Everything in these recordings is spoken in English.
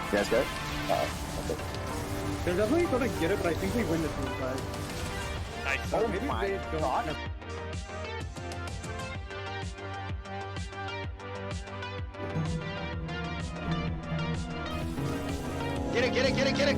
You guys good? Okay. They're definitely gonna get it, but I think they win the team fight. Nice. So Oh maybe my they don't. God. Get it, get it, get it, get it!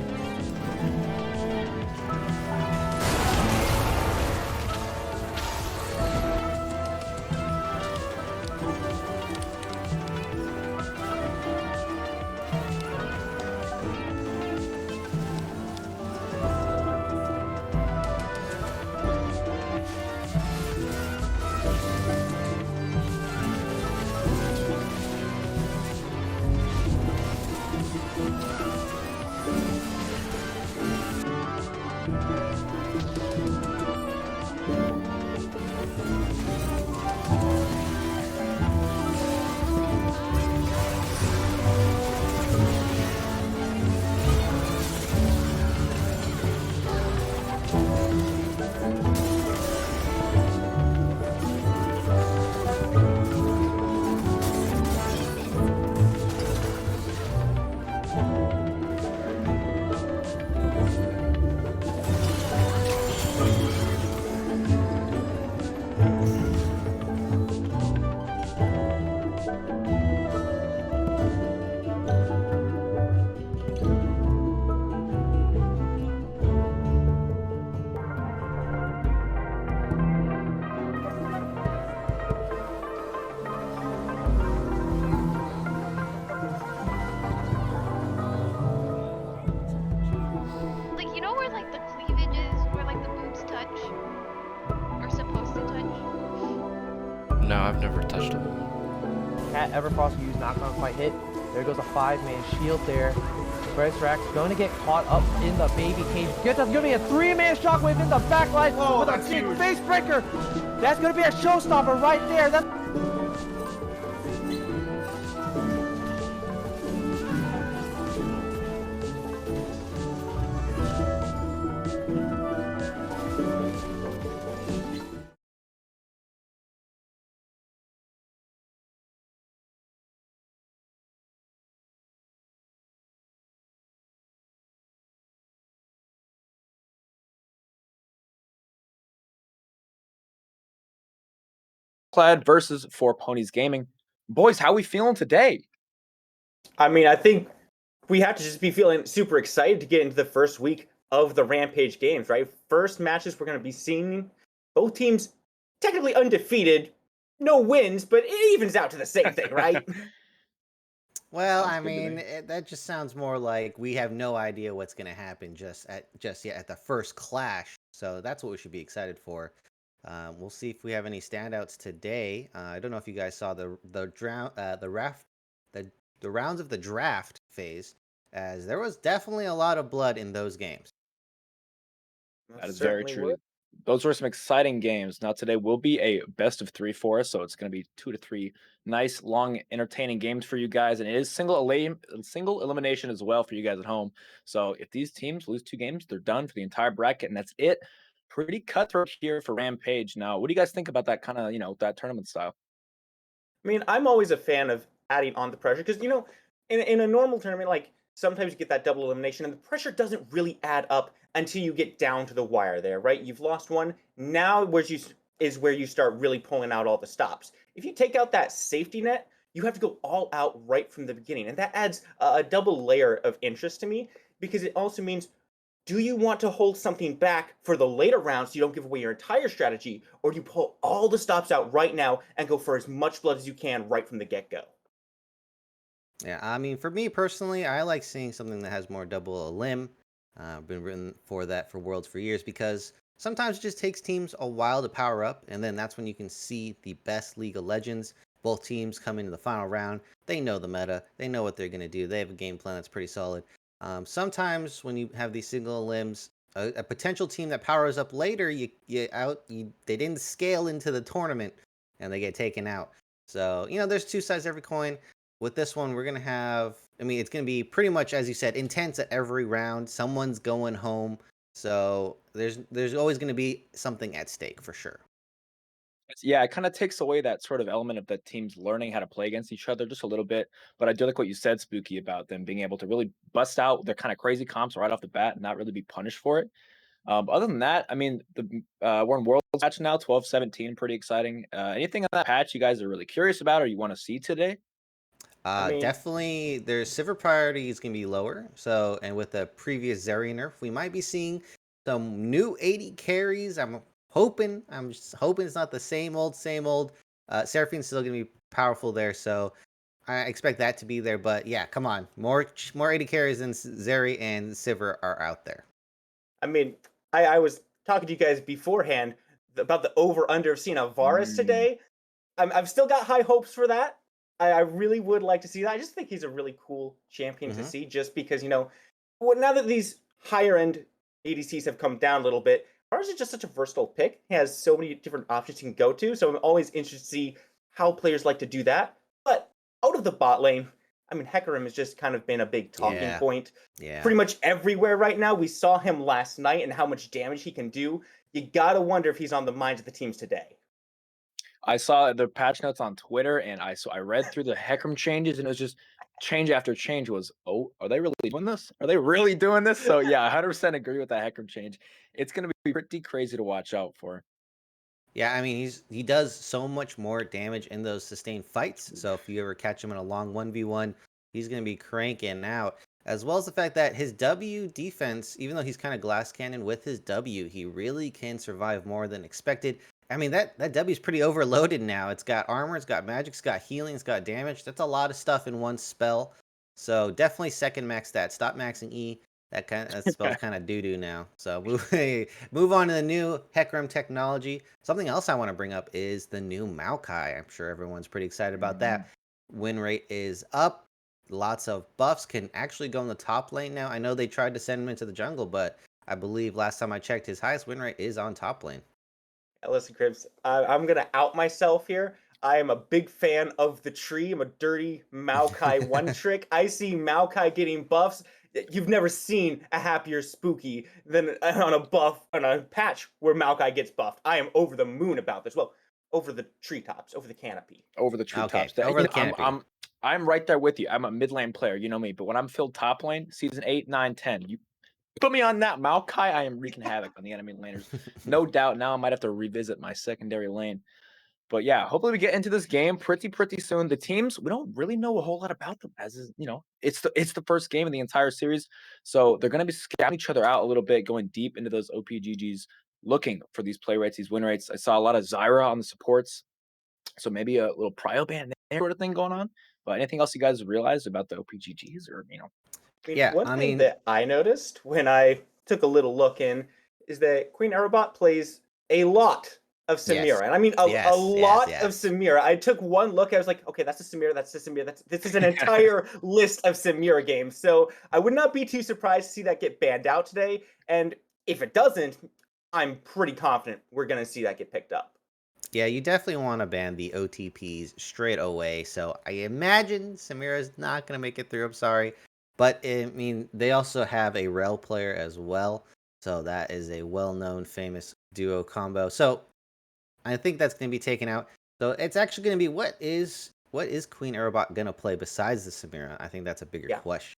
Like, you know where, like, the cleavage is, where, like, the boobs touch? Or supposed to touch? No, I've never touched him. Cat Everfrost used knock-on fight hit. There goes a 5-man shield there. Rax going to get caught up in the baby cage. Gets us gonna be a 3-man shockwave in the backline with a big face breaker. That's gonna be a showstopper right there. That's Clad versus Four Ponies Gaming. Boys, how we feeling today? I mean, I think we have to just be feeling super excited to get into the first week of the Rampage games, right? First matches we're going to be seeing both teams technically undefeated, no wins, but it evens out to the same thing, right? Well, Sounds I good to mean, me. that just sounds more like we have no idea what's going to happen just yet at the first clash. So that's what we should be excited for. We'll see if we have any standouts today. I don't know if you guys saw the rounds of the draft phase, as there was definitely a lot of blood in those games. That is very true. Those were some exciting games. Now today will be a best of 3 for us, so it's going to be 2 to 3 nice, long, entertaining games for you guys, and it is single elimination as well for you guys at home. So if these teams lose 2 games, they're done for the entire bracket, and that's it. Pretty cutthroat here for Rampage. Now, what do you guys think about that kind of that tournament style? I mean, I'm always a fan of adding on the pressure because in a normal tournament, like sometimes you get that double elimination, and the pressure doesn't really add up until you get down to the wire. There, right? You've lost one. Now, is where you start really pulling out all the stops. If you take out that safety net, you have to go all out right from the beginning, and that adds a double layer of interest to me because it also means, do you want to hold something back for the later rounds so you don't give away your entire strategy, or do you pull all the stops out right now and go for as much blood as you can right from the get-go? Yeah, I mean, for me personally, I like seeing something that has more double elim. Been written for that for Worlds for years because sometimes it just takes teams a while to power up, and then that's when you can see the best League of Legends. Both teams come into the final round. They know the meta. They know what they're going to do. They have a game plan that's pretty solid. Sometimes when you have these single limbs, a potential team that powers up later, they didn't scale into the tournament, and they get taken out. So there's two sides to every coin. With this one, we're gonna have. I mean, it's gonna be pretty much as you said, intense at every round. Someone's going home, so there's always gonna be something at stake for sure. Yeah, it kind of takes away that sort of element of the teams learning how to play against each other just a little bit. But I do like what you said, Spooky, about them being able to really bust out their kind of crazy comps right off the bat and not really be punished for it. But other than that, I mean, we're in Worlds patch now, 12-17, pretty exciting. Anything on that patch you guys are really curious about or you want to see today? I mean, Definitely, their silver priority is going to be lower. So, and with the previous Zeri nerf, we might be seeing some new 80 carries. I'm just hoping it's not the same old, same old. Seraphine's still going to be powerful there, so I expect that to be there. But yeah, come on, more 80 carries than Zeri and Sivir are out there. I mean, I was talking to you guys beforehand about the over/under of seeing a Varus today. I've still got high hopes for that. I really would like to see that. I just think he's a really cool champion to see, just because, you know, now that these higher end ADCs have come down a little bit, Varus is just such a versatile pick. He has so many different options he can go to, so I'm always interested to see how players like to do that. But out of the bot lane, I mean, Hecarim has just kind of been a big talking point. Yeah. Pretty much everywhere right now. We saw him last night and how much damage he can do. You gotta wonder if he's on the minds of the teams today. I saw the patch notes on Twitter, and I read through the Hecarim changes, and it was just change after change was, oh, are they really doing this? Are they really doing this? So yeah, I 100% agree with that Hecarim change. It's gonna be pretty crazy to watch out for. Yeah, I mean he does so much more damage in those sustained fights. So if you ever catch him in a long 1v1, he's gonna be cranking out. As well as the fact that his W defense, even though he's kind of glass cannon with his W, he really can survive more than expected. I mean that W is pretty overloaded now. It's got armor, it's got magic, it's got healing, it's got damage. That's a lot of stuff in one spell. So definitely second max stat. Stop maxing E. That spell's kind of doo-doo now. So move on to the new Hecarim technology. Something else I want to bring up is the new Maokai. I'm sure everyone's pretty excited about that. Win rate is up. Lots of buffs, can actually go in the top lane now. I know they tried to send him into the jungle, but I believe last time I checked, his highest win rate is on top lane. Listen, Cribs, I'm going to out myself here. I am a big fan of the tree. I'm a dirty Maokai one trick. I see Maokai getting buffs. You've never seen a happier Spooky than on a patch where Maokai gets buffed. I am over the moon about this. Well, over the treetops, over the canopy. Over the treetops. Okay, over the canopy. I'm right there with you. I'm a mid lane player, you know me. But when I'm filled top lane, season 8, 9, 10, you put me on that Maokai, I am wreaking havoc on the enemy laners. No doubt. Now I might have to revisit my secondary lane. But yeah, hopefully we get into this game pretty soon. The teams, we don't really know a whole lot about them, as is, you know, it's the first game of the entire series. So they're gonna be scouting each other out a little bit, going deep into those OPGGs, looking for these play rates, these win rates. I saw a lot of Zyra on the supports. So maybe a little prio ban sort of thing going on. But anything else you guys realized about the OPGGs, or you know? One thing that I noticed when I took a little look in is that Queen Aerobot plays a lot of Samira. Yes. And I mean a lot yes. of Samira. I took one look, I was like, okay, that's a Samira, that's a Samira. This is an entire list of Samira games. So I would not be too surprised to see that get banned out today. And if it doesn't, I'm pretty confident we're going to see that get picked up. Yeah, you definitely want to ban the OTPs straight away. So I imagine Samira's not going to make it through. I'm sorry. But, I mean, they also have a Rel player as well. So that is a well-known, famous duo combo. So I think that's going to be taken out. So it's actually going to be what is Queen Aerobot going to play besides the Samira? I think that's a bigger question.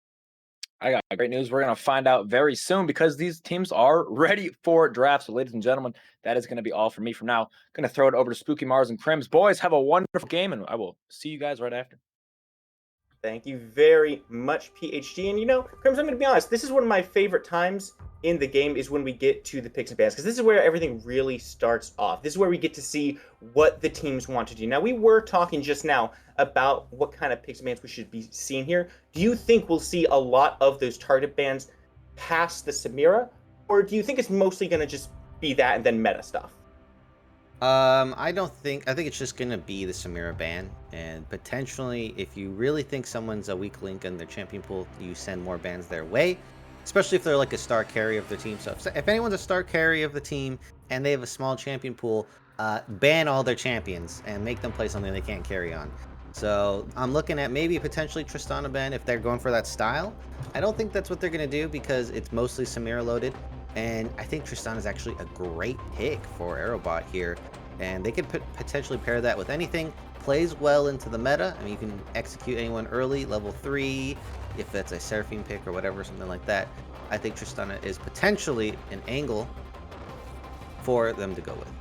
I got great news. We're going to find out very soon because these teams are ready for drafts. So, ladies and gentlemen, that is going to be all for me from now. Going to throw it over to Spooky Mars and Crims. Boys, have a wonderful game, and I will see you guys right after. Thank you very much, PhD. And you know, Crims, I'm going to be honest, this is one of my favorite times in the game is when we get to the picks and bans, because this is where everything really starts off. This is where we get to see what the teams want to do. Now, we were talking just now about what kind of picks and bans we should be seeing here. Do you think we'll see a lot of those target bans past the Samira, or do you think it's mostly going to just be that and then meta stuff? I think it's just gonna be the Samira ban, and potentially if you really think someone's a weak link in their champion pool, you send more bans their way, especially if they're like a star carry of their team. So if anyone's a star carry of the team and they have a small champion pool, ban all their champions and make them play something they can't carry on. So I'm looking at maybe potentially Tristana ban if they're going for that style. I don't think that's what they're gonna do because it's mostly Samira loaded. And I think Tristana is actually a great pick for Aerobot here. and they could potentially pair that with anything. Plays well into the meta. I mean, you can execute anyone early, level 3, if that's a Seraphine pick or whatever, something like that. I think Tristana is potentially an angle for them to go with.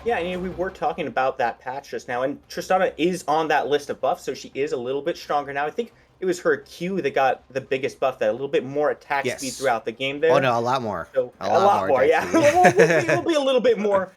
Yeah, and we were talking about that patch just now, and Tristana is on that list of buffs, so she is a little bit stronger now. I think it was her Q that got the biggest buff, that a little bit more attack speed throughout the game there. Oh no, a lot more. So, a lot more, yeah. we'll be a little bit more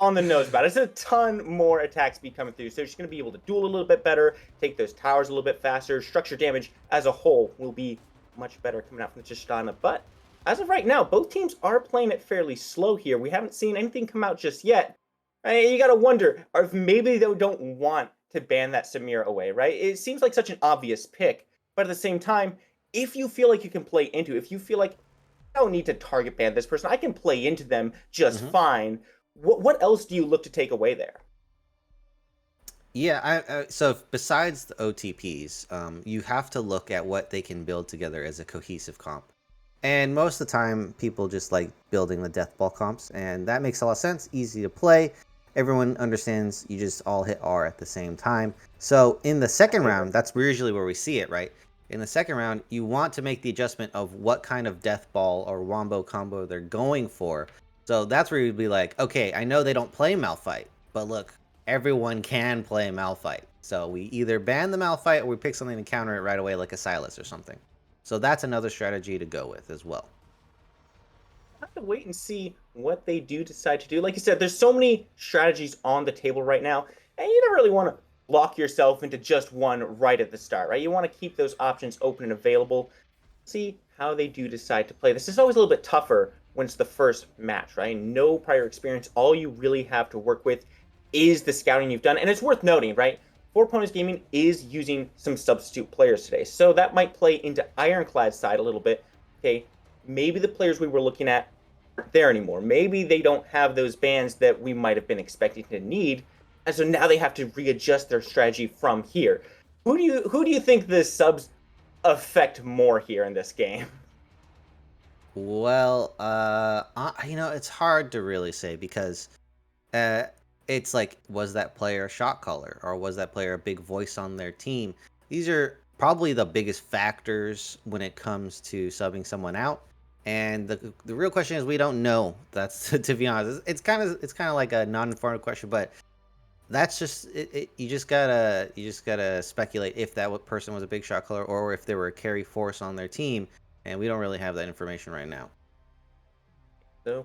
on the nose about it. There's a ton more attack speed coming through, so she's going to be able to duel a little bit better, take those towers a little bit faster. Structure damage as a whole will be much better coming out from the Tristana. But as of right now, both teams are playing it fairly slow here. We haven't seen anything come out just yet. You got to wonder if maybe they don't want to ban that Samira away, right? It seems like such an obvious pick, but at the same time, if you feel like you can play into it, if you feel like I don't need to target ban this person, I can play into them just fine, what else do you look to take away there? Yeah, so besides the OTPs, you have to look at what they can build together as a cohesive comp. And most of the time, people just like building the death ball comps, and that makes a lot of sense, easy to play. Everyone understands you just all hit R at the same time. So in the second round, that's usually where we see it, right? In the second round, you want to make the adjustment of what kind of death ball or wombo combo they're going for. So that's where you'd be like, okay, I know they don't play Malphite, but look, everyone can play Malphite. So we either ban the Malphite or we pick something to counter it right away, like a Sylas or something. So that's another strategy to go with as well. Have to wait and see what they do decide to do. Like you said, there's so many strategies on the table right now, and you don't really want to lock yourself into just one right at the start, right? You want to keep those options open and available. See how they do decide to play. This is always a little bit tougher when it's the first match, right? No prior experience. All you really have to work with is the scouting you've done. And it's worth noting, right? Four Ponies Gaming is using some substitute players today. So that might play into Ironclad's side a little bit. Okay, maybe the players we were looking at aren't there anymore. Maybe they don't have those bans that we might have been expecting to need. And so now they have to readjust their strategy from here. Who do you think the subs affect more here in this game? Well, it's hard to really say because it's like, was that player a shot caller or was that player a big voice on their team? These are probably the biggest factors when it comes to subbing someone out. And the real question is, we don't know. That's to be honest, it's kind of like a non-informative question, but that's just it. You just gotta speculate if that person was a big shot caller or if they were a carry force on their team, and we don't really have that information right now. So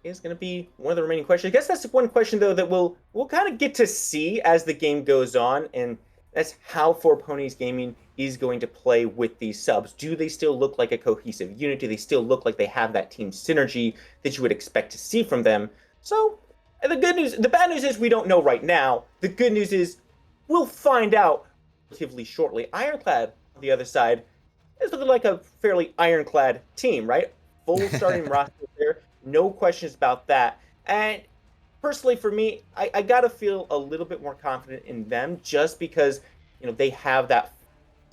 it's going to be one of the remaining questions. I guess that's one question though that we'll kind of get to see as the game goes on, and that's how Four Ponies Gaming is going to play with these subs. Do they still look like a cohesive unit? Do they still look like they have that team synergy that you would expect to see from them? So the bad news is we don't know right now. The good news is we'll find out relatively shortly. Ironclad on the other side is looking like a fairly ironclad team, right? Full starting roster there. No questions about that. And personally, for me, I gotta feel a little bit more confident in them just because they have that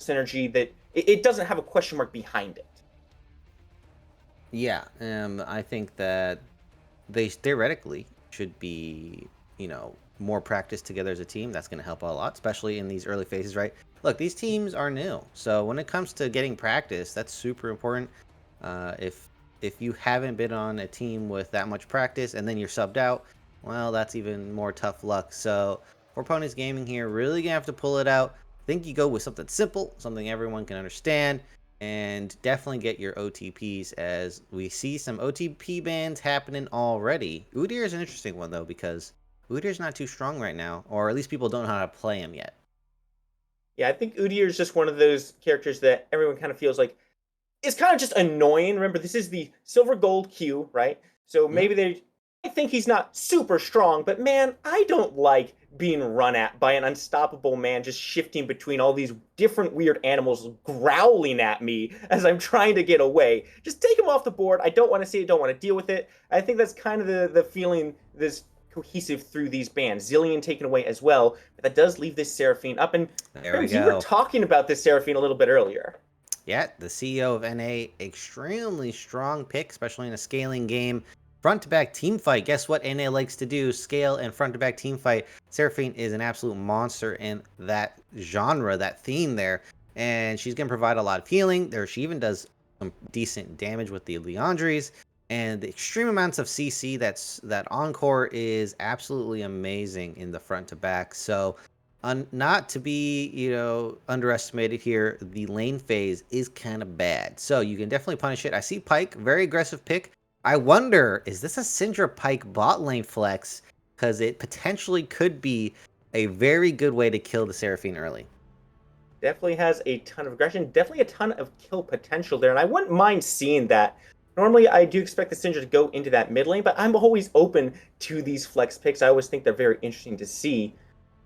synergy that it doesn't have a question mark behind it. Yeah, I think that they theoretically should be, more practice together as a team. That's going to help a lot, especially in these early phases, right? Look, these teams are new, so when it comes to getting practice, that's super important. If you haven't been on a team with that much practice and then you're subbed out, well, that's even more tough luck. So Four Ponies Gaming here really gonna have to pull it out. I think you go with something simple, something everyone can understand, and definitely get your OTPs, as we see some OTP bans happening already. Udyr is an interesting one though, because Udyr's not too strong right now, or at least people don't know how to play him yet. Yeah, I think Udyr is just one of those characters that everyone kind of feels like is kind of just annoying. Remember, this is the silver gold queue, right? So maybe I think he's not super strong, but man, I don't like being run at by an unstoppable man just shifting between all these different weird animals growling at me as I'm trying to get away. Just take him off the board. I don't want to see it, don't want to deal with it. I think that's kind of the feeling this cohesive through these bans. Zilean taken away as well, but that does leave this Seraphine up. And you were talking about this Seraphine a little bit earlier. Yeah, the CEO of NA, extremely strong pick, especially in a scaling game. front-to-back team fight. Guess what NA likes to do? Scale and front-to-back team fight. Seraphine is an absolute monster in that genre, that theme there. And she's going to provide a lot of healing. She even does some decent damage with the Liandry's. And the extreme amounts of CC that Encore is absolutely amazing in the front-to-back. So not to be, underestimated here, the lane phase is kind of bad. So you can definitely punish it. I see Pyke, very aggressive pick. I wonder, is this a Syndra Pyke bot lane flex? Because it potentially could be a very good way to kill the Seraphine early. Definitely has a ton of aggression, definitely a ton of kill potential there, and I wouldn't mind seeing that. Normally, I do expect the Syndra to go into that mid lane, but I'm always open to these flex picks. I always think they're very interesting to see.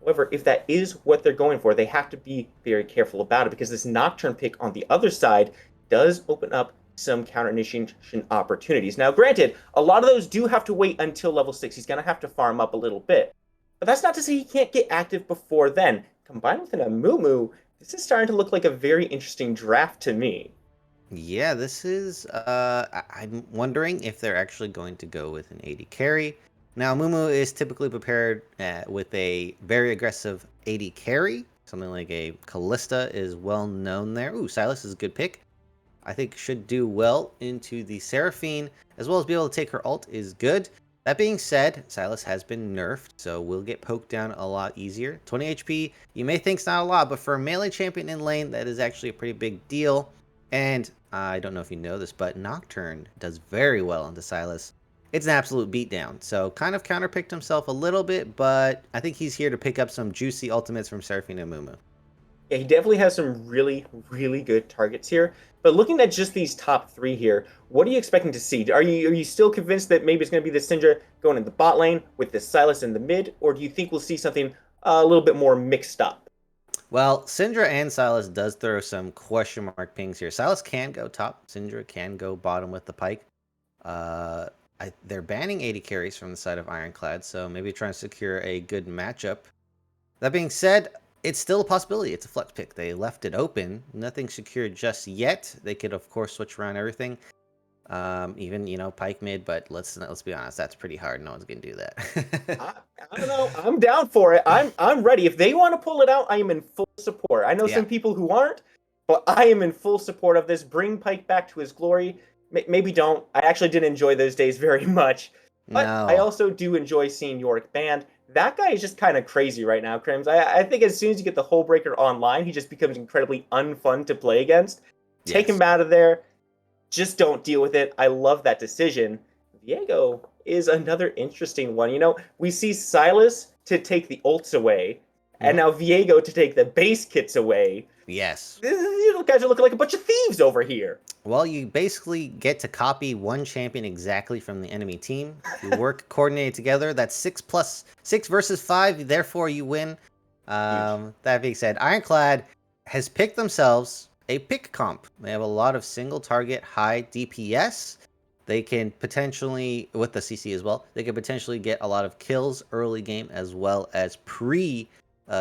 However, if that is what they're going for, they have to be very careful about it, because this Nocturne pick on the other side does open up some counter initiation opportunities. Now, granted, a lot of those do have to wait until level 6. He's going to have to farm up a little bit. But that's not to say he can't get active before then. Combined with an Amumu, this is starting to look like a very interesting draft to me. Yeah, this is... I'm wondering if they're actually going to go with an AD carry. Now, Amumu is typically prepared with a very aggressive AD carry. Something like a Kalista is well known there. Ooh, Sylas is a good pick. I think should do well into the Seraphine, as well as be able to take her ult is good. That being said, Sylas has been nerfed, so will get poked down a lot easier. 20 HP, you may think it's not a lot, but for a melee champion in lane, that is actually a pretty big deal. And I don't know if you know this, but Nocturne does very well into Sylas. It's an absolute beatdown, so kind of counterpicked himself a little bit, but I think he's here to pick up some juicy ultimates from Seraphine and Amumu. Yeah, he definitely has some really, really good targets here. But looking at just these top 3 here, what are you expecting to see? Are you still convinced that maybe it's going to be the Syndra going in the bot lane with the Sylas in the mid, or do you think we'll see something a little bit more mixed up? Well, Syndra and Sylas does throw some question mark pings here. Sylas can go top, Syndra can go bottom with the Pyke. They're banning 80 carries from the side of Ironclad, so maybe trying to secure a good matchup. That being said, it's still a possibility. It's a flex pick. They left it open. Nothing secured just yet. They could, of course, switch around everything. Even, Pyke mid, but let's be honest, that's pretty hard. No one's going to do that. I don't know. I'm down for it. I'm ready. If they want to pull it out, I am in full support. I know some people who aren't, but I am in full support of this. Bring Pyke back to his glory. Maybe don't. I actually did enjoy those days very much. But No. I also do enjoy seeing Yorick banned. That guy is just kind of crazy right now, Crims. I think as soon as you get the Hullbreaker online, he just becomes incredibly unfun to play against. Take him out of there. Just don't deal with it. I love that decision. Viego is another interesting one. We see Sylas to take the ults away, and now Viego to take the base kits away. Yes. You guys are looking like a bunch of thieves over here. Well, you basically get to copy one champion exactly from the enemy team. If you work coordinated together, that's 6 versus 5, therefore you win. That being said, Ironclad has picked themselves a pick comp. They have a lot of single target high DPS. They can potentially, with the CC as well, they can potentially get a lot of kills early game as well as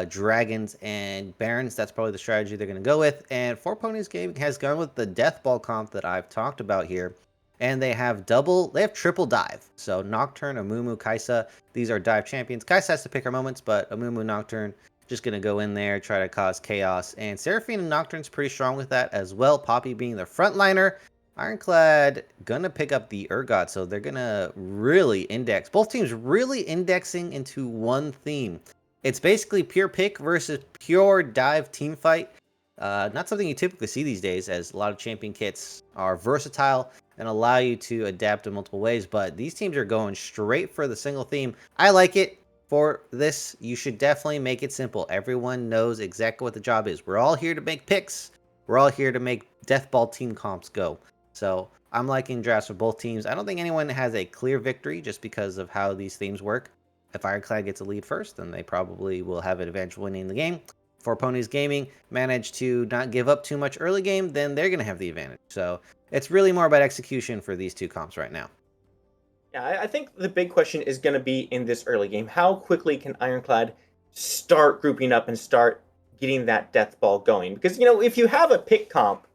Dragons and Barons. That's probably the strategy they're going to go with. And 4Ponies Gaming has gone with the Death Ball comp that I've talked about here. And they have triple dive. So Nocturne, Amumu, Kai'Sa, these are dive champions. Kai'Sa has to pick her moments, but Amumu, Nocturne, just going to go in there, try to cause chaos. And Seraphine and Nocturne's pretty strong with that as well. Poppy being the frontliner. Ironclad gonna pick up the Urgot, so they're gonna really index. Both teams really indexing into one theme. It's basically pure pick versus pure dive team fight. Not something you typically see these days, as a lot of champion kits are versatile and allow you to adapt in multiple ways, but these teams are going straight for the single theme. I like it. For this, you should definitely make it simple. Everyone knows exactly what the job is. We're all here to make picks. We're all here to make Deathball team comps go. So I'm liking drafts for both teams. I don't think anyone has a clear victory just because of how these themes work. If Ironclad gets a lead first, then they probably will have an advantage winning the game. 4Ponies Gaming manage to not give up too much early game, then they're going to have the advantage. So it's really more about execution for these two comps right now. Yeah, I think the big question is going to be in this early game. How quickly can Ironclad start grouping up and start getting that death ball going? Because, if you have a pick comp,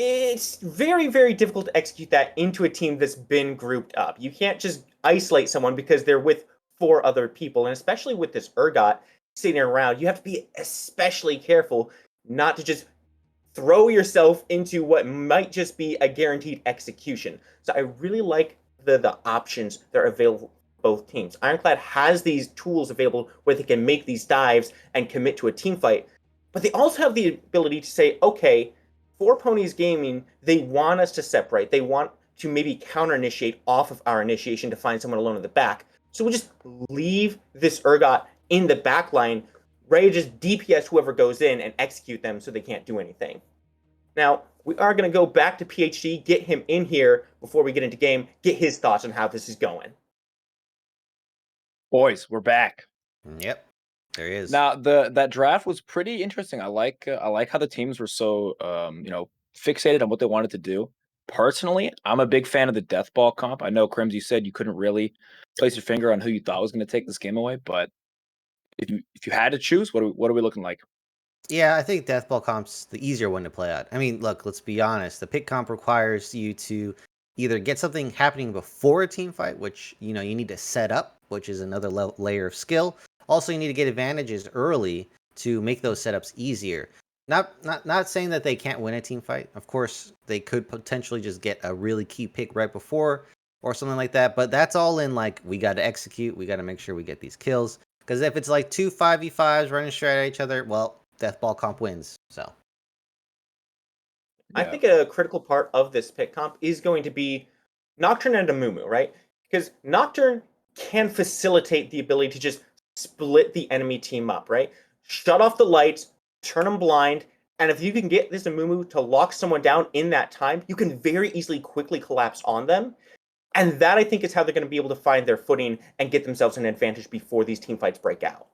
it's very, very difficult to execute that into a team that's been grouped up. You can't just isolate someone because they're with 4 other people, and especially with this Urgot sitting around, you have to be especially careful not to just throw yourself into what might just be a guaranteed execution. So I really like the options that are available for both teams. Ironclad has these tools available where they can make these dives and commit to a team fight, but they also have the ability to say, okay, for Ponies Gaming, they want us to separate. They want to maybe counter-initiate off of our initiation to find someone alone in the back. So we'll just leave this Urgot in the back line, ready to just DPS whoever goes in and execute them so they can't do anything. Now, we are going to go back to PhD, get him in here before we get into game, get his thoughts on how this is going. Boys, we're back. Yep, there he is. Now, that draft was pretty interesting. I like how the teams were so fixated on what they wanted to do. Personally, I'm a big fan of the death ball comp. I know, Crims, you said you couldn't really place your finger on who you thought was going to take this game away, but if you had to choose, what are we looking like? Yeah, I think Deathball comp's the easier one to play out. I mean, look, let's be honest. The pick comp requires you to either get something happening before a team fight, which you need to set up, which is another layer of skill. Also, you need to get advantages early to make those setups easier. Not saying that they can't win a team fight. Of course, they could potentially just get a really key pick right before or something like that. But that's all in like, we got to execute. We got to make sure we get these kills. Because if it's like 2 5v5s running straight at each other, well, Deathball comp wins. So I think a critical part of this pick comp is going to be Nocturne and Amumu, right? Because Nocturne can facilitate the ability to just split the enemy team up, right? Shut off the lights, turn them blind, and if you can get this Amumu to lock someone down in that time, you can very easily quickly collapse on them. And that, I think, is how they're going to be able to find their footing and get themselves an advantage before these team fights break out.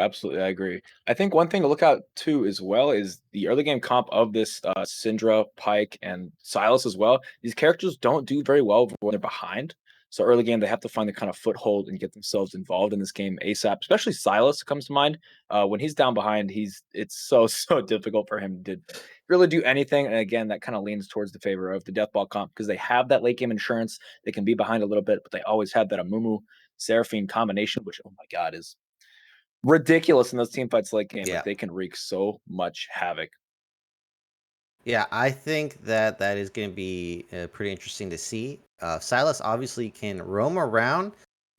Absolutely, I agree. I think one thing to look out too as well is the early game comp of this Syndra, Pyke, and Sylas as well. These characters don't do very well when they're behind. So early game, they have to find the kind of foothold and get themselves involved in this game ASAP. Especially Sylas comes to mind. When he's down behind, it's so difficult for him to really do anything. And again, that kind of leans towards the favor of the Deathball comp because they have that late game insurance. They can be behind a little bit, but they always have that Amumu Seraphine combination, which, oh my God, is ridiculous in those team fights late game. Yeah. Like, they can wreak so much havoc. yeah, I think that is going to be pretty interesting to see. Sylas obviously can roam around,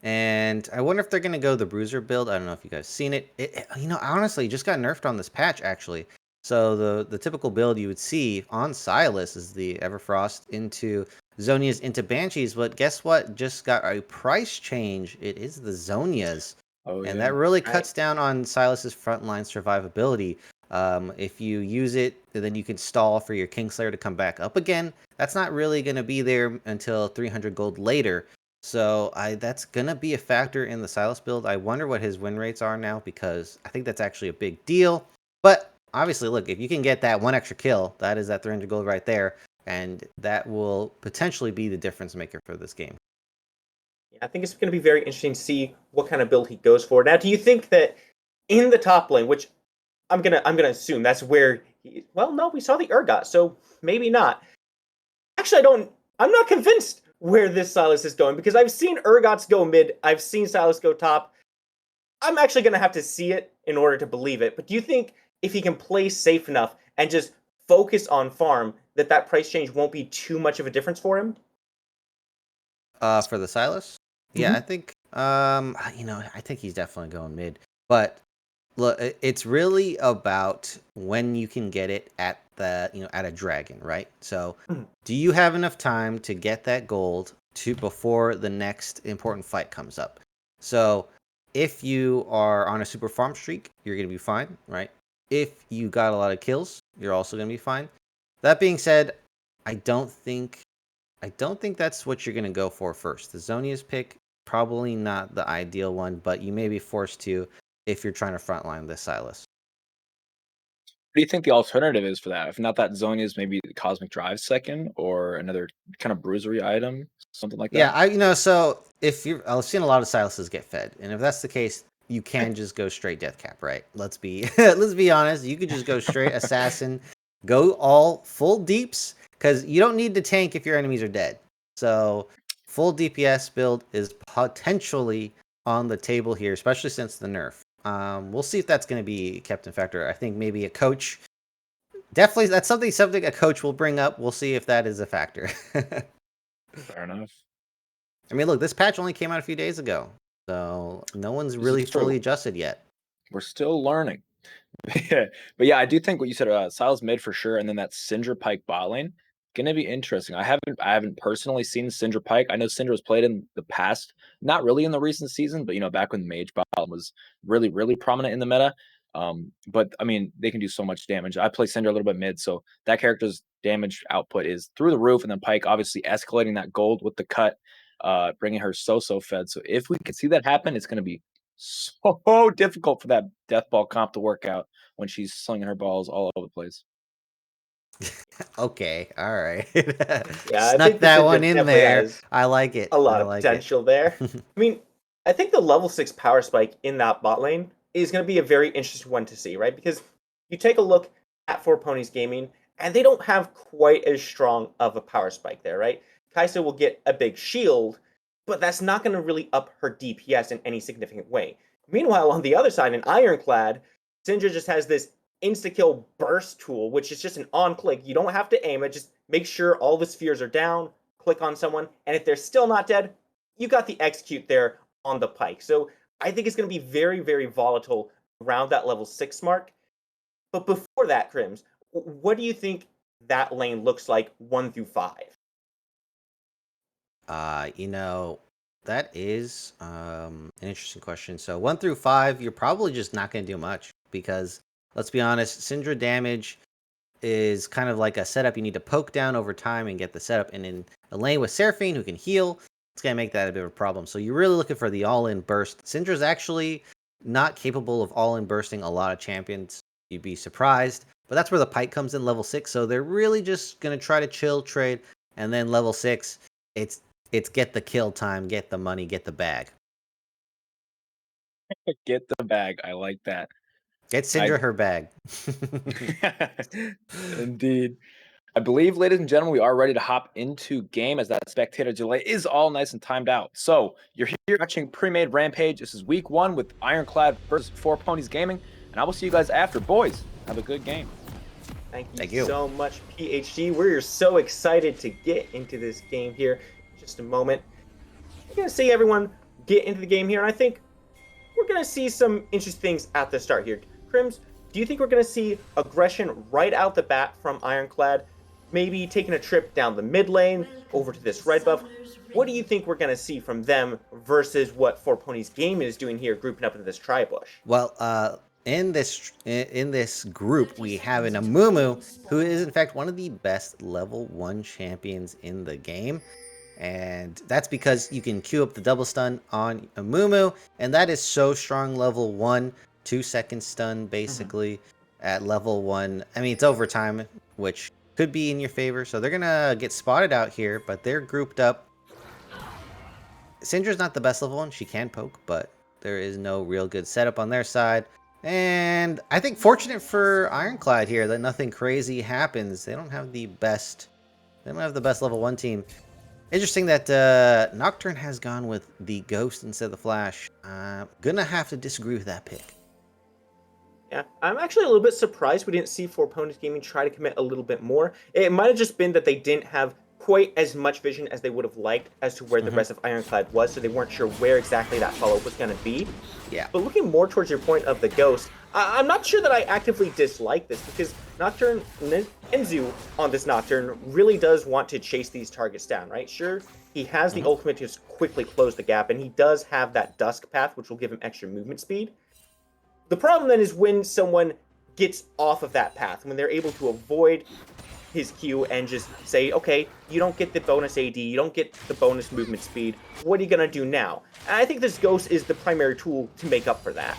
and I wonder if they're going to go the Bruiser build. I don't know if you guys seen it. Honestly, it just got nerfed on this patch actually. So the typical build you would see on Sylas is the Everfrost into Zhonya's into Banshees, but guess what? Just got a price change. It is the Zhonya's. Oh, And yeah. that really cuts down on Sylas's frontline survivability. If you use it, then you can stall for your Kingslayer to come back up again. That's not really going to be there until 300 gold later. So that's going to be a factor in the Sylas build. I wonder what his win rates are now because I think that's actually a big deal. But obviously, look, if you can get that one extra kill, that is that 300 gold right there. And that will potentially be the difference maker for this game. I think it's going to be very interesting to see what kind of build he goes for. Now, do you think that in the top lane, which I'm gonna assume that's where well, no, we saw the Urgot, so maybe not. Actually, I'm not convinced where this Sylas is going because I've seen Urgots go mid, I've seen Sylas go top. I'm actually gonna have to see it in order to believe it. But do you think if he can play safe enough and just focus on farm, that price change won't be too much of a difference for him? For the Sylas? Yeah, I think I think he's definitely going mid. But look, it's really about when you can get it at the at a dragon, right? So, do you have enough time to get that gold before the next important fight comes up? So, if you are on a super farm streak, you're gonna be fine, right? If you got a lot of kills, you're also gonna be fine. That being said, I don't think that's what you're gonna go for first. The Zhonya's pick, probably not the ideal one, but you may be forced to if you're trying to frontline this Sylas. What do you think the alternative is for that? If not that Zhonya's, maybe the Cosmic Drive second or another kind of bruisery item, something like that? Yeah, so if I've seen a lot of Sylases get fed, and if that's the case, you can just go straight death cap, right? Let's be honest. You could just go straight assassin. Go all full deeps, because you don't need to tank if your enemies are dead. So full DPS build is potentially on the table here, especially since the nerf. We'll see if that's going to be kept in factor. I think maybe a coach, definitely that's something a coach will bring up. We'll see if that is a factor. Fair enough. I mean, look, this patch only came out a few days ago, so no one's really fully adjusted yet. We're still learning. But yeah, I do think what you said, Sylas mid for sure, and then that Syndra Pyke bot lane, gonna be interesting. I haven't personally seen Syndra Pyke. I know Syndra was played in the past, not really in the recent season, but back when Mage bot was really, really prominent in the meta. But I mean, they can do so much damage. I play Syndra a little bit mid, so that character's damage output is through the roof, and then Pyke obviously escalating that gold with the cut, bringing her so fed. So if we can see that happen, it's gonna be so difficult for that death ball comp to work out when she's slinging her balls all over the place. Okay, all right. Yeah, I Snuck think that Syndra one in definitely there. has I like it. a lot I of like potential there. I mean, I think the level 6 power spike in that bot lane is going to be a very interesting one to see, right? Because you take a look at 4Ponies Gaming, and they don't have quite as strong of a power spike there, right? Kai'Sa will get a big shield, but that's not going to really up her DPS in any significant way. Meanwhile, on the other side, in Ironclad, Syndra just has this insta-kill burst tool, which is just an on-click. You don't have to aim it. Just make sure all the spheres are down, click on someone, and if they're still not dead, you got the execute there on the Pyke. So I think it's going to be very, very volatile around that level 6 mark. But before that, Crims, what do you think that lane looks like 1 through 5? That is an interesting question. So 1 through 5, you're probably just not going to do much because, let's be honest, Syndra damage is kind of like a setup you need to poke down over time and get the setup. And in a lane with Seraphine who can heal, it's going to make that a bit of a problem. So you're really looking for the all-in burst. Syndra's actually not capable of all-in bursting a lot of champions. You'd be surprised. But that's where the Pyke comes in level 6. So they're really just going to try to chill trade. And then level 6, it's get the kill time, get the money, get the bag. Get the bag. I like that. Get Syndra her bag. Indeed. I believe, ladies and gentlemen, we are ready to hop into game as that spectator delay is all nice and timed out. So you're here watching Pre-Made Rampage. This is week 1 with Ironclad versus 4Ponies Gaming. And I will see you guys after. Boys, have a good game. Thank you so much, PhD. We're so excited to get into this game here. Just a moment. We're going to see everyone get into the game here, and I think we're going to see some interesting things at the start here. Crims, do you think we're going to see aggression right out the bat from Ironclad? Maybe taking a trip down the mid lane, over to this red buff. What do you think we're going to see from them versus what 4Ponies Gaming is doing here, grouping up into this tri-bush? Well, in this group, we have an Amumu, who is in fact one of the best level 1 champions in the game. And that's because you can queue up the double stun on Amumu, and that is so strong level 1, 2-second stun basically at level 1. I mean, it's overtime, which could be in your favor. So they're going to get spotted out here, but they're grouped up. Syndra's not the best level 1. She can poke, but there is no real good setup on their side. And I think fortunate for Ironclad here that nothing crazy happens. They don't have the best level 1 team. Interesting that Nocturne has gone with the Ghost instead of the Flash. Gonna have to disagree with that pick. Yeah, I'm actually a little bit surprised we didn't see 4Ponies Gaming try to commit a little bit more. It might have just been that they didn't have quite as much vision as they would have liked as to where the rest of Ironclad was, so they weren't sure where exactly that follow-up was going to be. Yeah. But looking more towards your point of the Ghost, I'm not sure that I actively dislike this, because Nocturne, Enzu on this Nocturne really does want to chase these targets down, right? Sure, he has the ultimate to just quickly close the gap, and he does have that Dusk path, which will give him extra movement speed. The problem then is when someone gets off of that path, when they're able to avoid his Q and just say, okay, you don't get the bonus AD, you don't get the bonus movement speed, what are you going to do now? And I think this Ghost is the primary tool to make up for that.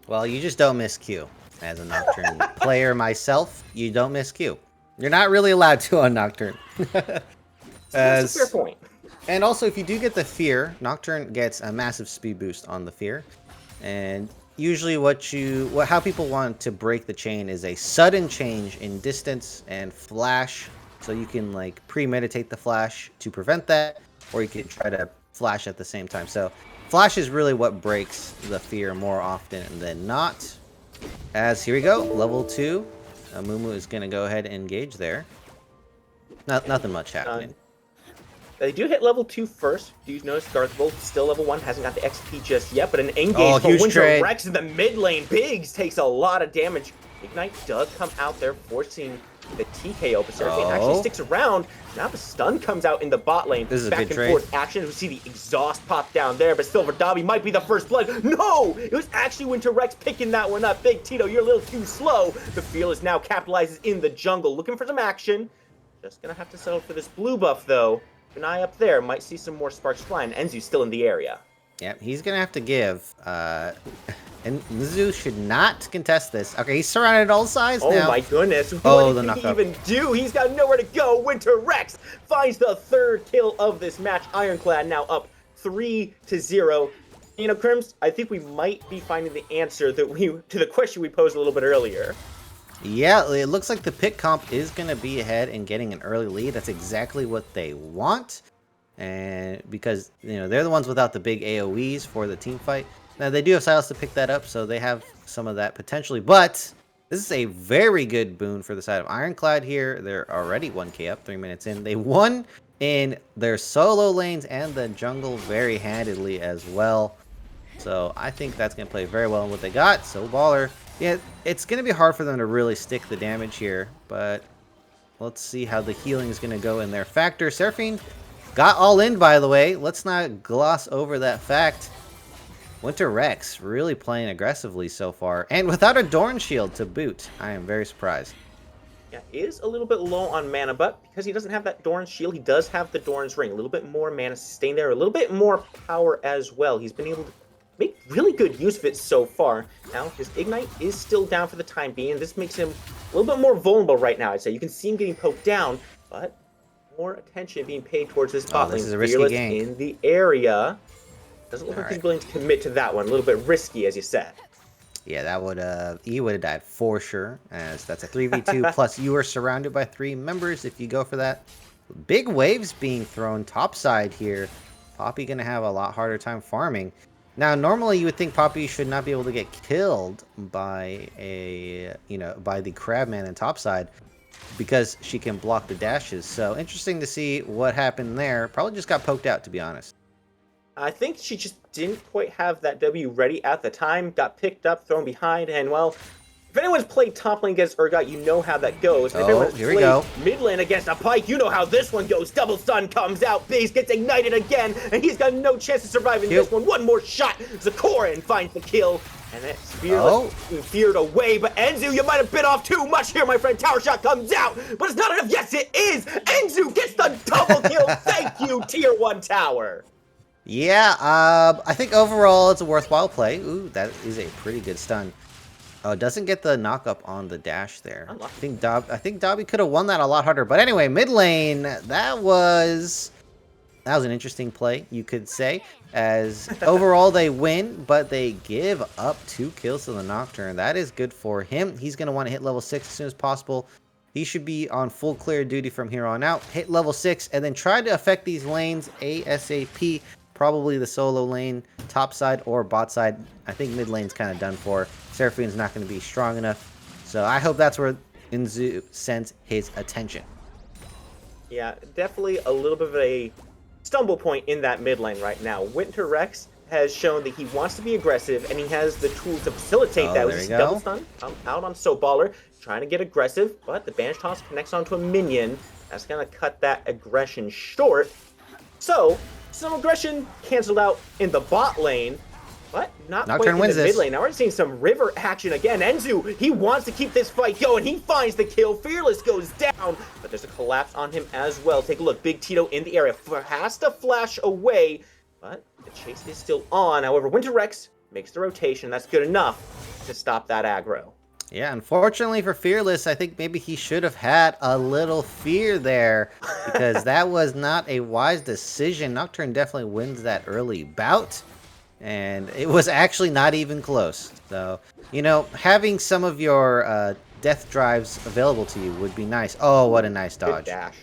Well, you just don't miss Q. As a Nocturne player myself, you don't miss Q. You're not really allowed to on Nocturne. That's a fair point. And also, if you do get the Fear, Nocturne gets a massive speed boost on the Fear. And usually how people want to break the chain is a sudden change in distance and flash. So you can like premeditate the flash to prevent that, or you can try to flash at the same time. So flash is really what breaks the fear more often than not. As here we go, level 2. Amumu is going to go ahead and engage there. Nothing much happening. They do hit level 2 first. Do you notice Darth Bolt still level 1, hasn't got the XP just yet, but an engage for Winter trade. Rex in the mid lane. Biggs takes a lot of damage. Ignite does come out there, forcing the TKO, but Seraphine actually sticks around. Now the stun comes out in the bot lane. This is a back good and trade. forth action. We see the exhaust pop down there, but Silver Dobby might be the first blood. No! It was actually Winter Rex picking that one up. Big Tito, you're a little too slow. The Fearless now capitalizes in the jungle, looking for some action. Just gonna have to settle for this blue buff, though. Keep an eye up there. Might see some more sparks flying. Enzu's still in the area. Yep, he's gonna have to give. And Mizu should not contest this. Okay, he's surrounded all sides now. Oh my goodness. Oh, What the did he knockup. even do? He's got nowhere to go. Winter Rex finds the 3rd kill of this match. Ironclad now up 3-0. You know, Crims, I think we might be finding the answer to the question we posed a little bit earlier. Yeah, it looks like the pick comp is going to be ahead and getting an early lead. That's exactly what they want. And because, they're the ones without the big AoEs for the team fight. Now, they do have Sylas to pick that up, so they have some of that potentially. But this is a very good boon for the side of Ironclad here. They're already 1k up, 3 minutes in. They won in their solo lanes and the jungle very handedly as well. So I think that's going to play very well in what they got. So Baller. Yeah, it's going to be hard for them to really stick the damage here, but let's see how the healing is going to go in their factor. Seraphine got all in, by the way. Let's not gloss over that fact. Winter Rex really playing aggressively so far, and without a Dorn Shield to boot. I am very surprised. Yeah, is a little bit low on mana, but because he doesn't have that Doran's Shield, he does have the Doran's Ring. A little bit more mana sustain there, a little bit more power as well. He's been able to make really good use of it so far. Now, his Ignite is still down for the time being. This makes him a little bit more vulnerable right now, I'd say. You can see him getting poked down, but more attention being paid towards this bot lane. This is a risky Fearless gank. in the area. Doesn't look like he's willing to commit to that one. A little bit risky, as you said. Yeah, that would he would have died for sure, as that's a 3v2 plus you are surrounded by 3 members if you go for that. Big waves being thrown topside here. Poppy gonna have a lot harder time farming. Now, normally you would think Poppy should not be able to get killed by by the Crabman in topside because she can block the dashes. So interesting to see what happened there. Probably just got poked out, to be honest. I think she just didn't quite have that W ready at the time, got picked up, thrown behind, and well, if anyone's played top lane against Urgot, you know how that goes. And if anyone's here we go. Mid lane against a Pyke, you know how this one goes. Double stun comes out, Biggs gets ignited again, and he's got no chance of surviving this one. One more shot, Zakorin finds the kill, and that's Fearless being feared away, but Enzu, you might have bit off too much here, my friend. Tower shot comes out, but it's not enough. Yes, it is! Enzu gets the double kill. Thank you, Tier 1 Tower. Yeah, I think overall it's a worthwhile play. Ooh, that is a pretty good stun. Oh, it doesn't get the knock up on the dash there. I think Dobby could have won that a lot harder. But anyway, mid lane, that was an interesting play, you could say. As overall they win, but they give up 2 kills to the Nocturne. That is good for him. He's going to want to hit level 6 as soon as possible. He should be on full clear duty from here on out. Hit level 6 and then try to affect these lanes ASAP. Probably the solo lane, top side or bot side. I think mid lane's kind of done for. Seraphine's not going to be strong enough. So I hope that's where Enzu sends his attention. Yeah, definitely a little bit of a stumble point in that mid lane right now. Winter Rex has shown that he wants to be aggressive, and he has the tools to facilitate that. There you go. Double stun out on Soap Baller, trying to get aggressive, but the Banish Toss connects onto a minion. That's going to cut that aggression short. So, some aggression canceled out in the bot lane, but not Nocturne quite in the wins mid lane. Now we're seeing some river action again. Enzu, he wants to keep this fight going. He finds the kill. Fearless goes down, but there's a collapse on him as well. Take a look. Big Tito in the area. Has to flash away, but the chase is still on. However, Winter Rex makes the rotation. That's good enough to stop that aggro. Yeah, unfortunately for Fearless, I think maybe he should have had a little fear there because that was not a wise decision. Nocturne definitely wins that early bout. and it was actually not even close. So, you know, having some of your death drives available to you would be nice. Oh, what a nice Good dodge. dash.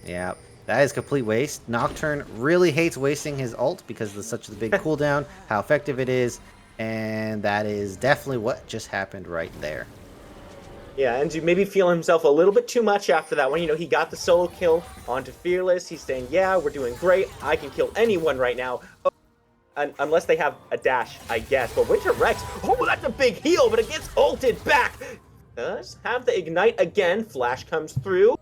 Yeah, that is complete waste. Nocturne really hates wasting his ult because of such a big cooldown, how effective it is, and that is definitely what just happened right there. Yeah, and to maybe feel himself a little bit too much after that one. You know, he got the solo kill onto Fearless. He's saying, yeah, we're doing great. I can kill anyone right now. Unless they have a dash, I guess. But Winter Rex, oh, that's a big heal, but it gets ulted back. Does have the Ignite again. Flash comes through.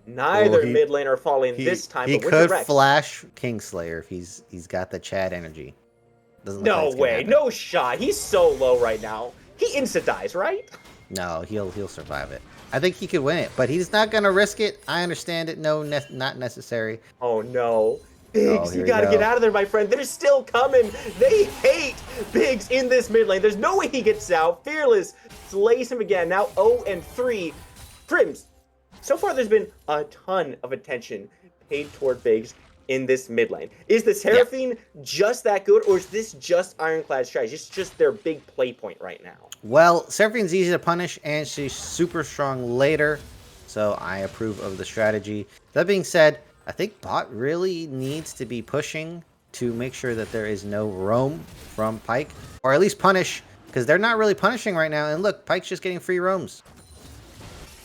Neither mid lane are falling this time. He but Winter could Rex, flash Kingslayer if he's got the Chad energy. Doesn't look like no it's gonna way, happen. no shot. He's so low right now. He insta dies, right? No, he'll survive it. I think he could win it, but he's not gonna risk it. I understand it. No, not necessary. Oh no. Biggs, here you we gotta go. get out of there, my friend. They're still coming. They hate Biggs in this mid lane. There's no way he gets out. Fearless slays him again. Now 0-3. Prims, so far there's been a ton of attention paid toward Biggs in this mid lane. Is the Seraphine just that good, or is this just Ironclad strategy? It's just their big play point right now. Well, Seraphine's easy to punish, and she's super strong later, so I approve of the strategy. That being said, I think bot really needs to be pushing to make sure that there is no roam from Pyke, or at least punish, because they're not really punishing right now. And look, Pyke's just getting free roams.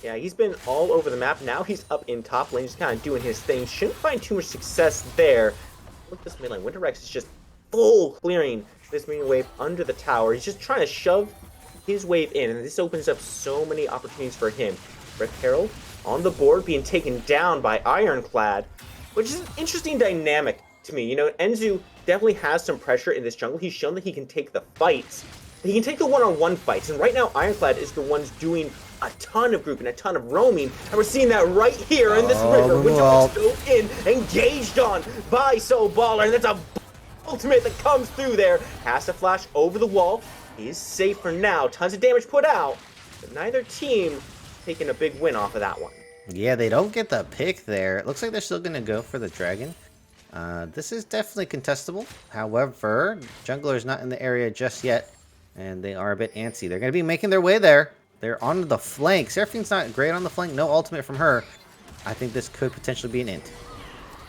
Yeah, he's been all over the map. Now he's up in top lane, just kind of doing his thing. Shouldn't find too much success there. Look at this mid lane. Winter Rex is just full clearing this minion wave under the tower. He's just trying to shove his wave in, and this opens up so many opportunities for him. Red Herald on the board being taken down by Ironclad, which is an interesting dynamic to me. You know, Enzu definitely has some pressure in this jungle. He's shown that he can take the fights. He can take the one-on-one fights, and right now Ironclad is the ones doing a ton of grouping, a ton of roaming, and we're seeing that right here in this river. Winter Rex go in, engaged on by Soul Baller, and that's a ultimate that comes through there. Has to flash over the wall. He is safe for now. Tons of damage put out, but neither team taking a big win off of that one. Yeah, they don't get the pick there. It looks like they're still going to go for the dragon. This is definitely contestable. However, jungler's not in the area just yet, and they are a bit antsy. They're going to be making their way there. They're on the flank. Seraphine's not great on the flank. No ultimate from her. I think this could potentially be an int.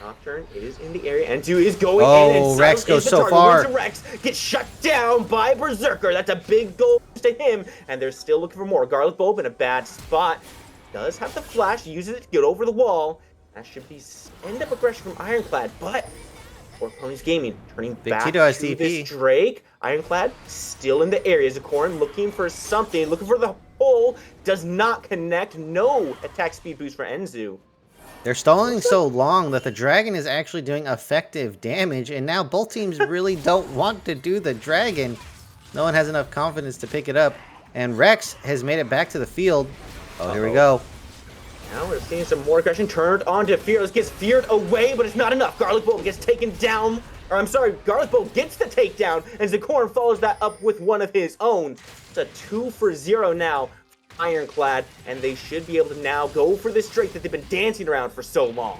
Nocturne is in the area. Enzu is going in. Oh, And Rex goes so target. far. Winter Rex gets shut down by Berserker. That's a big goal to him. And they're still looking for more. Garlic Bulb in a bad spot. Does have the flash. Uses it to get over the wall. That should be end up aggression from Ironclad. But Four Ponies Gaming turning Big back Tito has to DP. this Drake. Ironclad still in the area. Zakoran looking for something. Looking for the hole. Does not connect. No attack speed boost for Enzu. They're stalling so long that the dragon is actually doing effective damage, and now both teams really don't want to do the dragon. No one has enough confidence to pick it up, and Rex has made it back to the field. Oh, here we go. Now we're seeing some more aggression turned onto Fearless. Gets feared away, but it's not enough. Garlic Bolt gets taken down. Or I'm sorry, Garlic Bolt gets the takedown, and Zakoran follows that up with one of his own. It's a 2-for-0 now. Ironclad, and they should be able to now go for this Drake that they've been dancing around for so long.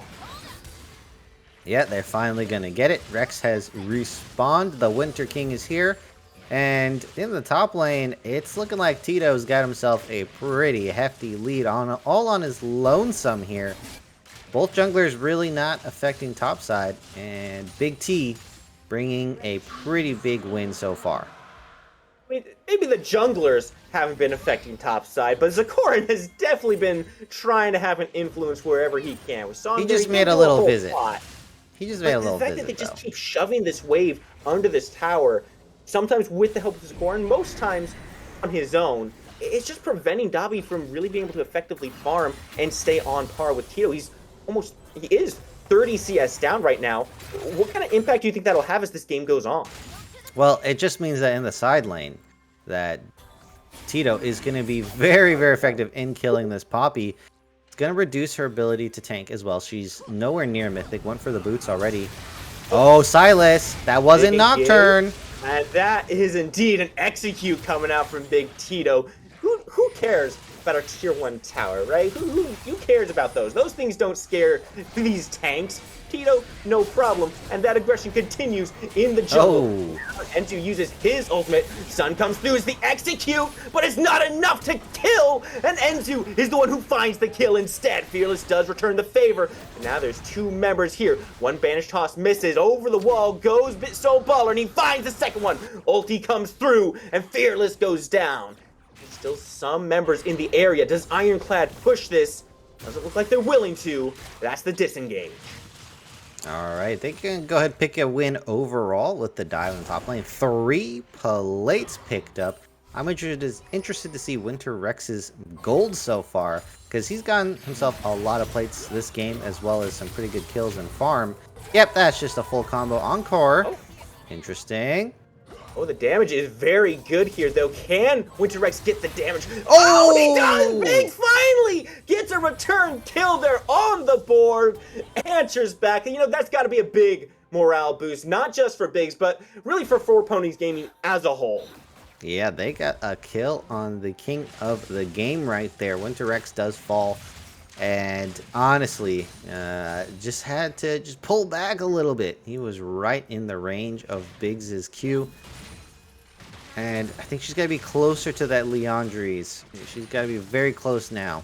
Yeah, they're finally going to get it. Rex has respawned. The Winter King is here. And in the top lane, it's looking like Tito's got himself a pretty hefty lead all on his lonesome here. Both junglers really not affecting topside, and Big T bringing a pretty big win so far. I mean, maybe the junglers haven't been affecting topside, but Zakoran has definitely been trying to have an influence wherever he can. We saw him He there, just didn't made do a little whole visit. lot. He just made a little The fact visit, that they just though. keep shoving this wave under this tower, sometimes with the help of Zakoran, most times on his own, it's just preventing Dabi from really being able to effectively farm and stay on par with Tito. He is 30 CS down right now. What kind of impact do you think that'll have as this game goes on? Well, it just means that in the side lane, that Tito is going to be very, very effective in killing this Poppy. It's going to reduce her ability to tank as well. She's nowhere near Mythic. Went for the boots already. Oh, Silas! That wasn't Nocturne! And that is indeed an execute coming out from Big Tito. Who cares about our tier 1 tower, right? Who cares about those? Those things don't scare these tanks. Tito, no problem. And that aggression continues in the jungle. Oh. Enzu uses his ultimate. Sun comes through as the execute, but it's not enough to kill. And Enzu is the one who finds the kill instead. Fearless does return the favor. And now there's 2 members here. One Banish Toss misses over the wall, goes so baller, and he finds the second one. Ulti comes through, and Fearless goes down. There's still some members in the area. Does Ironclad push this? Doesn't look like they're willing to. That's the disengage. All right, they can go ahead and pick a win overall with the dive in the top lane. 3 plates picked up. I'm interested to see Winter Rex's gold so far, because he's gotten himself a lot of plates this game, as well as some pretty good kills and farm. Yep, that's just a full combo encore. Oh. Interesting. Oh, the damage is very good here, though. Can Winter Rex get the damage? Oh! He does! Big finally gets a return kill there on the board. Answers back. You know, that's got to be a big morale boost, not just for Biggs, but really for 4Ponies Gaming as a whole. Yeah, they got a kill on the king of the game right there. Winter Rex does fall. And honestly, just had to pull back a little bit. He was right in the range of Biggs's Q. And I think she's got to be closer to that Leandries. She's got to be very close now.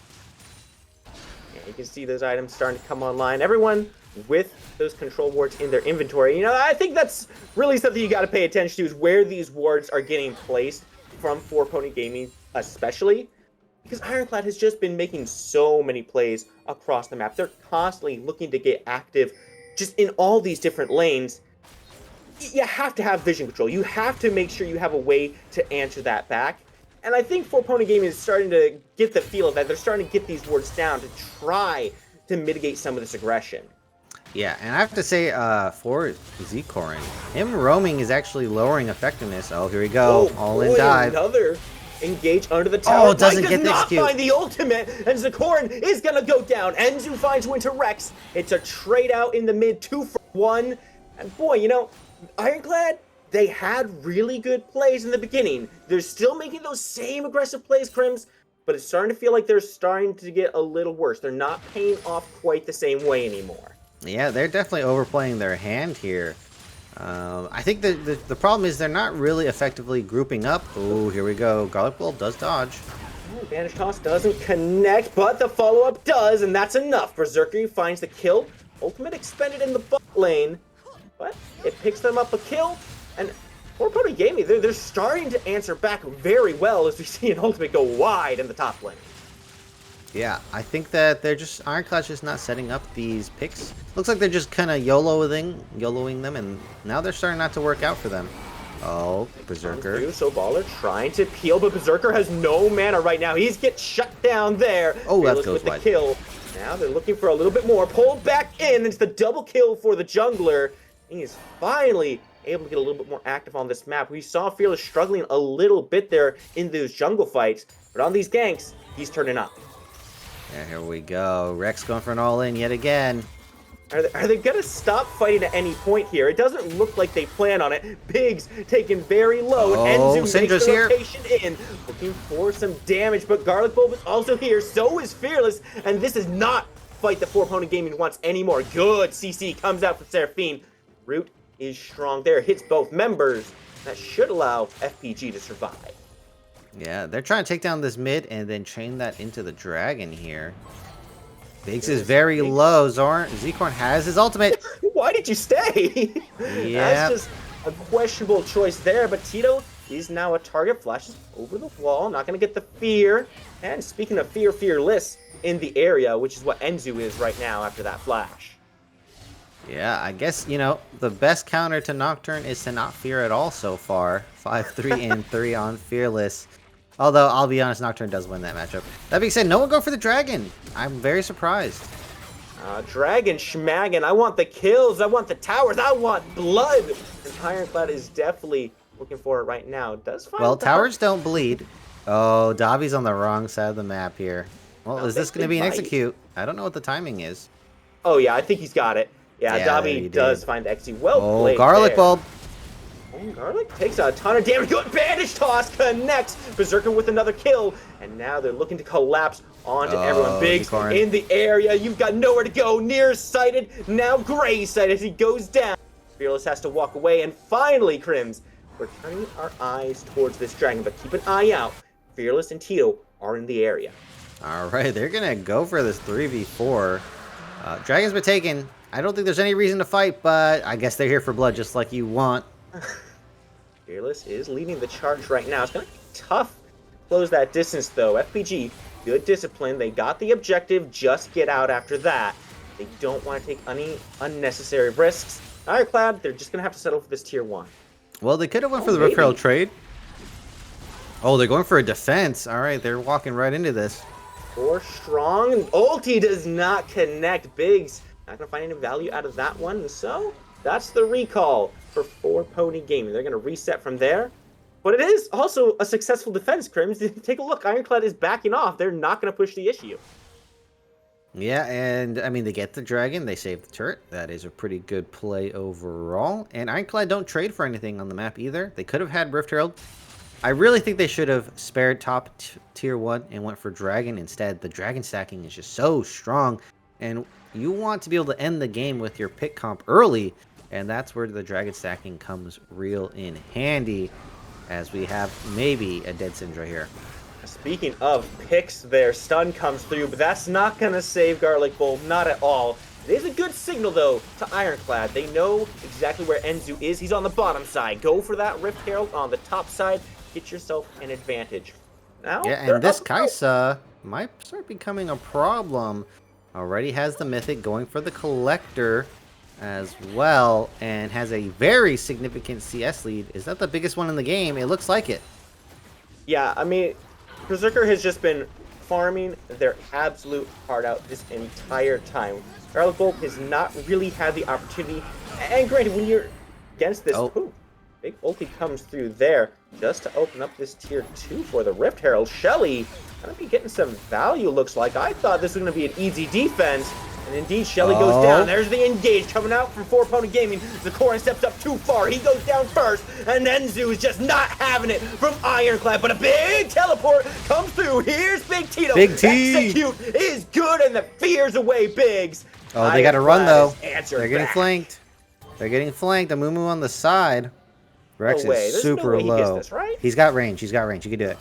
Yeah, you can see those items starting to come online. Everyone with those control wards in their inventory. You know, I think that's really something you got to pay attention to, is where these wards are getting placed from 4Pony Gaming especially. Because Ironclad has just been making so many plays across the map. They're constantly looking to get active just in all these different lanes. You have to have vision control. You have to make sure you have a way to answer that back. And I think 4Pony Gaming is starting to get the feel of that. They're starting to get these wards down to try to mitigate some of this aggression. Yeah, and I have to say, for Zikorin, him roaming is actually lowering effectiveness. Oh, here we go. All in dive. Another engage under the tower. Oh, doesn't Mike get does the not execute. find the ultimate, and Zikorin is gonna go down. Enzu finds Winter Rex. It's a trade out in the mid, 2 for 1. And boy, you know, Ironclad, they had really good plays in the beginning. They're still making those same aggressive plays, Crims, but it's starting to feel like they're starting to get a little worse. They're not paying off quite the same way anymore. Yeah, they're definitely overplaying their hand here. I think the problem is they're not really effectively grouping up. Oh, here we go. Garlic Bulb does dodge. Banish Toss doesn't connect, but the follow-up does, and that's enough. Berserker finds the kill. Ultimate expended in the bot lane, but it picks them up a kill. And 4Pony Gaming, they're starting to answer back very well as we see an ultimate go wide in the top lane. Yeah, I think that they're just Ironclad's just not setting up these picks. Looks like they're just kind of YOLOing them, and now they're starting not to work out for them. Oh, Berserker. So Baller trying to peel, but Berserker has no mana right now. He's get shut down there. Oh, that Fearless goes with the wide. kill. Now they're looking for a little bit more. Pulled back in. It's the double kill for the jungler. He is finally able to get a little bit more active on this map. We saw Fearless struggling a little bit there in those jungle fights, but on these ganks, he's turning up. Yeah, here we go. Rex going for an all-in yet again. Are they going to stop fighting at any point here? It doesn't look like they plan on it. Biggs taken very low, and Oh, Enzu makes Syndra's the here. rotation in, looking for some damage, but Garlic Bulb is also here, so is Fearless, and this is not fight the 4Pony Gaming wants anymore. Good CC comes out for Seraphine. Root is strong there, hits both members. That should allow FPG to survive. Yeah, they're trying to take down this mid and then chain that into the dragon here. Biggs is very low. Zikorin has his ultimate. Why did you stay? Yeah. That's just a questionable choice there, but Tito, he's now a target. Flashes over the wall, not going to get the fear. And speaking of fearless in the area, which is what Enzu is right now after that flash. Yeah, I guess, you know, the best counter to Nocturne is to not fear at all so far. 5-3 and 3 on Fearless. Although, I'll be honest, Nocturne does win that matchup. That being said, no one go for the dragon. I'm very surprised. Dragon schmaggin'. I want the kills. I want the towers. I want blood. And Ironclad is definitely looking for it right now. Does find Well, the towers don't bleed. Oh, Dobby's on the wrong side of the map here. Well, No, is this they going to be an fight. execute? I don't know what the timing is. Oh, yeah, I think he's got it. Yeah, Yeah, Dobby he does did. find the XC. Well Oh, played Garlic there. Bulb. Garlic takes a ton of damage. Good bandage toss connects. Berserker with another kill. And now they're looking to collapse onto everyone. Biggs in the area. You've got nowhere to go. Nearsighted. Now gray-sighted as he goes down. Fearless has to walk away. And finally, Crims, we're turning our eyes towards this dragon. But keep an eye out. Fearless and Tito are in the area. All right, they're going to go for this 3v4. Dragon's been taken. I don't think there's any reason to fight, but I guess they're here for blood just like you want. Fearless is leading the charge right now. It's going to be tough to close that distance, though. FPG, good discipline. They got the objective. Just get out after that. They don't want to take any unnecessary risks. Ironclad, they're just going to have to settle for this tier 1. Well, they could have went for the Rift Herald trade. Oh, they're going for a defense. All right, they're walking right into this. 4 strong. Ulti does not connect. Biggs not going to find any value out of that one. So that's the recall for 4Pony Gaming. They're going to reset from there. But it is also a successful defense, Crims. Take a look. Ironclad is backing off. They're not going to push the issue. Yeah, and I mean, they get the dragon. They save the turret. That is a pretty good play overall. And Ironclad don't trade for anything on the map either. They could have had Rift Herald. I really think they should have spared top tier 1 and went for dragon instead. The dragon stacking is just so strong. And you want to be able to end the game with your pick comp early. And that's where the dragon stacking comes real in handy. As we have maybe a dead Syndra here. Speaking of picks, their stun comes through, but that's not going to save Garlic Bolt, not at all. It is a good signal, though, to Ironclad. They know exactly where Enzu is. He's on the bottom side. Go for that Rift Herald on the top side. Get yourself an advantage. Now, yeah, and this Kai'Sa might start becoming a problem. Already has the Mythic going for the Collector as well, and has a very significant CS lead. Is that the biggest one in the game? It looks like it. Yeah, I mean, Berserker has just been farming their absolute heart out this entire time. Garlic Bolt has not really had the opportunity. And granted, when you're against this, big ulti comes through there just to open up this tier 2 for the Rift Herald. Shelly gonna be getting some value, looks like. I thought this was gonna be an easy defense. And indeed, Shelly goes down. There's the engage coming out from 4Pony Gaming. Zikoran steps up too far. He goes down first. And Enzu is just not having it from Ironclad. But a big teleport comes through. Here's Big Tito. Big T. Execute is good, and the fear's away, Biggs. Oh, they got to run, though. They're getting flanked. They're getting flanked. Amumu on the side. Rex is super low. This, right? He's got range. He's got range. You can do it.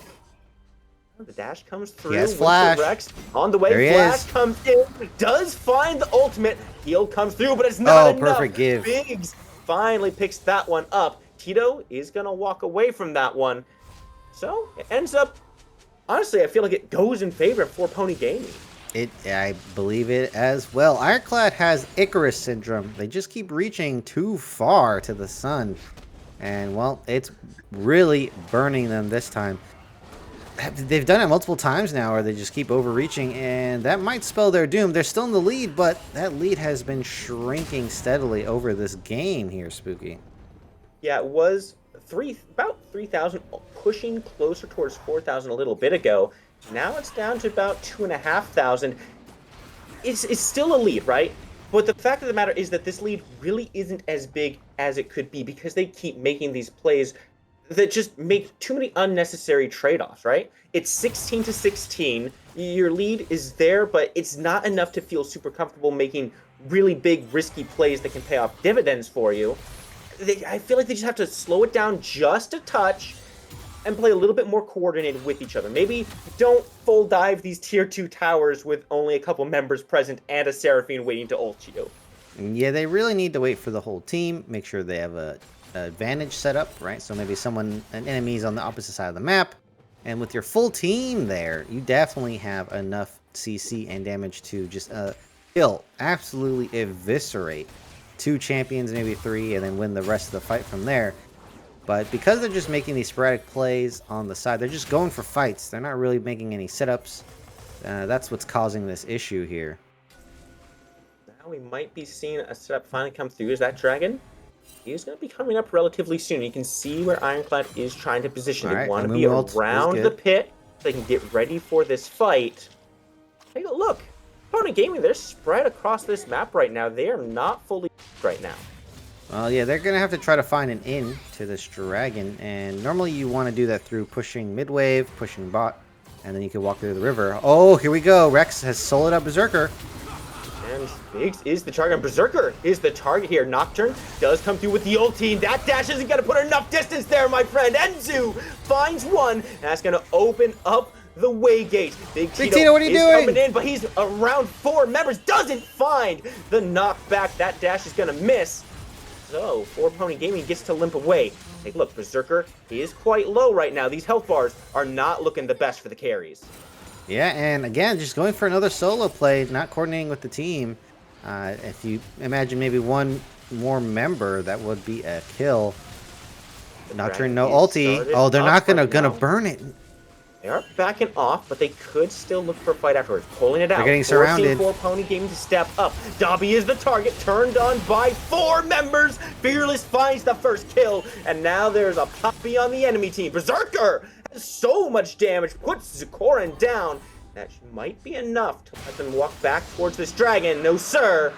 The dash comes through. He has flash. Rex on the way. There he Flash is. comes in. Does find the ultimate. Heal comes through, but it's not enough. Perfect give. Biggs finally picks that one up. Tito is going to walk away from that one. So it ends up, honestly, I feel like it goes in favor of 4Pony Gaming. I believe it as well. Ironclad has Icarus syndrome. They just keep reaching too far to the sun. And, well, it's really burning them this time. They've done it multiple times now, where they just keep overreaching, and that might spell their doom. They're still in the lead, but that lead has been shrinking steadily over this game here, Spooky. Yeah, it was about 3,000, pushing closer towards 4,000 a little bit ago. Now it's down to about 2,500. It's still a lead, right? But the fact of the matter is that this lead really isn't as big as it could be, because they keep making these plays that just make too many unnecessary trade-offs, right? It's 16-16. Your lead is there, but it's not enough to feel super comfortable making really big, risky plays that can pay off dividends for you. I feel like they just have to slow it down just a touch and play a little bit more coordinated with each other. Maybe don't full dive these tier 2 towers with only a couple members present and a Seraphine waiting to ult you. Yeah, they really need to wait for the whole team, make sure they have a advantage set up, right? So maybe an enemy's on the opposite side of the map, and with your full team there, you definitely have enough CC and damage to just kill, absolutely eviscerate 2 champions, maybe 3, and then win the rest of the fight from there. But because they're just making these sporadic plays on the side, they're just going for fights. They're not really making any setups. That's what's causing this issue here. Now we might be seeing a setup finally come through. Is that dragon? He's going to be coming up relatively soon. You can see where Ironclad is trying to position. They want to be around the pit so they can get ready for this fight. Take a look. Pony Gaming, they're spread across this map right now. They are not fully right now. Well, yeah, they're going to have to try to find an in to this dragon, and normally you want to do that through pushing mid wave, pushing bot, and then you can walk through the river. Oh, here we go. Rex has soloed up Berserker. And Biggs is the target. Berserker is the target here. Nocturne does come through with the ulti. That dash isn't going to put enough distance there, my friend. Enzu finds one, and that's going to open up the way gate. Big Tito, what are you is doing? coming in, but he's around 4 members. Doesn't find the knockback. That dash is going to miss. So, 4Pony Gaming gets to limp away. Take a look, Berserker is quite low right now. These health bars are not looking the best for the carries. Yeah, and again, just going for another solo play, not coordinating with the team. If you imagine maybe one more member, that would be a kill. Nocturne, no ulti. Oh, they're not gonna burn it. They are backing off, but they could still look for a fight afterwards. Pulling it out. They're getting surrounded. 4Pony Gaming to step up. Dobby is the target, turned on by 4 members. Fearless finds the first kill, and now there's a Poppy on the enemy team. Berserker has so much damage, puts Zikoran down. That might be enough to let them walk back towards this dragon. No, sir.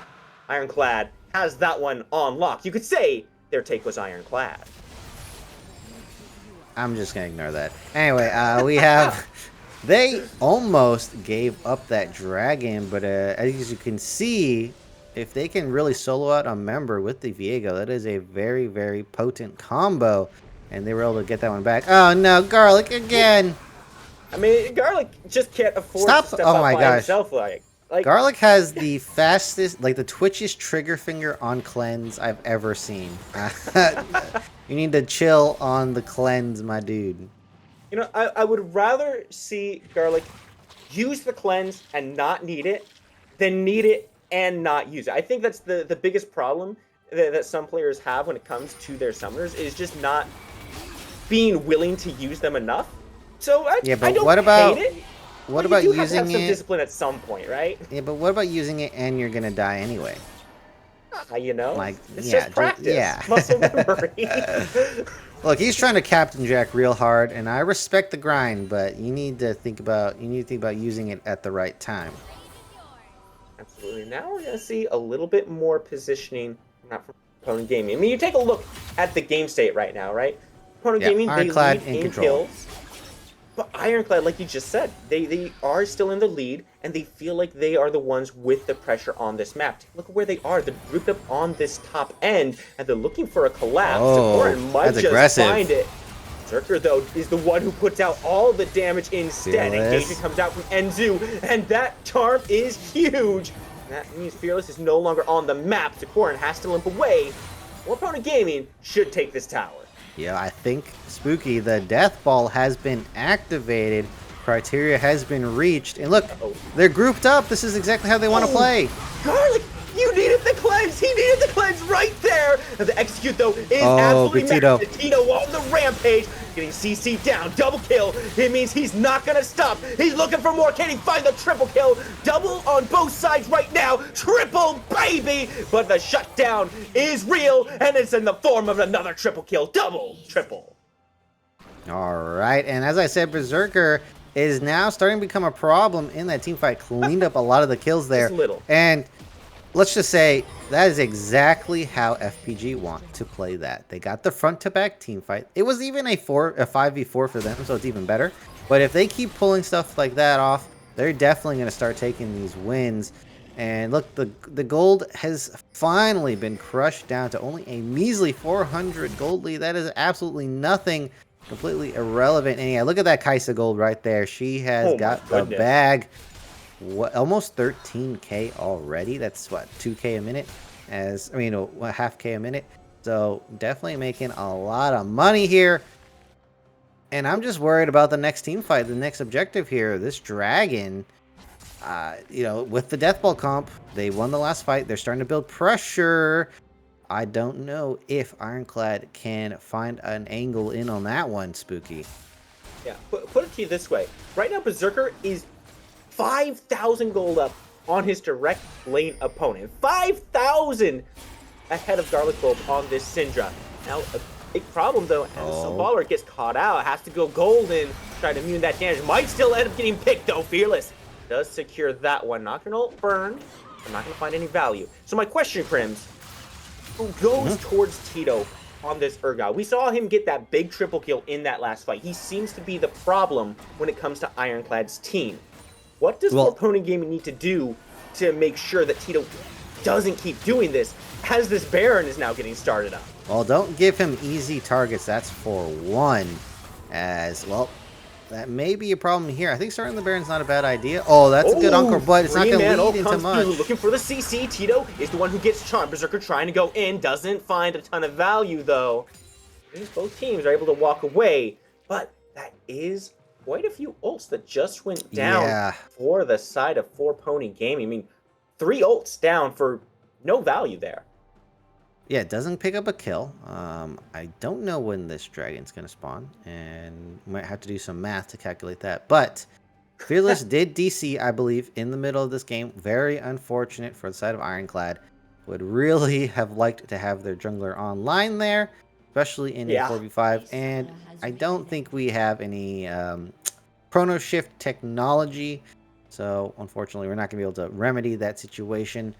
Ironclad has that one on lock. You could say their take was Ironclad. I'm just gonna ignore that. Anyway, we have... They almost gave up that dragon, but as you can see, if they can really solo out a member with the Viego, that is a very, very potent combo. And they were able to get that one back. Oh no, Garlic again! I mean, Garlic just can't afford to step up by himself like Garlic has the fastest, like the twitchiest trigger finger on cleanse I've ever seen. You need to chill on the cleanse, my dude. You know, I would rather see Garlic use the cleanse and not need it than need it and not use it. I think that's the biggest problem that some players have when it comes to their summoners, is just not being willing to use them enough. So I don't hate it. What about you do using have to have some it? discipline at some point, right? Yeah, but what about using it and you're gonna die anyway? You know, like, it's yeah, just practice, yeah. muscle memory. Look, he's trying to Captain Jack real hard, and I respect the grind, but you need to think about using it at the right time. Absolutely. Now we're gonna see a little bit more positioning, not from Pony Gaming. I mean, you take a look at the game state right now, right? Pony Gaming, they lead in kills. But Ironclad, like you just said, they are still in the lead, and they feel like they are the ones with the pressure on this map. Look at where they are. They're grouped up on this top end, and they're looking for a collapse. Zikoran might just find it. Berserker, though, is the one who puts out all the damage instead. Engagement comes out from Enzu, and that charm is huge. That means Fearless is no longer on the map. Zikoran has to limp away. 4Pony Gaming should take this tower. Yeah, I think, Spooky, the Death Ball has been activated. Criteria has been reached. And look, they're grouped up. This is exactly how they want to play. Garlic, you needed the cleanse. He needed the cleanse right there. And the execute, though, is absolutely massive. Tito on the rampage. Getting CC down. Double kill. It means he's not going to stop. He's looking for more. Can he find the triple kill? Double on both sides right now. Triple, baby. But the shutdown is real, and it's in the form of another triple kill. Double, triple. All right. And as I said, Berserker is now starting to become a problem in that team fight. Cleaned up a lot of the kills there. Just little. And let's just say that is exactly how FPG want to play that. They got the front-to-back team fight. It was even a 5v4 for them, so it's even better. But if they keep pulling stuff like that off, they're definitely going to start taking these wins. And look, the gold has finally been crushed down to only a measly 400 gold lead. That is absolutely nothing, completely irrelevant. And yeah, look at that Kai'Sa gold right there. She has got the bag. What, almost 13k already? That's what, 2k a minute? Half k a minute. So definitely making a lot of money here. And I'm just worried about the next team fight, the next objective here. This dragon, with the Death Ball comp, they won the last fight. They're starting to build pressure. I don't know if Ironclad can find an angle in on that one, Spooky. Yeah, put it to you this way. Right now, Berserker is 5,000 gold up on his direct lane opponent. 5,000 ahead of Garlic Bulb on this Syndra. Now, a big problem, though, as Samballer gets caught out, has to go golden, try to immune that damage. Might still end up getting picked, though. Fearless does secure that one. Not going to burn. I'm not going to find any value. So my question, Crims, goes towards Tito on this Urgot. We saw him get that big triple kill in that last fight. He seems to be the problem when it comes to Ironclad's team. What does Pony Gaming need to do to make sure that Tito doesn't keep doing this as this Baron is now getting started up? Well, don't give him easy targets, that's for one. As, well, that may be a problem here. I think starting the Baron's not a bad idea. Oh, that's a good Encore, but it's not going to lead into much. Looking for the CC. Tito is the one who gets charmed. Berserker trying to go in, doesn't find a ton of value, though. Both teams are able to walk away, but that is quite a few ults that just went down for the side of 4Pony Gaming. I mean, 3 ults down for no value there. Yeah, it doesn't pick up a kill. I don't know when this dragon's going to spawn, and we might have to do some math to calculate that. But Fearless did DC, I believe, in the middle of this game. Very unfortunate for the side of Ironclad. Would really have liked to have their jungler online there, especially in a 4v5. And I don't think we have any Chrono Shift technology. So, unfortunately, we're not going to be able to remedy that situation.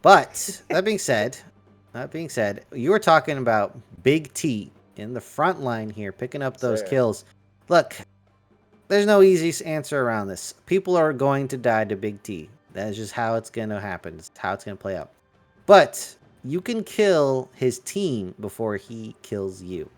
But, that being said, you were talking about Big T in the front line here, picking up those kills. Look, there's no easy answer around this. People are going to die to Big T. That is just how it's going to happen. It's how it's going to play out. But you can kill his team before he kills you.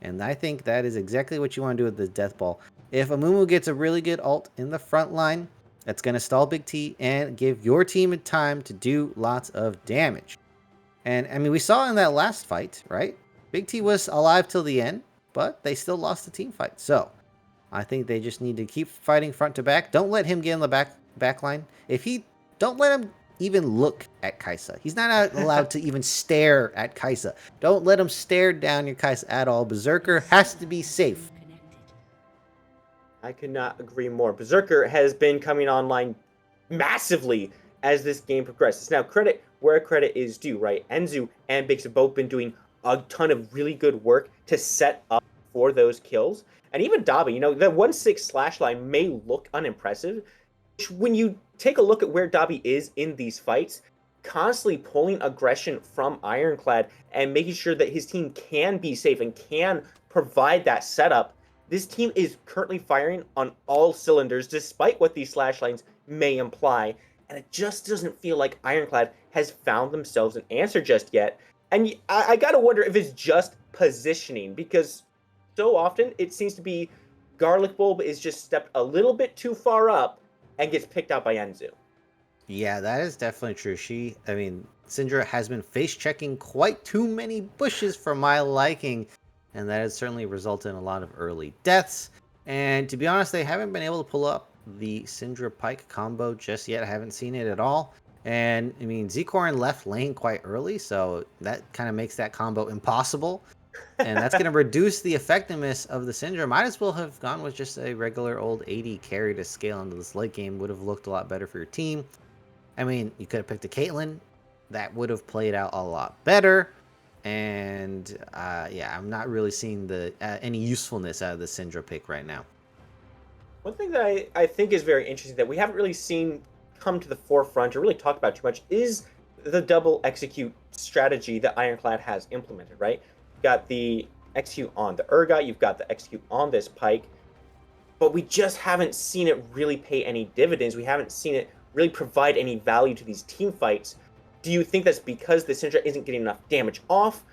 And I think that is exactly what you want to do with the Death Ball. If Amumu gets a really good ult in the front line, that's going to stall Big T and give your team time to do lots of damage. And, I mean, we saw in that last fight, right? Big T was alive till the end, but they still lost the team fight. So, I think they just need to keep fighting front to back. Don't let him get in the back line. Don't let him even look at Kai'Sa. He's not allowed to even stare at Kai'Sa. Don't let him stare down your Kai'Sa at all. Berserker has to be safe. I could not agree more. Berserker has been coming online massively as this game progresses. Now, credit where credit is due, right? Enzu and Bix have both been doing a ton of really good work to set up for those kills. And even Dabi, you know, the 1-6 slash line may look unimpressive. When you take a look at where Dabi is in these fights, constantly pulling aggression from Ironclad and making sure that his team can be safe and can provide that setup, this team is currently firing on all cylinders, despite what these slash lines may imply. And it just doesn't feel like Ironclad has found themselves an answer just yet. And I gotta wonder if it's just positioning, because so often it seems to be Garlic Bulb is just stepped a little bit too far up and gets picked out by Enzu. Yeah, that is definitely true. Syndra has been face-checking quite too many bushes for my liking, and that has certainly resulted in a lot of early deaths. And to be honest, they haven't been able to pull up the Syndra Pyke combo just yet. I haven't seen it at all. And, I mean, Zikoran left lane quite early, so that kind of makes that combo impossible. And that's going to reduce the effectiveness of the Syndra. Might as well have gone with just a regular old 80 carry to scale into this late game. Would have looked a lot better for your team. I mean, you could have picked a Caitlyn. That would have played out a lot better. And, yeah, I'm not really seeing any usefulness out of the Syndra pick right now. One thing that I think is very interesting that we haven't really seen come to the forefront or really talk about too much is the double execute strategy that Ironclad has implemented, right? You've got the execute on the Urgot, you've got the execute on this Pyke, but we just haven't seen it really pay any dividends. We haven't seen it really provide any value to these team fights. Do you think that's because the Syndra isn't getting enough damage off?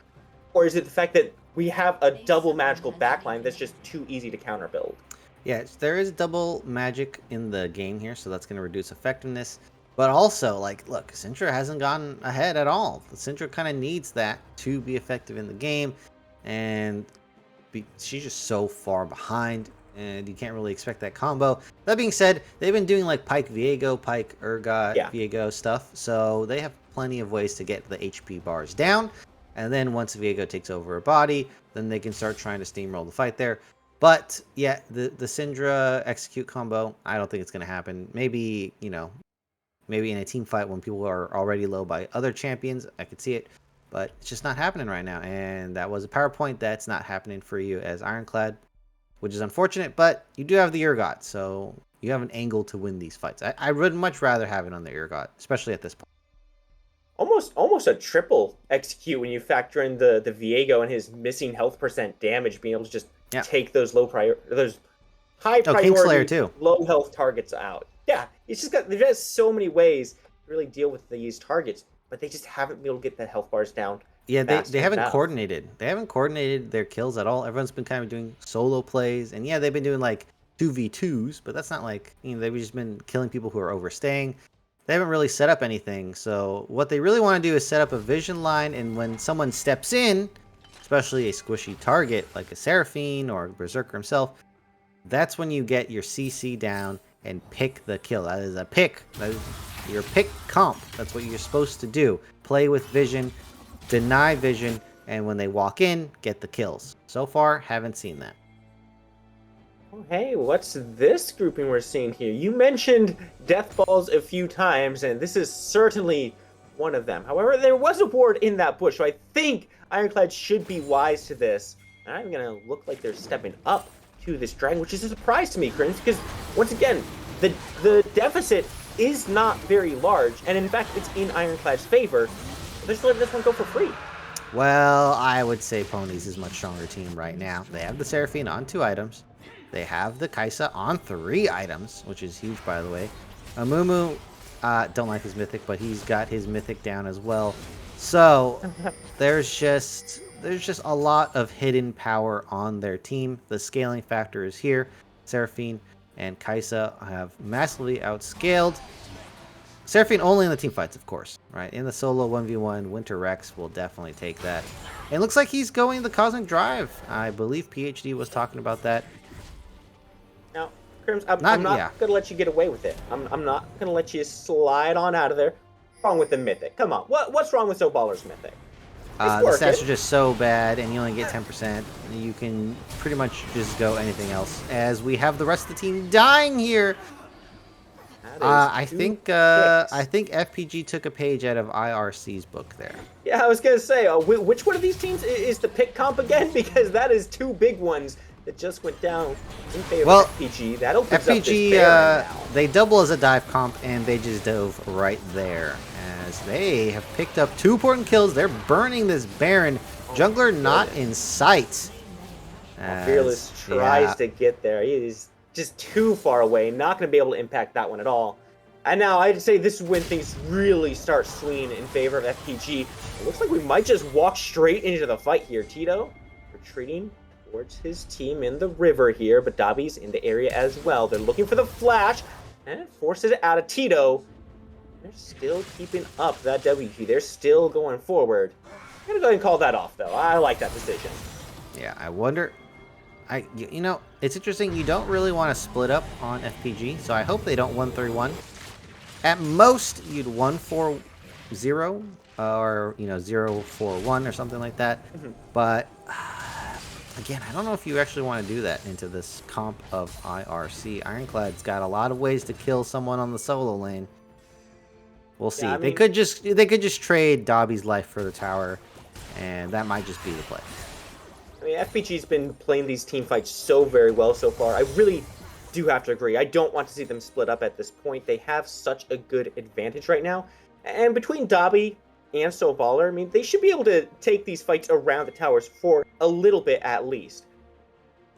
Or is it the fact that we have a double magical backline that's just too easy to counter build? Yeah, there is double magic in the game here, so that's going to reduce effectiveness. But also, like, look, Syndra hasn't gone ahead at all. The Syndra kind of needs that to be effective in the game, and she's just so far behind, and you can't really expect that combo. That being said, they've been doing like Pyke Viego, Pyke Urgot, Viego stuff, so they have plenty of ways to get the HP bars down, and then once Viego takes over a body, then they can start trying to steamroll the fight there. But yeah, the Syndra execute combo, I don't think it's going to happen. Maybe, you know, maybe in a team fight when people are already low by other champions, I could see it. But it's just not happening right now. And that was a PowerPoint that's not happening for you as Ironclad, which is unfortunate. But you do have the Urgot, so you have an angle to win these fights. I would much rather have it on the Urgot, especially at this point. almost a triple execute when you factor in the Viego and his missing health percent damage, being able to just take those those high priority, too. low health targets out. Yeah, there's just so many ways to really deal with these targets, but they just haven't been able to get the health bars down. Yeah, they haven't coordinated. They haven't coordinated their kills at all. Everyone's been kind of doing solo plays, and yeah, they've been doing like 2v2s, but that's not like, they've just been killing people who are overstaying. They haven't really set up anything. So what they really want to do is set up a vision line, and when someone steps in, especially a squishy target like a Seraphine or Berserker himself, that's when you get your CC down and pick the kill. That is a pick. That is your pick comp. That's what you're supposed to do. Play with vision, deny vision, and when they walk in, get the kills. So far, haven't seen that. Oh, hey, what's this grouping we're seeing here? You mentioned death balls a few times, and this is certainly one of them. However, there was a ward in that bush, so I think Ironclad should be wise to this. And I'm gonna look like they're stepping up to this dragon, which is a surprise to me, Crims, because once again, the deficit is not very large, and in fact, it's in Ironclad's favor. They're just letting this one go for free. Well, I would say Ponies is a much stronger team right now. They have the Seraphine on 2 items. They have the Kai'Sa on 3 items, which is huge, by the way. Amumu, don't like his mythic, but he's got his mythic down as well. So there's just a lot of hidden power on their team. The scaling factor is here. Seraphine and Kai'Sa have massively outscaled. Seraphine only in the team fights, of course, right? In the solo 1v1, Winter Rex will definitely take that. It looks like he's going the Cosmic Drive. I believe PhD was talking about that. Now, Crims, I'm not going to let you get away with it. I'm not going to let you slide on out of there. What's wrong with the Mythic? Come on. What's wrong with Soballer's Mythic? The stats are just so bad, and you only get 10%. You can pretty much just go anything else. As we have the rest of the team dying here. I think FPG took a page out of IRC's book there. Yeah, I was going to say, which one of these teams is the pick comp again? Because that is 2 big ones that just went down in favor of FPG. That'll pick FPG, up this they double as a dive comp, and they just dove right there. As they have picked up 2 important kills. They're burning this Baron. Jungler not in sight. Fearless tries to get there. He is just too far away. Not going to be able to impact that one at all. And now I'd say this is when things really start swinging in favor of FPG. It looks like we might just walk straight into the fight here. Tito retreating towards his team in the river here, but Dobby's in the area as well. They're looking for the flash, and it forces it out of Tito. They're still keeping up that WG. They're still going forward. I'm going to go ahead and call that off, though. I like that decision. Yeah, I wonder... you know, it's interesting. You don't really want to split up on FPG, so I hope they don't 1-3-1. At most, you'd 1-4-0 or, 0-4-1 or something like that. But, again, I don't know if you actually want to do that into this comp of IRC. Ironclad's got a lot of ways to kill someone on the solo lane. We'll see. Yeah, they could just trade Dobby's life for the tower, and that might just be the play. I mean, FPG's been playing these team fights so very well so far. I really do have to agree. I don't want to see them split up at this point. They have such a good advantage right now. And between Dobby and Soballer, I mean, they should be able to take these fights around the towers for a little bit at least.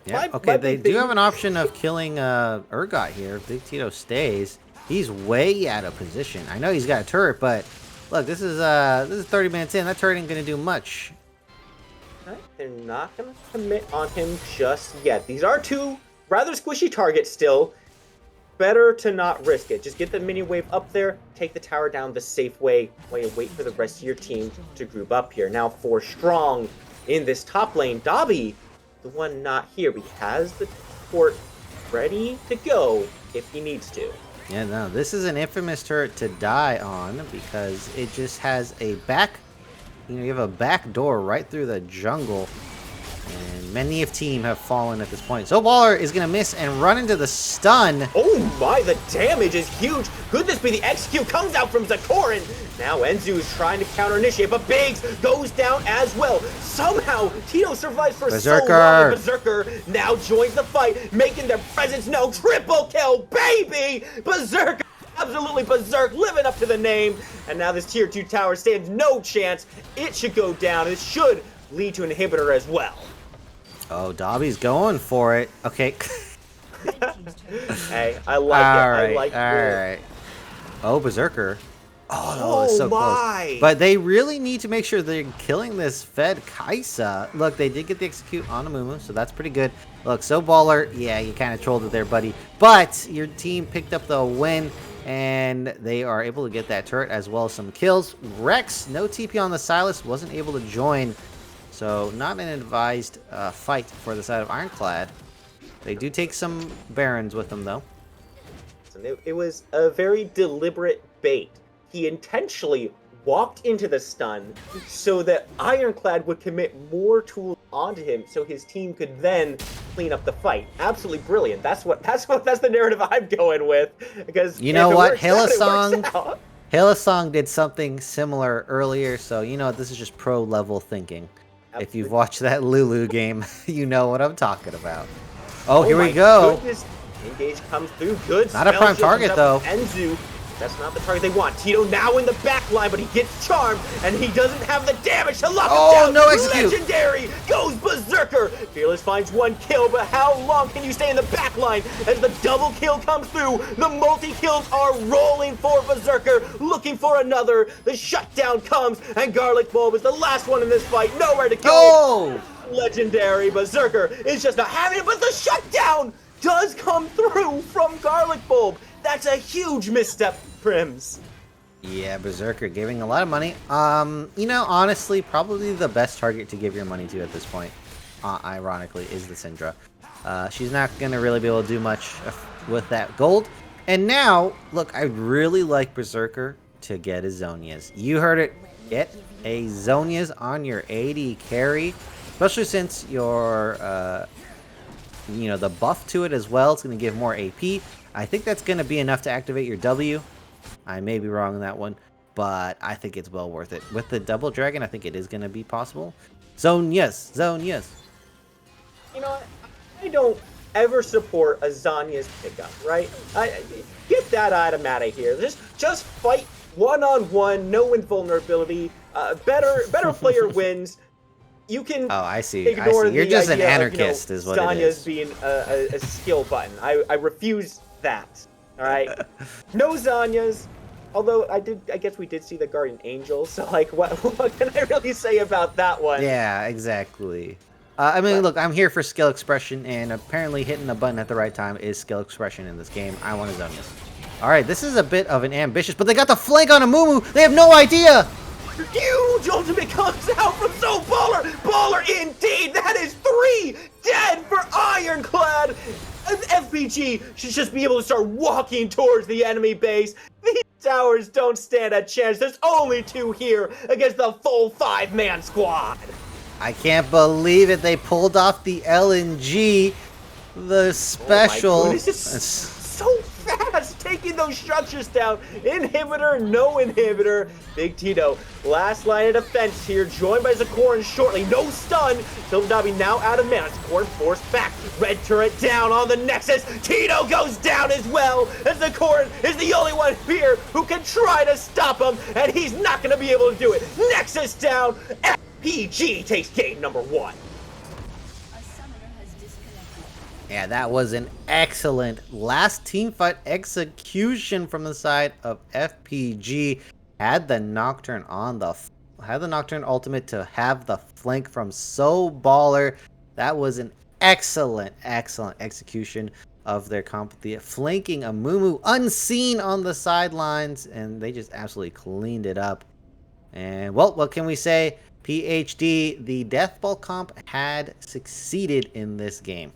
Yeah, okay, they do have an option of killing Urgot here. Big Tito stays. He's way out of position. I know he's got a turret, but look, this is 30 minutes in. That turret ain't going to do much. They're not going to commit on him just yet. These are 2 rather squishy targets still. Better to not risk it. Just get the mini wave up there, take the tower down the safe way while you wait for the rest of your team to group up here. Now 4 strong in this top lane. Dobby, the one not here, but he has the port ready to go if he needs to. Yeah, no, this is an infamous turret to die on because it just has a back... you have a back door right through the jungle, and many of team have fallen at this point. Soballer is going to miss and run into the stun. Oh my, the damage is huge. Could this be the execute? Comes out from Zakorin. Now Enzu is trying to counter initiate, but Biggs goes down as well. Somehow, Tito survives for so long. Berserker now joins the fight, making their presence known. Triple kill, baby! Berserker absolutely berserk, living up to the name. And now this tier 2 tower stands no chance. It should go down. It should lead to an inhibitor as well. Oh, Dobby's going for it. Okay. Hey, I like it. I like it. Alright. Oh, Berserker. Oh, no, it's so my. close. But they really need to make sure they're killing this Fed Kai'Sa. Look, they did get the execute on Amumu, so that's pretty good. Look, so Baller, yeah, you kind of trolled it there, buddy. But your team picked up the win, and they are able to get that turret as well as some kills. Rex, no TP on the Sylas, wasn't able to join. So not an advised fight for the side of Ironclad. They do take some Barons with them, though. It was a very deliberate bait. He intentionally walked into the stun so that Ironclad would commit more tools onto him so his team could then clean up the fight. Absolutely brilliant. That's the narrative I'm going with. Because you know what? Hillsong did something similar earlier, so you know this is just pro level thinking. Absolutely. If you've watched that Lulu game, you know what I'm talking about. Oh, here we go. Goodness. Engage comes through. Good. Not a prime target though. Enzu. That's not the target they want. Tito now in the back line, but he gets charmed, and he doesn't have the damage to lock him down. No execute. Legendary goes Berserker. Fearless finds 1 kill, but how long can you stay in the back line as the double kill comes through? The multi-kills are rolling for Berserker, looking for another. The shutdown comes, and Garlic Bulb is the last one in this fight. Nowhere to go. Oh! Legendary Berserker is just not having it, but the shutdown does come through from Garlic Bulb. That's a huge misstep, Prims. Yeah, Berserker giving a lot of money. You know, honestly, probably the best target to give your money to at this point, ironically, is the Syndra. She's not going to really be able to do much with that gold. And now, look, I really like Berserker to get a Zhonya's. You heard it. Get a Zhonya's on your AD carry, especially since your, you know, the buff to it as well. It's going to give more AP. I think that's going to be enough to activate your W. I may be wrong on that one, but I think it's well worth it. With the double dragon, I think it is going to be possible. Zhonya's. You know, I don't ever support a Zhonya's pickup, right? Get that item out of here. Just fight one-on-one, no invulnerability. Better player wins. You can I see. ignore You're the just an idea anarchist, of, is what it Zhonya's is. being a skill button. I refuse that. All right, no Zhonya's. Although I guess we did see the Guardian Angel. So like, what can I really say about that one? Yeah, exactly. I mean, look, I'm here for skill expression, and apparently hitting a button at the right time is skill expression in this game. I want to Zhonya's. All right, this is a bit of an ambitious, but they got the flank on Amumu. They have no idea. Huge ultimate comes out from So Baller! Baller indeed! That is 3 dead for Ironclad! FPG should just be able to start walking towards the enemy base. These towers don't stand a chance. There's only 2 here against the full 5-man squad. I can't believe it. They pulled off the LNG, the special. Oh my goodness, so fast, taking those structures down. Inhibitor, no inhibitor. Big Tito, last line of defense here, joined by Zakoran shortly. No stun. Silver Dobby now out of mana. Zakoran forced back. Red turret down on the Nexus. Tito goes down as well. And Zakoran is the only one here who can try to stop him. And he's not going to be able to do it. Nexus down. FPG takes game number 1. Yeah, that was an excellent last team fight execution from the side of FPG. Had the Nocturne ultimate to have the flank from So Baller. That was an excellent execution of their comp. The flanking Amumu unseen on the sidelines, and they just absolutely cleaned it up. And well, what can we say? PhD, the Deathball comp had succeeded in this game.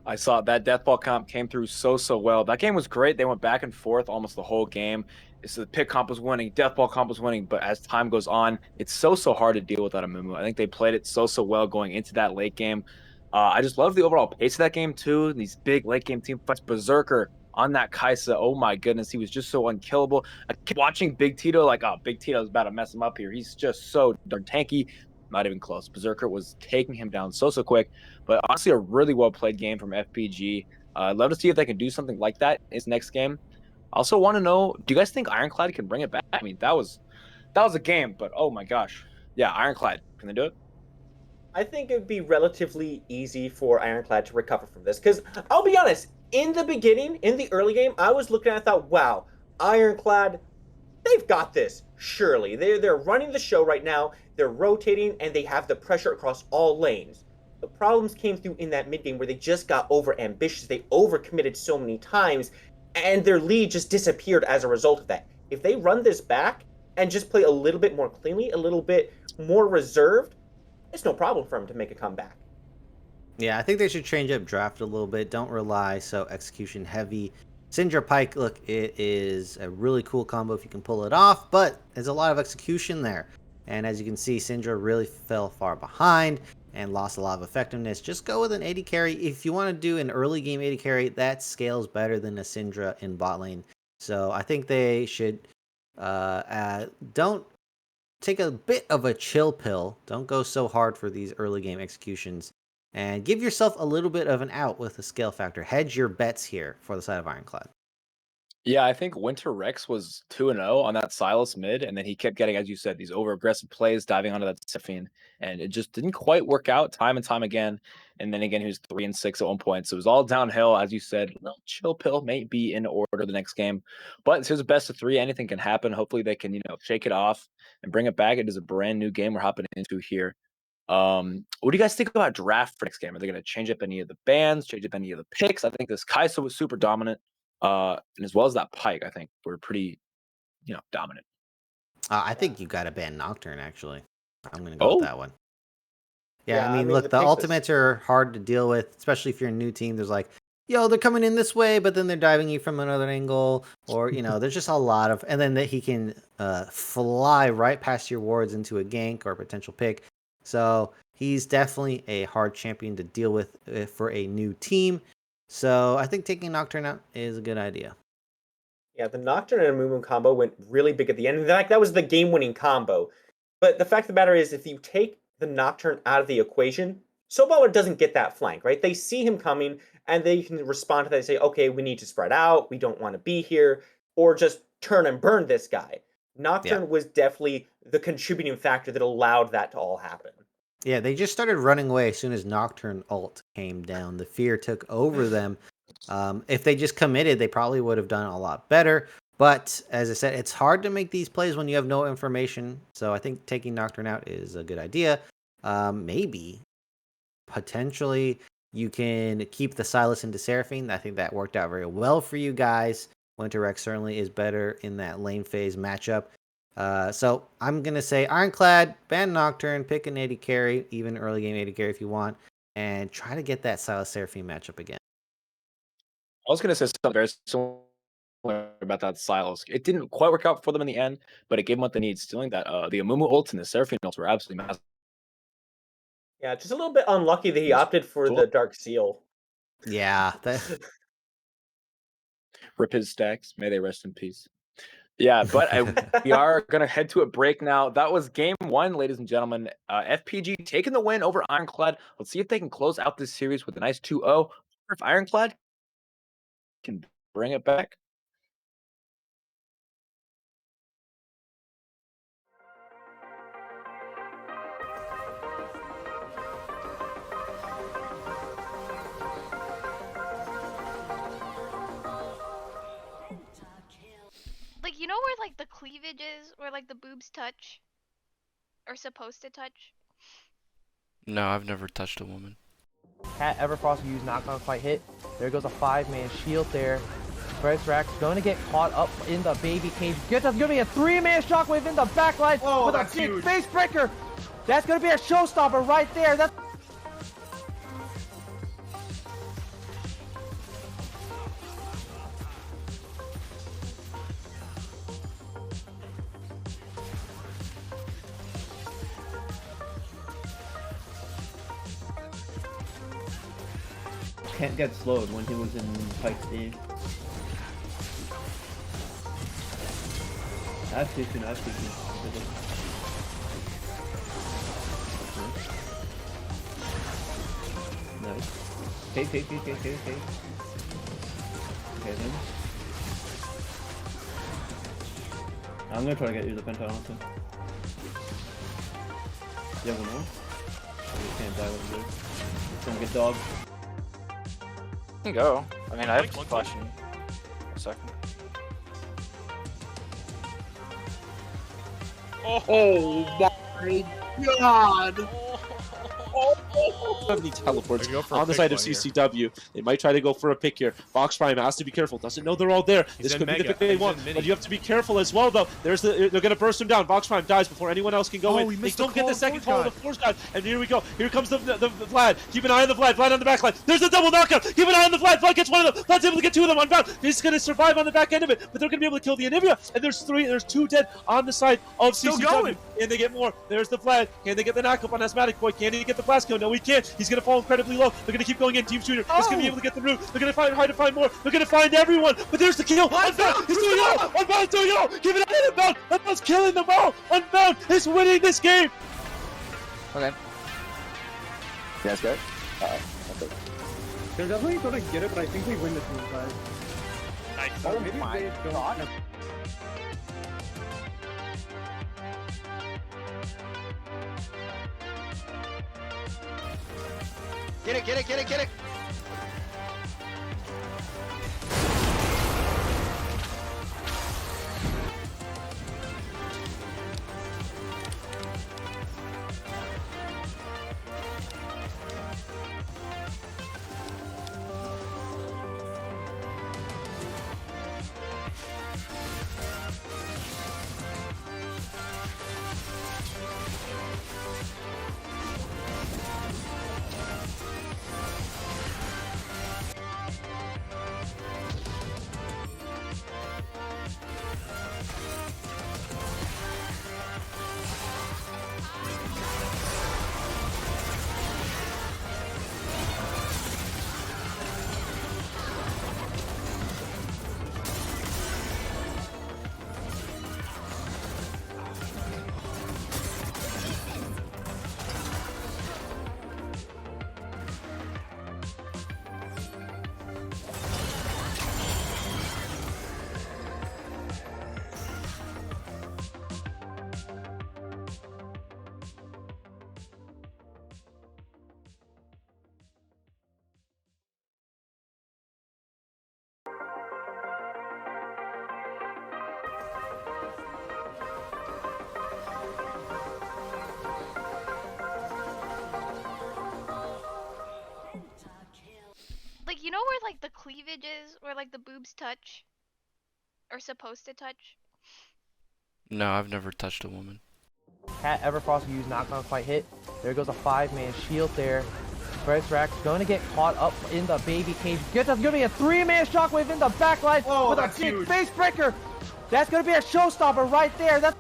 I saw that Deathball comp came through so well. That game was great. They went back and forth almost the whole game. So the pick comp was winning, Deathball comp was winning, but as time goes on, it's so hard to deal with that Amumu. I think they played it so well going into that late game. I just love the overall pace of that game too. These big late game team fights. Berserker on that Kai'Sa, oh my goodness, he was just so unkillable. I kept watching Big Tito like, oh, Big Tito's about to mess him up here. He's just so darn tanky. Not even close. Berserker was taking him down so quick. But honestly, a really well played game from FPG. I'd love to see if they can do something like that in this next game. I also want to know, do you guys think Ironclad can bring it back? I mean, that was a game, but oh my gosh. Yeah, Ironclad, can they do it? I think it would be relatively easy for Ironclad to recover from this. Because I'll be honest, in the beginning, in the early game, I was looking at it and thought, wow, Ironclad, they've got this, surely. They're running the show right now, they're rotating, and they have the pressure across all lanes. The problems came through in that mid game where they just got over ambitious, they overcommitted so many times, and their lead just disappeared as a result of that. If they run this back and just play a little bit more cleanly, a little bit more reserved, it's no problem for them to make a comeback. Yeah, I think they should change up draft a little bit. Don't rely so execution heavy. Syndra Pike, look, it is a really cool combo if you can pull it off, but there's a lot of execution there. And as you can see, Syndra really fell far behind and lost a lot of effectiveness. Just go with an AD carry. If you want to do an early game AD carry, that scales better than a Syndra in bot lane. So I think they should don't take a bit of a chill pill. Don't go so hard for these early game executions. And give yourself a little bit of an out with the scale factor. Hedge your bets here for the side of Ironclad. Yeah, I think Winter Rex was 2-0 on that Sylas mid, and then he kept getting, as you said, these over-aggressive plays, diving onto that Seraphine, and it just didn't quite work out time and time again. And then again, he was 3-6 at one point, so it was all downhill, as you said. Well, chill pill may be in order the next game, but this is a best of 3. Anything can happen. Hopefully, they can shake it off and bring it back. It is a brand new game we're hopping into here. What do you guys think about draft for next game? Are they going to change up any of the bans, change up any of the picks? I think this Kai'Sa was super dominant. And as well as that Pike, I think we're pretty, dominant. I think you got to ban Nocturne, actually. I'm going to go with that one. Yeah, I mean, look, the ultimates are hard to deal with, especially if you're a new team. There's like, yo, they're coming in this way, but then they're diving you from another angle. Or, there's just a lot of... And then he can fly right past your wards into a gank or a potential pick. So he's definitely a hard champion to deal with for a new team. So I think taking Nocturne out is a good idea. Yeah, the Nocturne and Amumu combo went really big at the end. In fact, that was the game-winning combo. But the fact of the matter is, if you take the Nocturne out of the equation, Soulballer doesn't get that flank, right? They see him coming, and they can respond to that and say, okay, we need to spread out, we don't want to be here, or just turn and burn this guy. Nocturne was definitely the contributing factor that allowed that to all happen. Yeah, they just started running away as soon as Nocturne ult came down. The fear took over them. If they just committed, they probably would have done a lot better. But as I said, it's hard to make these plays when you have no information. So I think taking Nocturne out is a good idea. Maybe, potentially, you can keep the Sylas into Seraphine. I think that worked out very well for you guys. Winter Rex certainly is better in that lane phase matchup. So I'm going to say Ironclad, ban Nocturne, pick an AD carry, even early game AD carry if you want, and try to get that Sylas Seraphine matchup again. I was going to say something very similar about that Sylas. It didn't quite work out for them in the end, but it gave them what they need. Stealing that, the Amumu ult and the Seraphine ults were absolutely massive. Yeah, just a little bit unlucky that he opted for the Dark Seal. Yeah. Rip his stacks. May they rest in peace. Yeah, but we are going to head to a break now. That was game 1, ladies and gentlemen. FPG taking the win over Ironclad. Let's see if they can close out this series with a nice 2-0. Or if Ironclad can bring it back. Like, you know where, like, the cleavage is? Where, like, the boobs touch? Or supposed to touch? No, I've never touched a woman. Cat Everfrost used knock-on fight hit. There goes a 5-man shield there. Brycerax going to get caught up in the baby cage. Gets us going to be a 3-man shockwave in the backline with a big face breaker. That's going to be a showstopper right there. That's Can't get slowed when he was in Pike stage. Nice. Okay then. I'm gonna try to get you the penta, honestly. You have one more? You can't die with this. Don't get dog. Can go. I mean, I have Blink, flash in a second. Oh my god! Have any teleports Go for a on the pick side of one here. CCW. They might try to go for a pick here. Vox Prime has to be careful. Doesn't know they're all there. He's This in could be the Mega. pick they He's want, in Mini. but you have to be careful as well, though. They're gonna burst him down. Vox Prime dies before anyone else can go Oh, in. he They missed the don't get call the of second Force call of God. the Force God, and here we go. Here comes the Vlad. Keep an eye on the Vlad. Vlad on the back line. There's a double knockout. Keep an eye on the Vlad. Vlad gets one of them. Vlad's able to get two of them unbound. He's gonna survive on the back end of it, but they're gonna be able to kill the Anivia. And there's two dead on the side of Still CCW. going. Can they get more? There's the Vlad. Can they get the knockup on Asthmatic Boy? Can he get the blast kill? No, he can't. He's gonna fall incredibly low. They're gonna keep going in. Team Shooter is gonna be able to get the root. They're gonna try to find more. They're gonna find everyone. But there's the kill. Unbound. He's doing it all. Unbound is doing it all. Give it out. Unbound. Unbound's killing them all. Unbound is winning this game. Okay. You guys good? Okay. They're definitely gonna get it, but I think we win the team fight. Nice. Oh maybe they don't. Get it, get it, get it, get it! Like, you know where like the cleavage is, where like the boobs touch, or supposed to touch? No, I've never touched a woman. Cat Everfrost used knock on fight hit. There goes a 5-man shield there. Bryce Rax going to get caught up in the baby cage. Gets us going to be a 3-man shockwave in the backline with a big huge. face breaker. That's going to be a showstopper right there. That's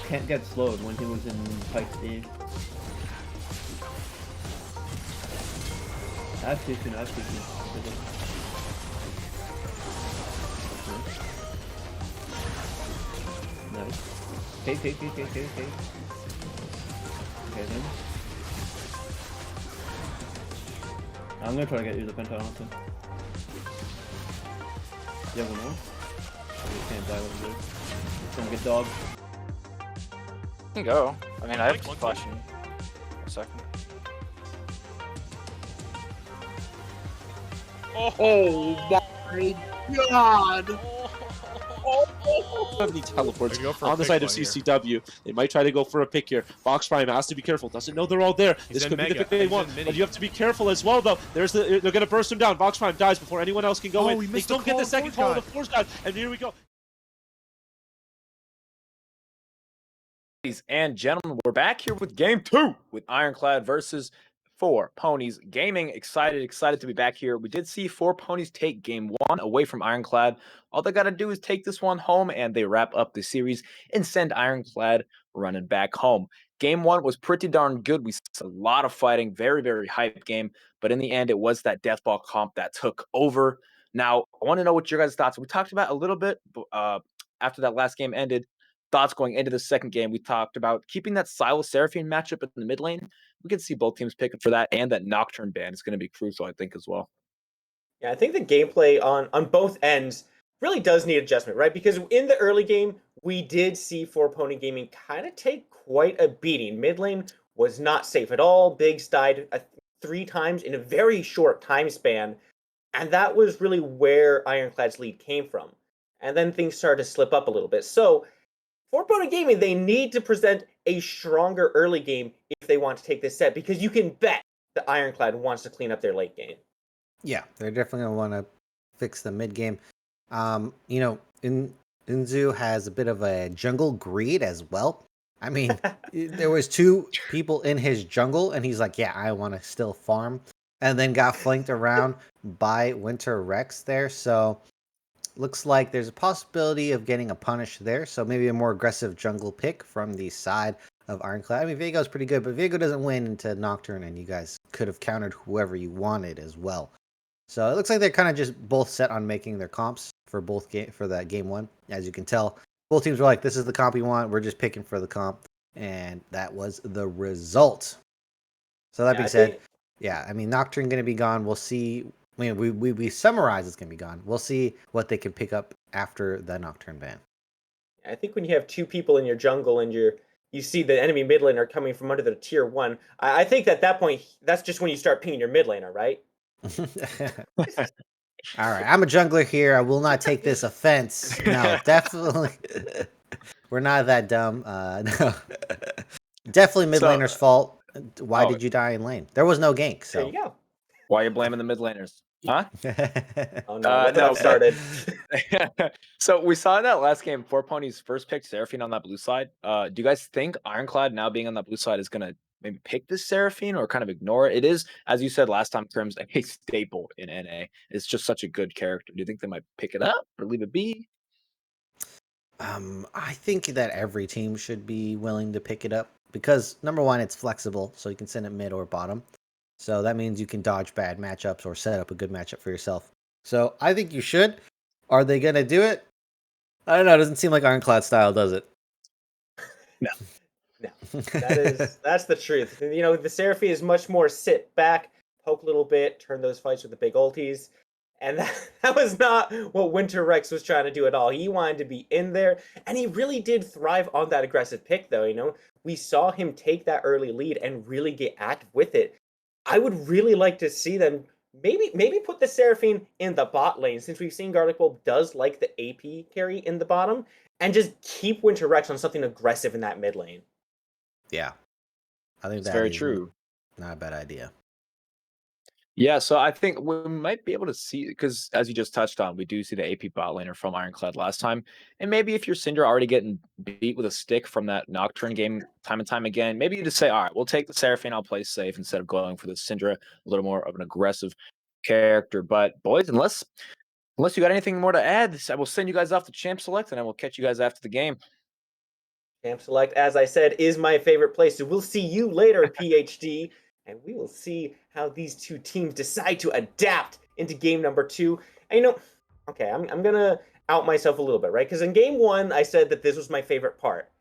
Can't get slowed when he was in Pike's Eve. I have too soon, I have too soon. Nice. Okay. Okay then. I'm gonna try to get you the penta, honestly. You have one more? You can't die with this. Don't get dog. Can go. I mean, I have Blink, flash in a second. Oh my god! Have any teleports Go for a on the pick side of one here. CCW. They might try to go for a pick here. Vox Prime has to be careful. Doesn't know they're all there. He's This in could be the Mega. pick they He's want, in Mini. but you have to be careful as well, though. They're gonna burst him down. Vox Prime dies before anyone else can go Oh, in. he They missed the don't get call the of second Force call of God. the Force God, and here we go. Ladies and gentlemen, we're back here with game 2 with Ironclad versus 4 Ponies Gaming. Excited to be back here. We did see 4 Ponies take game 1 away from Ironclad. All they got to do is take this one home and they wrap up the series and send Ironclad running back home. Game 1 was pretty darn good. We saw a lot of fighting, very hype game, but in the end it was that Deathball comp that took over. Now, I want to know what your guys' thoughts. We talked about a little bit after that last game ended. Thoughts going into the second game. We talked about keeping that Sylas Seraphine matchup in the mid lane. We can see both teams picking for that, and that Nocturne ban is going to be crucial, I think, as well. Yeah, I think the gameplay on both ends really does need adjustment, right? Because in the early game, we did see 4Pony Gaming kind of take quite a beating. Mid lane was not safe at all. Biggs died 3 times in a very short time span, and that was really where Ironclad's lead came from. And then things started to slip up a little bit. So 4Pony Gaming, they need to present a stronger early game if they want to take this set, because you can bet that Ironclad wants to clean up their late game. Yeah, they're definitely gonna want to fix the mid game. Inzu has a bit of a jungle greed as well. I mean, there was 2 people in his jungle, and he's like, "Yeah, I want to still farm," and then got flanked around by Winter Rex there. So looks like there's a possibility of getting a punish there. So maybe a more aggressive jungle pick from the side of Ironclad. I mean, Viego's pretty good, but Viego doesn't win into Nocturne, and you guys could have countered whoever you wanted as well. So it looks like they're kind of just both set on making their comps for that game 1. As you can tell, both teams were like, "This is the comp we want. We're just picking for the comp," and that was the result. So that being said, yeah, I mean, Nocturne going to be gone. We'll see. I mean, we summarize it's going to be gone. We'll see what they can pick up after the Nocturne ban. I think when you have 2 people in your jungle and you see the enemy mid laner coming from under the tier 1, I think at that point, that's just when you start pinging your mid laner, right? All right, I'm a jungler here. I will not take this offense. No, definitely. We're not that dumb. No. Definitely mid laner's fault. Why did you die in lane? There was no gank. So there you go. Why are you blaming the mid laners? Huh? Oh no, no, started. So we saw in that last game, 4Pony's first pick Seraphine on that blue side. Do you guys think Ironclad now being on that blue side is gonna maybe pick this Seraphine or kind of ignore it? It is, as you said last time, terms a staple in NA. It's just such a good character. Do you think they might pick it up or leave it be? I think that every team should be willing to pick it up because number one, it's flexible, so you can send it mid or bottom. So that means you can dodge bad matchups or set up a good matchup for yourself. So I think you should. Are they gonna do it? I don't know. It doesn't seem like Ironclad style, does it? No. That's the truth. You know, the Seraphine is much more sit back, poke a little bit, turn those fights with the big ultis. And that was not what Winter Rex was trying to do at all. He wanted to be in there, and he really did thrive on that aggressive pick, though. You know, we saw him take that early lead and really get active with it. I would really like to see them maybe put the Seraphine in the bot lane, since we've seen Garlic Bulb does like the AP carry in the bottom, and just keep Winter Rex on something aggressive in that mid lane. Yeah, I think that's very true. Not a bad idea. Yeah, so I think we might be able to see, because as you just touched on, we do see the AP bot laner from Ironclad last time. And maybe if you're Syndra already getting beat with a stick from that Nocturne game time and time again, maybe you just say, all right, we'll take the Seraphine, I'll play safe instead of going for the Syndra, a little more of an aggressive character. But boys, unless you got anything more to add, I will send you guys off to Champ Select and I will catch you guys after the game. Champ Select, as I said, is my favorite place. So we'll see you later, PhD. And we will see how these two teams decide to adapt into game number 2. And you know, okay, I'm going to out myself a little bit, right? Because in game 1, I said that this was my favorite part.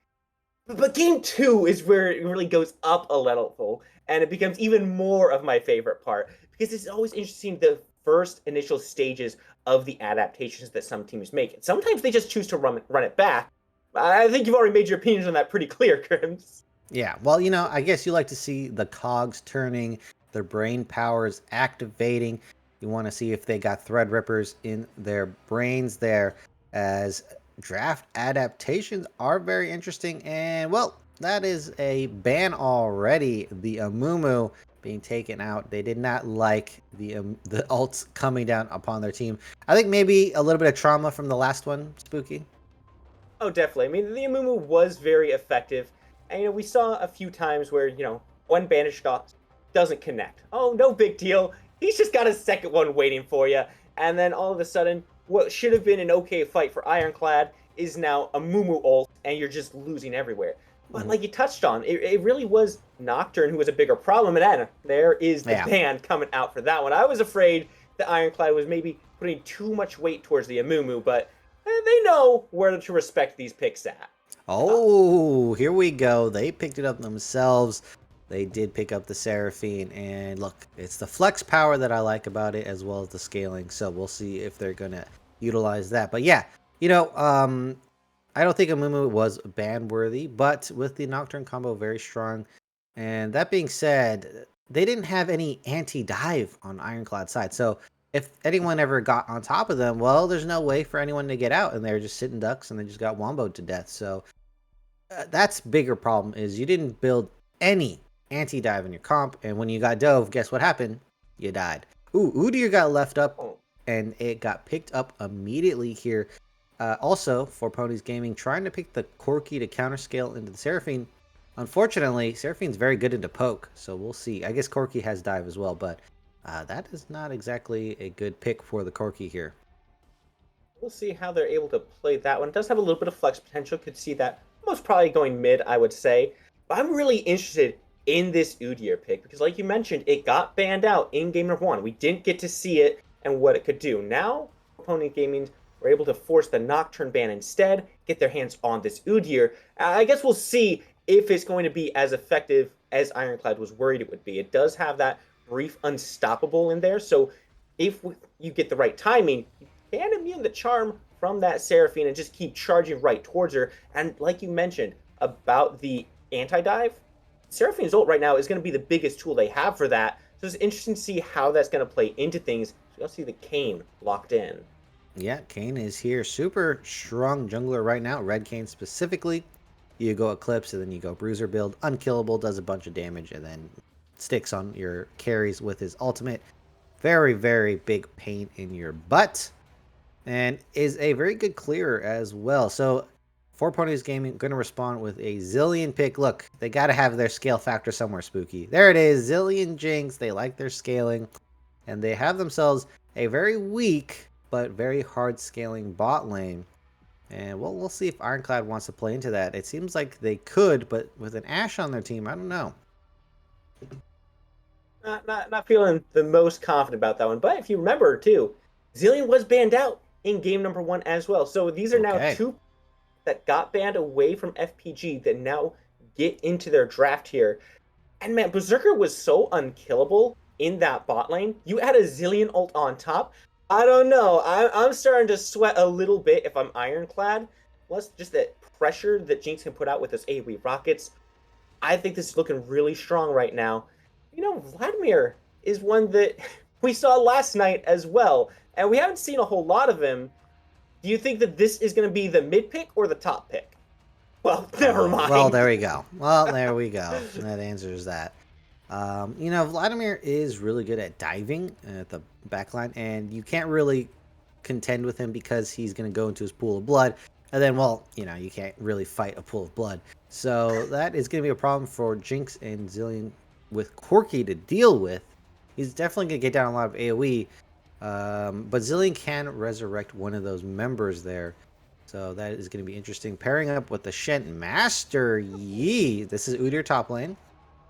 But game 2 is where it really goes up a level, and it becomes even more of my favorite part. Because it's always interesting the first initial stages of the adaptations that some teams make. And sometimes they just choose to run it back. I think you've already made your opinions on that pretty clear, Crims. Yeah, well, you know, I guess you like to see the cogs turning, their brain powers activating. You want to see if they got Threadrippers in their brains there, as draft adaptations are very interesting. And, well, that is a ban already. The Amumu being taken out. They did not like the ults coming down upon their team. I think maybe a little bit of trauma from the last one, Spooky. Oh, definitely. I mean, the Amumu was very effective. And, you know, we saw a few times where, you know, one bandage shot doesn't connect. Oh, no big deal. He's just got a second one waiting for you. And then all of a sudden, what should have been an okay fight for Ironclad is now a Amumu ult, and you're just losing everywhere. But like you touched on, it really was Nocturne who was a bigger problem. And then there is the ban coming out for that one. I was afraid that Ironclad was maybe putting too much weight towards the Amumu, but they know where to respect these picks at. Oh, here we go. They picked it up themselves. They did pick up the Seraphine, and look, it's the flex power that I like about it, as well as the scaling. So we'll see if they're gonna utilize that. But yeah, you know, I don't think Amumu was ban worthy, but with the Nocturne combo, very strong. And that being said, they didn't have any anti-dive on Ironclad's side. So if anyone ever got on top of them, well, there's no way for anyone to get out, and they're just sitting ducks, and they just got womboed to death. So that's bigger problem is you didn't build any anti-dive in your comp, and when you got dove, guess what happened? You died. Ooh, Udyr got left up, and it got picked up immediately here. Also, for Ponies Gaming, trying to pick the Corki to counterscale into the Seraphine. Unfortunately, Seraphine's very good into poke, so we'll see. I guess Corki has dive as well, but that is not exactly a good pick for the Corki here. We'll see how they're able to play that one. It does have a little bit of flex potential. Could see that most probably going mid, I would say. But I'm really interested in this Udyr pick because, like you mentioned, it got banned out in game number 1. We didn't get to see it and what it could do. Now, Opponent Gaming were able to force the Nocturne ban instead, get their hands on this Udyr. I guess we'll see if it's going to be as effective as Ironclad was worried it would be. It does have that brief unstoppable in there, so if you get the right timing, you can immune the charm from that Seraphine and just keep charging right towards her. And like you mentioned about the anti-dive, Seraphine's ult right now is going to be the biggest tool they have for that. So it's interesting to see how that's going to play into things. So you'll see the Kayn locked in. Yeah, Kayn is here. Super strong jungler right now. Red Kayn specifically. You go Eclipse and then you go Bruiser build. Unkillable, does a bunch of damage, and then sticks on your carries with his ultimate. Very, very big pain in your butt. And is a very good clearer as well. So, For Ponies Gaming going to respond with a Zilean pick. Look, they got to have their scale factor somewhere, Spooky. There it is. Zilean Jinx. They like their scaling. And they have themselves a very weak but very hard scaling bot lane. And we'll see if Ironclad wants to play into that. It seems like they could, but with an Ashe on their team, I don't know. Not feeling the most confident about that one. But if you remember, too, Zilean was banned out in game number 1 as well. So these are now two that got banned away from FPG that now get into their draft here. And man, Berserker was so unkillable in that bot lane. You add a Zilean ult on top. I don't know. I'm starting to sweat a little bit if I'm Ironclad. Plus, just that pressure that Jinx can put out with those AoE rockets. I think this is looking really strong right now. You know, Vladimir is one that we saw last night as well, and we haven't seen a whole lot of him. Do you think that this is going to be the mid pick or the top pick? Well, never mind. Well, there we go. Well, there we go. That answers that. You know, Vladimir is really good at diving at the backline, and you can't really contend with him because he's going to go into his pool of blood. And then, well, you know, you can't really fight a pool of blood. So that is going to be a problem for Jinx and Zilean with Corki to deal with. He's definitely going to get down a lot of AoE. But Zilean can resurrect one of those members there. So that is going to be interesting. Pairing up with the Shen Master Yi. This is Udyr top lane.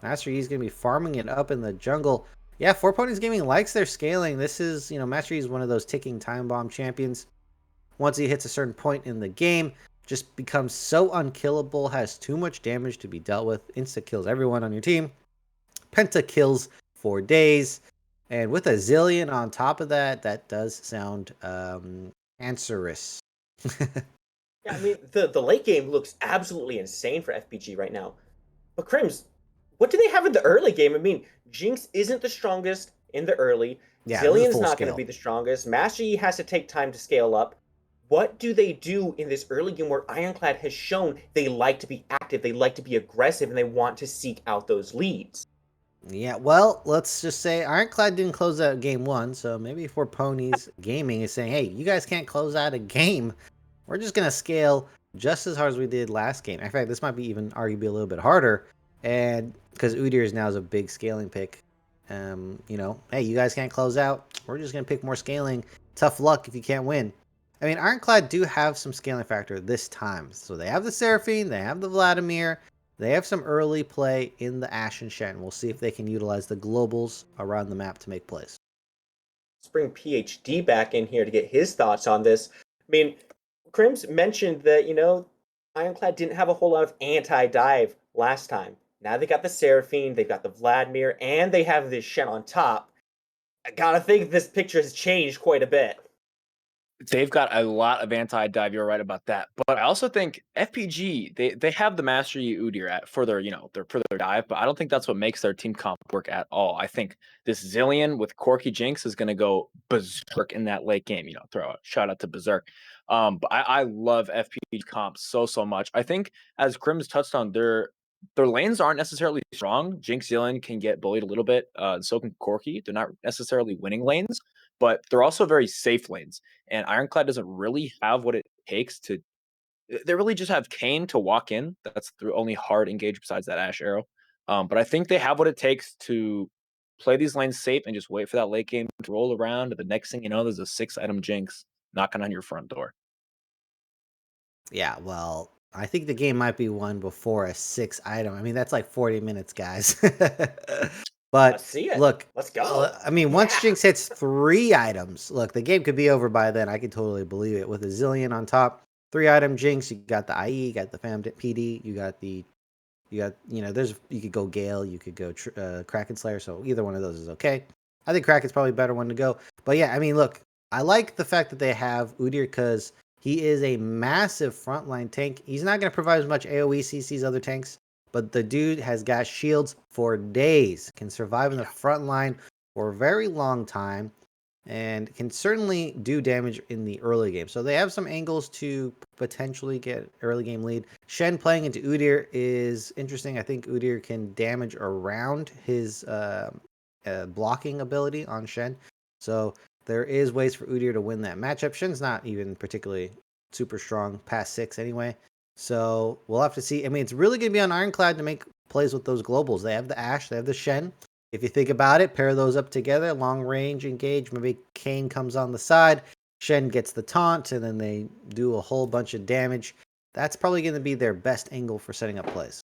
Master Yi is going to be farming it up in the jungle. Yeah, For Ponies Gaming likes their scaling. This is, you know, Master Yi is one of those ticking time bomb champions. Once he hits a certain point in the game, just becomes so unkillable, has too much damage to be dealt with. Insta kills everyone on your team. Penta kills for days. And with a Zilean on top of that, that does sound cancerous. Yeah, I mean, the late game looks absolutely insane for FPG right now. But Crims, what do they have in the early game? I mean, Jinx isn't the strongest in the early. Yeah, Zillion's not going to be the strongest. Master Yi has to take time to scale up. What do they do in this early game where Ironclad has shown they like to be active, they like to be aggressive, and they want to seek out those leads? Yeah, well, let's just say Ironclad didn't close out game 1, so maybe For Ponies Gaming is saying, hey, you guys can't close out a game. We're just going to scale just as hard as we did last game. In fact, this might be even arguably a little bit harder. And because Udyr is now is a big scaling pick, you know, hey, you guys can't close out. We're just going to pick more scaling. Tough luck if you can't win. I mean, Ironclad do have some scaling factor this time. So they have the Seraphine, they have the Vladimir, they have some early play in the Ashe and Shen. We'll see if they can utilize the globals around the map to make plays. Let's bring PhD back in here to get his thoughts on this. I mean, Crims mentioned that, Ironclad didn't have a whole lot of anti-dive last time. Now they got the Seraphine, they've got the Vladimir, and they have this Shen on top. I gotta think this picture has changed quite a bit. They've got a lot of anti-dive. You're right about that. But I also think FPG, they have the mastery Udyr at for their, for their dive, but I don't think that's what makes their team comp work at all. I think this Zilean with Corki Jinx is gonna go berserk in that late game. Throw a shout out to Berserk. But I love FPG comp so much. I think as Crims touched on, their lanes aren't necessarily strong. Jinx Zilean can get bullied a little bit. So can Corki. They're not necessarily winning lanes, but they're also very safe lanes. And Ironclad doesn't really have what it takes to. They really just have Kayn to walk in. That's the only hard engage besides that Ash arrow. But I think they have what it takes to play these lanes safe and just wait for that late game to roll around. And the next thing you know, there's a 6-item Jinx knocking on your front door. Yeah, well, I think the game might be won before a 6-item. I mean, that's like 40 minutes, guys. But Let's see it. look, Let's go. I mean, once Jinx hits 3 items, look, the game could be over by then. I could totally believe it. With a Zilean on top, 3-item Jinx, you got the IE, you got the Fam PD, you got, you could go Gale, you could go Kraken Slayer, so either one of those is okay. I think Kraken's probably a better one to go. But yeah, I mean, look, I like the fact that they have Udyr because he is a massive frontline tank. He's not going to provide as much AoE CC as other tanks, but the dude has got shields for days, can survive in the front line for a very long time, and can certainly do damage in the early game. So they have some angles to potentially get early game lead. Shen playing into Udyr is interesting. I think Udyr can damage around his blocking ability on Shen. So there is ways for Udyr to win that matchup. Shen's not even particularly super strong past 6 anyway. So we'll have to see. I mean, it's really going to be on Ironclad to make plays with those globals. They have the Ashe, they have the Shen. If you think about it, pair those up together, long range engage. Maybe Kayn comes on the side, Shen gets the taunt, and then they do a whole bunch of damage. That's probably going to be their best angle for setting up plays.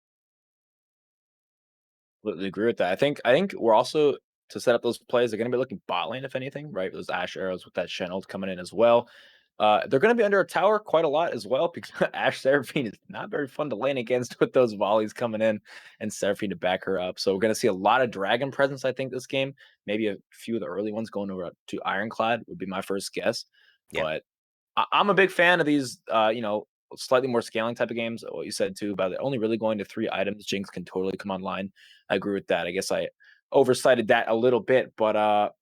Completely agree with that. I think we're also to set up those plays. They're going to be looking bot lane, if anything, right? Those Ashe arrows with that Shen ult coming in as well. They're going to be under a tower quite a lot as well because Ashe Seraphine is not very fun to lane against with those volleys coming in and Seraphine to back her up. So we're going to see a lot of dragon presence, I think, this game. Maybe a few of the early ones going over to Ironclad would be my first guess. Yeah. But I'm a big fan of these, slightly more scaling type of games. What you said too about it only really going to 3 items. Jinx can totally come online. I agree with that. I guess I oversighted that a little bit. But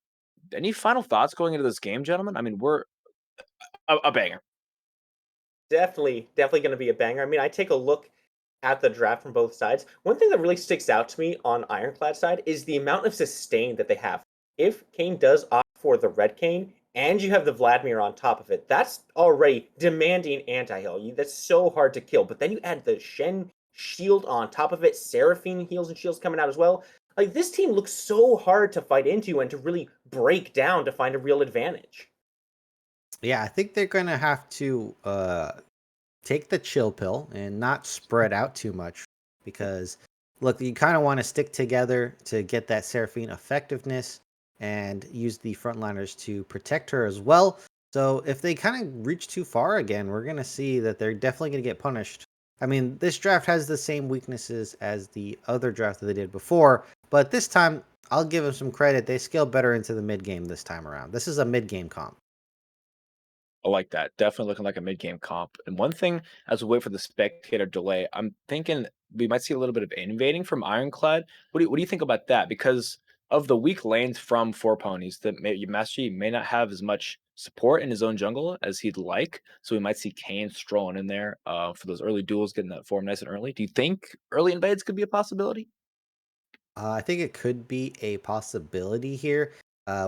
any final thoughts going into this game, gentlemen? I mean, we're a banger. Definitely going to be a banger. I mean, I take a look at the draft from both sides. One thing that really sticks out to me on Ironclad side is the amount of sustain that they have. If Kayn does opt for the red Kayn, and you have the Vladimir on top of it, that's already demanding anti-heal. That's so hard to kill. But then you add the Shen shield on top of it, Seraphine heals and shields coming out as well. Like, this team looks so hard to fight into and to really break down to find a real advantage. Yeah, I think they're going to have to take the chill pill and not spread out too much because, look, you kind of want to stick together to get that Seraphine effectiveness and use the frontliners to protect her as well. So if they kind of reach too far again, we're going to see that they're definitely going to get punished. I mean, this draft has the same weaknesses as the other draft that they did before, but this time, I'll give them some credit. They scale better into the mid-game this time around. This is a mid-game comp. I like that. Definitely looking like a mid-game comp. And one thing, as we wait for the spectator delay, I'm thinking we might see a little bit of invading from Ironclad. What do you think about that? Because of the weak lanes from 4Ponies, that Master Yi may not have as much support in his own jungle as he'd like. So we might see Kayn strolling in there for those early duels, getting that form nice and early. Do you think early invades could be a possibility? I think it could be a possibility here.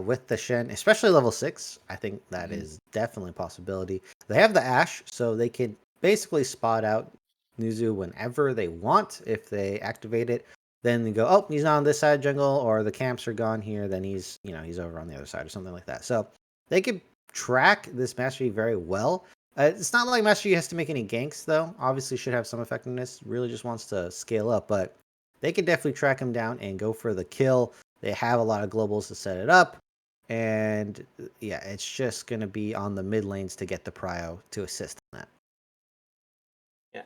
With the Shen, especially level 6, I think that is definitely a possibility. They have the Ashe, so they can basically spot out Nuzu whenever they want. If they activate it, then they go, oh, he's not on this side of jungle, or the camps are gone here, then he's over on the other side or something like that. So they could track this Master Yi very well. It's not like Master Yi has to make any ganks, though. Obviously should have some effectiveness. Really just wants to scale up, but they could definitely track him down and go for the kill. They have a lot of globals to set it up. And yeah, it's just going to be on the mid lanes to get the prio to assist in that. Yeah.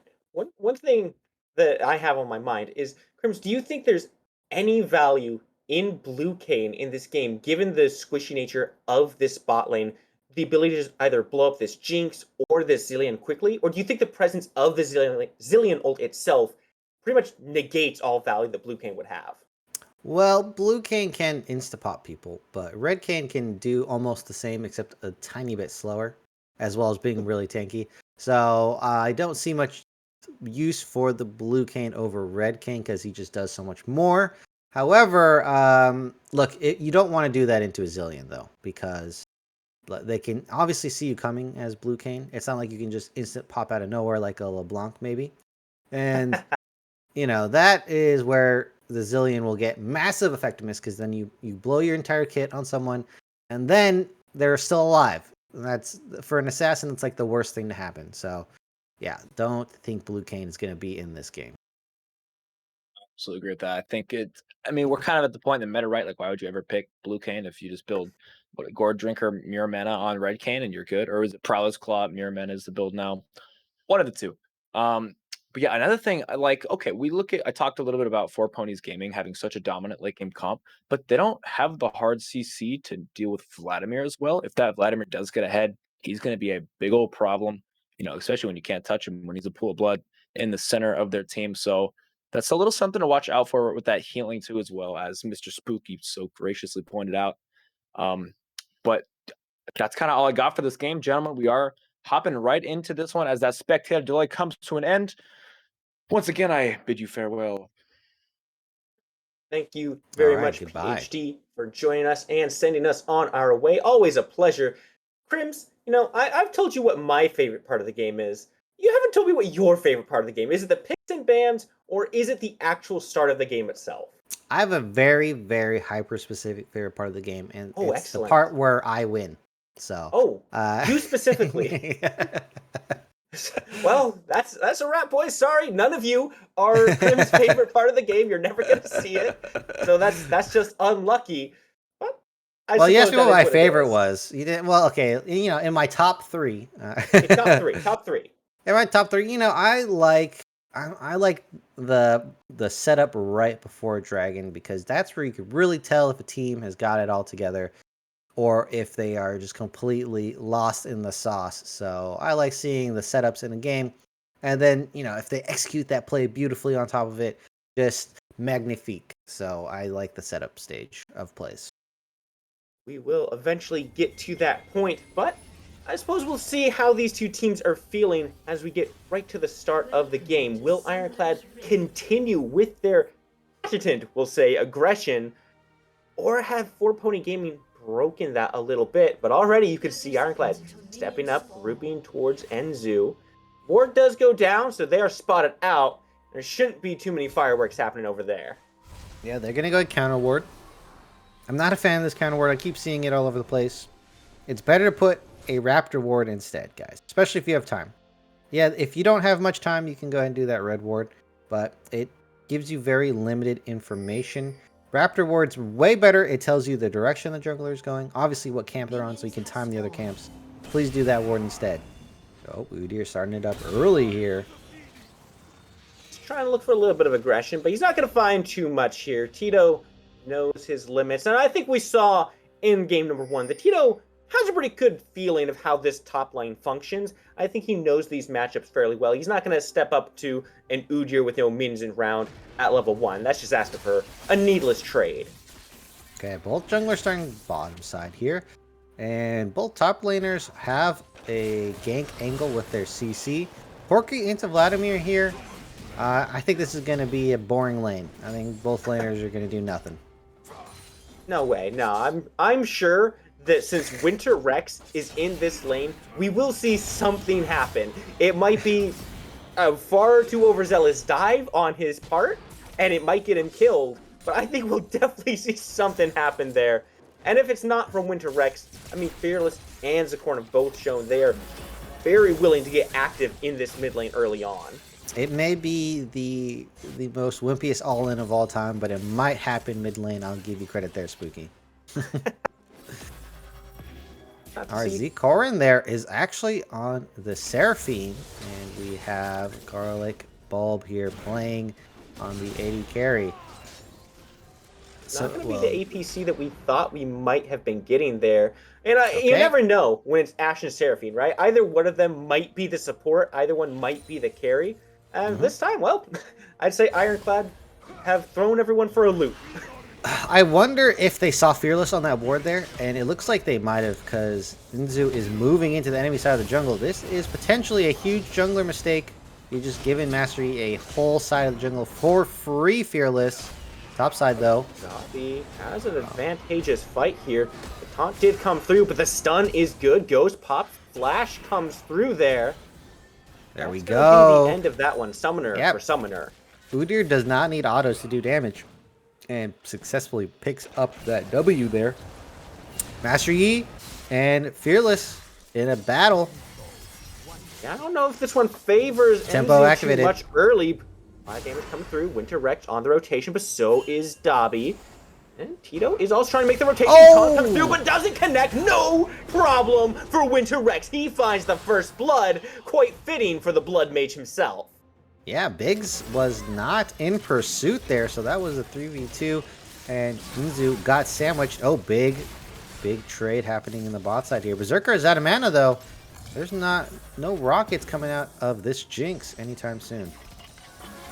One thing that I have on my mind is, Crims, do you think there's any value in Blue Kayn in this game, given the squishy nature of this bot lane, the ability to just either blow up this Jinx or this Zilean quickly? Or do you think the presence of the Zilean ult itself pretty much negates all value that Blue Kayn would have? Well, Blue Kayn can insta-pop people, but Red Kayn can do almost the same, except a tiny bit slower, as well as being really tanky. So I don't see much use for the Blue Kayn over Red Kayn because he just does so much more. However, look, you don't want to do that into a Zilean, though, because they can obviously see you coming as Blue Kayn. It's not like you can just instant pop out of nowhere like a LeBlanc, maybe. And, you know, that is where the Zilean will get massive effectiveness, because then you blow your entire kit on someone, and then they're still alive. And that's, for an assassin, it's like the worst thing to happen. So, yeah, don't think Blue Kayn is going to be in this game. Absolutely agree with that. I think we're kind of at the point in the meta, right? Like, why would you ever pick Blue Kayn if you just build Gourd Drinker, Mirror Mana on Red Kayn and you're good? Or is it Prowler's Claw, Mirror Mana is the build now? One of the two. But yeah, another thing, I talked a little bit about Four Ponies Gaming having such a dominant late game comp, but they don't have the hard CC to deal with Vladimir as well. If that Vladimir does get ahead, he's going to be a big old problem, especially when you can't touch him, when he's a pool of blood in the center of their team. So that's a little something to watch out for with that healing too, as well, as Mr. Spooky so graciously pointed out. But that's kind of all I got for this game, gentlemen. We are hopping right into this one as that spectator delay comes to an end. Once again, I bid you farewell. Thank you very much, goodbye. PhD, for joining us and sending us on our way. Always a pleasure. Crims, I've told you what my favorite part of the game is. You haven't told me what your favorite part of the game is. Is it the picks and bans, or is it the actual start of the game itself? I have a very, very hyper-specific favorite part of the game, and it's excellent. the part where I win. So, you specifically. Well, that's a wrap, boys. Sorry, none of you are Crim's favorite part of the game. You're never gonna see it, so that's just unlucky. But you asked me what my favorite was. You didn't. Well, okay. In my top three. Top three. In my top three, I like the setup right before Dragon, because that's where you could really tell if a team has got it all together, or if they are just completely lost in the sauce. So I like seeing the setups in a game, and then, if they execute that play beautifully on top of it, just magnifique. So I like the setup stage of plays. We will eventually get to that point, but I suppose we'll see how these two teams are feeling as we get right to the start of the game. Will Ironclad continue with their hesitant, we'll say, aggression, or have Four Pony Gaming broken that a little bit? But already you can see Ironclad stepping up, grouping towards Enzu. Ward does go down, so they are spotted out. There shouldn't be too many fireworks happening over there. Yeah, they're going to go counter ward. I'm not a fan of this counter ward. I keep seeing it all over the place. It's better to put a Raptor ward instead, guys, especially if you have time. Yeah, if you don't have much time, you can go ahead and do that red ward, but it gives you very limited information. Raptor ward's way better. It tells you the direction the jungler is going, obviously what camp they're on, so you can time the other camps. Please do that ward instead. Oh, Udyr starting it up early here. He's trying to look for a little bit of aggression, but he's not going to find too much here. Tito knows his limits, and I think we saw in game number 1 that Tito has a pretty good feeling of how this top lane functions. I think he knows these matchups fairly well. He's not going to step up to an Udyr with no minions in round at level 1. That's just asking for a needless trade. Okay, both junglers starting bottom side here. And both top laners have a gank angle with their CC. Porky into Vladimir here. I think this is going to be a boring lane. I think both laners are going to do nothing. No way. No, I'm sure that since Winter Rex is in this lane, we will see something happen. It might be a far too overzealous dive on his part, and it might get him killed, but I think we'll definitely see something happen there. And if it's not from Winter Rex, Fearless and Zacorn have both shown they are very willing to get active in this mid lane early on. It may be the most wimpiest all-in of all time, but it might happen mid lane. I'll give you credit there, Spooky. Alright, Korin there is actually on the Seraphine, and we have Garlic Bulb here playing on the 80 carry. Not going to be the APC that we thought we might have been getting there. And you never know when it's Ashe and Seraphine, right? Either one of them might be the support, either one might be the carry. And this time, well, I'd say Ironclad have thrown everyone for a loop. I wonder if they saw Fearless on that board there, and it looks like they might have, because Nzu is moving into the enemy side of the jungle. This is potentially a huge jungler mistake. You're just giving Master Yi a whole side of the jungle for free, Fearless. Top side, though. Dobby has an advantageous fight here. The taunt did come through, but the stun is good. Ghost pop, flash comes through there. There we That's go. gonna be the end of that one. Summoner for Summoner. Udyr does not need autos to do damage, and successfully picks up that W there. Master Yi and Fearless in a battle. Yeah, I don't know if this one favors Tempo Enzu activated. too much early. 5 damage coming through. Winter Rex on the rotation, but so is Dobby. And Tito is also trying to make the rotation. Taunt comes through, but doesn't connect. No problem for Winter Rex. He finds the first blood. Quite fitting for the Blood Mage himself. Yeah, Biggs was not in pursuit there, so that was a 3v2. And Nzu got sandwiched. Oh, big trade happening in the bot side here. Berserker is out of mana, though. There's no rockets coming out of this Jinx anytime soon.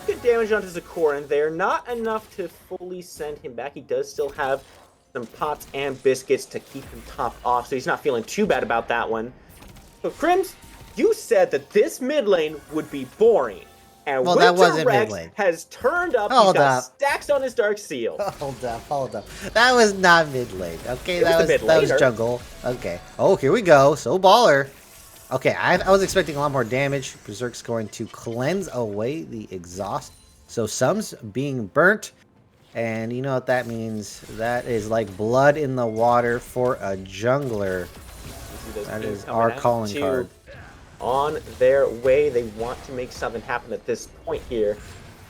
Good damage onto Zakorin there. Not enough to fully send him back. He does still have some pots and biscuits to keep him topped off, so he's not feeling too bad about that one. But Crims, you said that this mid lane would be boring. And Well, that Winter wasn't Rex mid lane. has turned up. Hold He's got up. stacks on his Dark Seal. Hold up. That was not mid lane. Okay, It was the mid that was laner. jungle. Okay. Oh, here we go. So baller. Okay, I was expecting a lot more damage. Berserk's going to cleanse away the exhaust. So some's being burnt. And you know what that means. That is like blood in the water for a jungler. That is our calling card. On their way, they want to make something happen at this point here.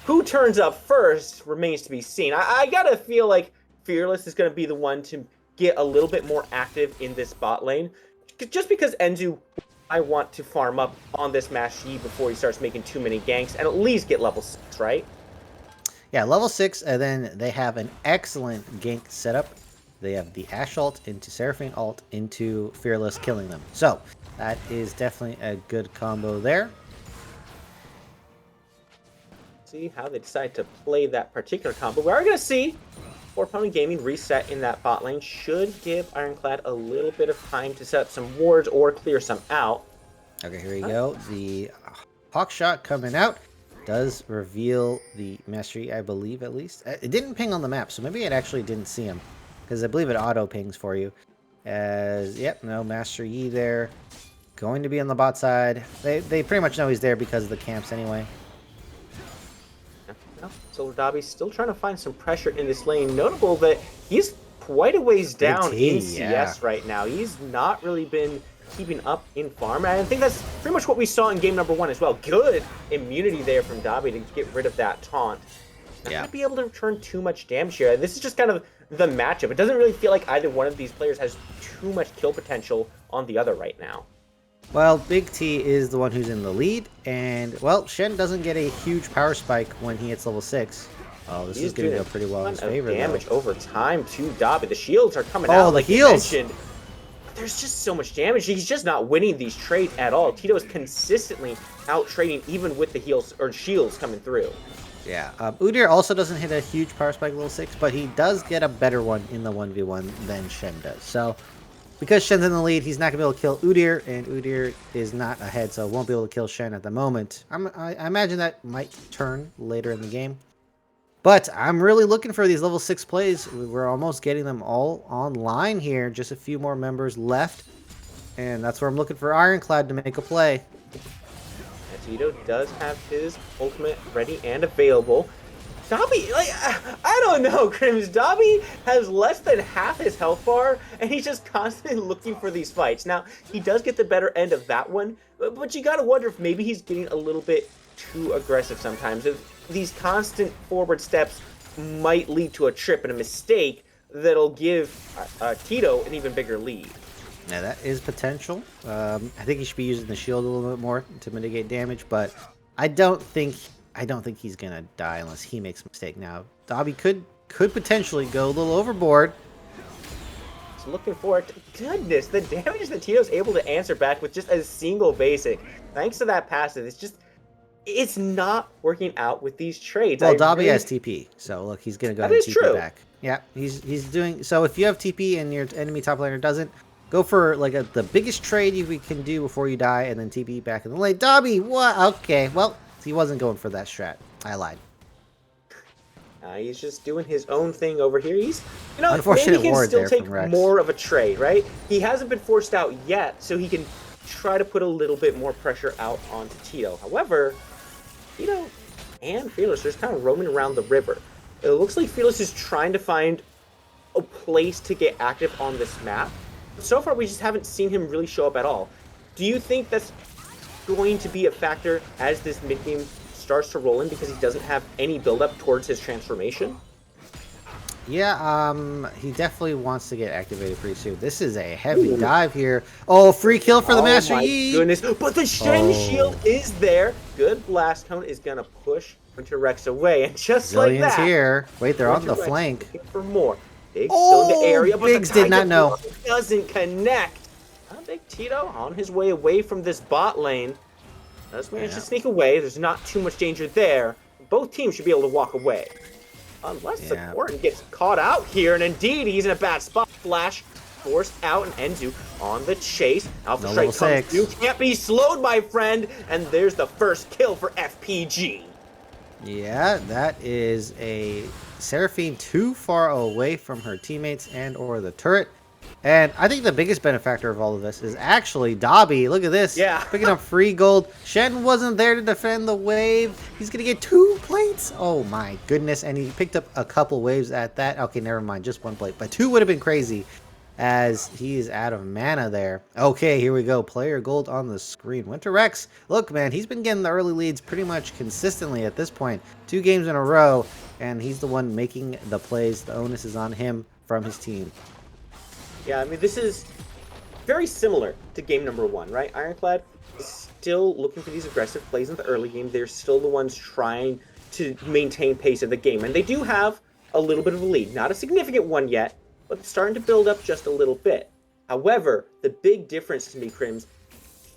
Who turns up first remains to be seen. I gotta feel like Fearless is gonna be the one to get a little bit more active in this bot lane. Just because Enzu, I want to farm up on this Master Yi before he starts making too many ganks and at least get level 6, right? Yeah, level 6, and then they have an excellent gank setup. They have the Ashe ult into Seraphine ult into Fearless killing them. So, that is definitely a good combo there. See how they decide to play that particular combo. We are going to see 4Pony Gaming reset in that bot lane. Should give Ironclad a little bit of time to set up some wards or clear some out. Okay, here we go. The Hawk Shot coming out does reveal the Master Yi, I believe, at least. It didn't ping on the map, so maybe it actually didn't see him, because I believe it auto pings for you. Yep, no Master Yi there. Going to be on the bot side. They pretty much know he's there because of the camps anyway. Well, Solar Dobby's still trying to find some pressure in this lane. Notable that he's quite a ways down in CS right now. He's not really been keeping up in farm. And I think that's pretty much what we saw in game number 1 as well. Good immunity there from Dobby to get rid of that taunt. Not going to be able to return too much damage here. This is just kind of the matchup. It doesn't really feel like either one of these players has too much kill potential on the other right now. Well, Big T is the one who's in the lead, and, well, Shen doesn't get a huge power spike when he hits level 6. Oh, this is going to go pretty well in his favor, damage though. over time to Dobby. The shields are coming out, like you mentioned. There's just so much damage. He's just not winning these trades at all. Tito is consistently out-trading even with the heals or shields coming through. Yeah, Udyr also doesn't hit a huge power spike level 6, but he does get a better one in the 1v1 than Shen does. So, because Shen's in the lead, he's not going to be able to kill Udyr, and Udyr is not ahead, so won't be able to kill Shen at the moment. I imagine that might turn later in the game. But I'm really looking for these level 6 plays. We're almost getting them all online here. Just a few more members left. And that's where I'm looking for Ironclad to make a play. Tito does have his ultimate ready and available. Dobby, like, I don't know, Crims. Dobby has less than half his health bar, and he's just constantly looking for these fights. Now, he does get the better end of that one, but you gotta wonder if maybe he's getting a little bit too aggressive sometimes. If these constant forward steps might lead to a trip and a mistake that'll give Tito an even bigger lead. Yeah, that is potential. I think he should be using the shield a little bit more to mitigate damage, but I don't think he's gonna die unless he makes a mistake. Now, Dabi could potentially go a little overboard. Just looking for it. Goodness, the damage that Tito's able to answer back with just a single basic, thanks to that passive, it's not working out with these trades. Well, Dabi has TP, so look, he's gonna go ahead and TP back. Yeah, he's doing so. If you have TP and your enemy top laner doesn't, go for like the biggest trade you can do before you die, and then TP back in the lane. Dabi, what? Okay, well, he wasn't going for that strat. I lied. He's just doing his own thing over here. He's, maybe Unfortunate he can ward still there take from Rex. more of a trade, right? He hasn't been forced out yet, so he can try to put a little bit more pressure out onto Tito. However, Tito and Fearless are just kind of roaming around the river. It looks like Fearless is trying to find a place to get active on this map. But so far, we just haven't seen him really show up at all. Do you think that's going to be a factor as this mid-game starts to roll in because he doesn't have any build-up towards his transformation? Yeah, he definitely wants to get activated pretty soon. This is a heavy dive here. Oh, free kill for the Master Yi! Oh my goodness, but the Shen shield is there. Good blast cone is gonna push Winter Rex away, and just like that, here. Wait, they're on the Rex flank. looking for more. Biggs still in the area, but Biggs the did not know. Doesn't connect. Big Tito on his way away from this bot lane. Does manage to sneak away. There's not too much danger there. Both teams should be able to walk away. Unless Support gets caught out here, and indeed he's in a bad spot. Flash forced out, and Enzu on the chase. Alpha Strike comes through. Can't be slowed, my friend. And there's the first kill for FPG. Yeah, that is a Seraphine too far away from her teammates and or the turret. And I think the biggest benefactor of all of this is actually Dabi. Look at this. Yeah. Picking up free gold. Shen wasn't there to defend the wave. He's going to get 2 plates. Oh my goodness. And he picked up a couple waves at that. Okay, never mind. Just 1 plate. But 2 would have been crazy as he is out of mana there. Okay, here we go. Player gold on the screen. Winter Rex. Look, man, he's been getting the early leads pretty much consistently at this point. 2 games in a row. And he's the one making the plays. The onus is on him from his team. Yeah, I mean, this is very similar to game number 1, right? Ironclad is still looking for these aggressive plays in the early game. They're still the ones trying to maintain pace of the game. And they do have a little bit of a lead. Not a significant one yet, but it's starting to build up just a little bit. However, the big difference to me, Crims,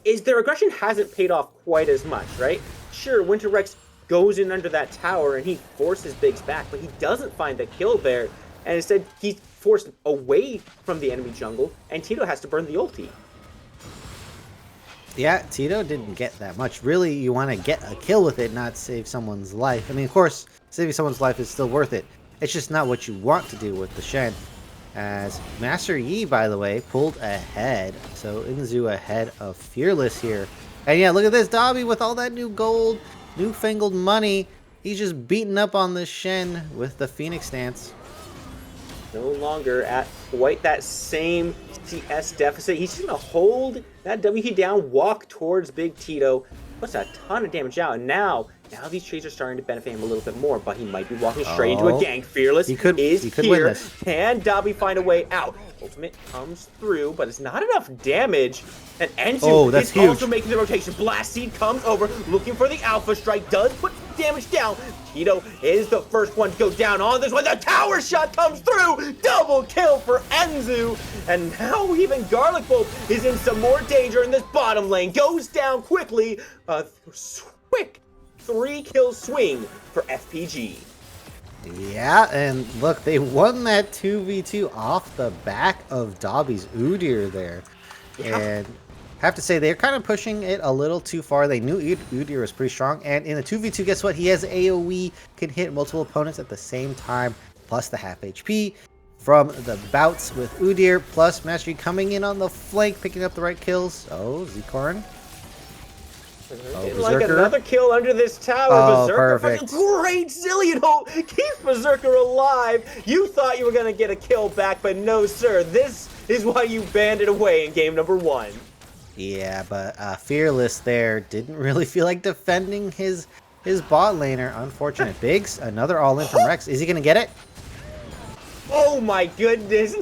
is their aggression hasn't paid off quite as much, right? Sure, Winter Rex goes in under that tower and he forces Biggs back, but he doesn't find the kill there. And instead, he's forced away from the enemy jungle, and Tito has to burn the ulti. Yeah, Tito didn't get that much. Really, you want to get a kill with it, not save someone's life. I mean, of course, saving someone's life is still worth it. It's just not what you want to do with the Shen. As Master Yi, by the way, pulled ahead. So Inzu ahead of Fearless here. And yeah, look at this. Dabi with all that new gold, newfangled money. He's just beating up on the Shen with the Phoenix stance. No longer at quite that same CS deficit. He's just going to hold that WP down, walk towards Big Tito, puts a ton of damage out, and now these trades are starting to benefit him a little bit more, but he might be walking straight into a gank. Fearless is win here. this. Can Dabi find a way out? Ultimate comes through, but it's not enough damage. And Enzu is also making the rotation. Blast Seed comes over, looking for the Alpha Strike, does put damage down. Tito is the first one to go down on this one. The tower shot comes through. Double kill for Enzu. And now even Garlic Bolt is in some more danger in this bottom lane. Goes down quickly. A quick 3-kill swing for FPG. Yeah, and look, they won that 2v2 off the back of Dabi's Udyr there. Yeah. And I have to say, they're kind of pushing it a little too far. They knew Udyr was pretty strong. And in the 2v2, guess what? He has AoE, can hit multiple opponents at the same time, plus the half HP from the bouts with Udyr, plus Master Yi coming in on the flank, picking up the right kills. Oh, Zikorn. Like another kill under this tower. Oh, Berserker perfect. Great Zillion ult keeps Berserker alive. You thought you were going to get a kill back, but no, sir. This is why you banded away in game number 1. Yeah, but Fearless there didn't really feel like defending his bot laner. Unfortunate. Biggs, another all-in from Rex. Is he going to get it? Oh my goodness!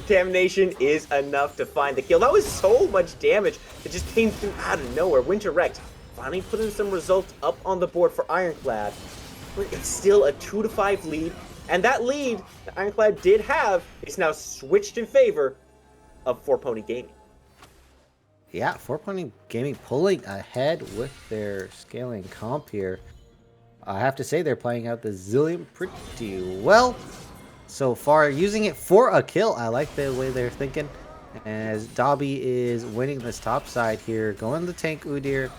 Contamination is enough to find the kill. That was so much damage that just came through out of nowhere. Winter Rex finally putting some results up on the board for Ironclad. But it's still a 2-5 lead. And that lead that Ironclad did have is now switched in favor of 4 Pony Gaming. Yeah, 4 Pony Gaming pulling ahead with their scaling comp here. I have to say they're playing out the Zilean pretty well so far, using it for a kill. I like the way they're thinking, as Dobby is winning this top side here, going to tank Udyr.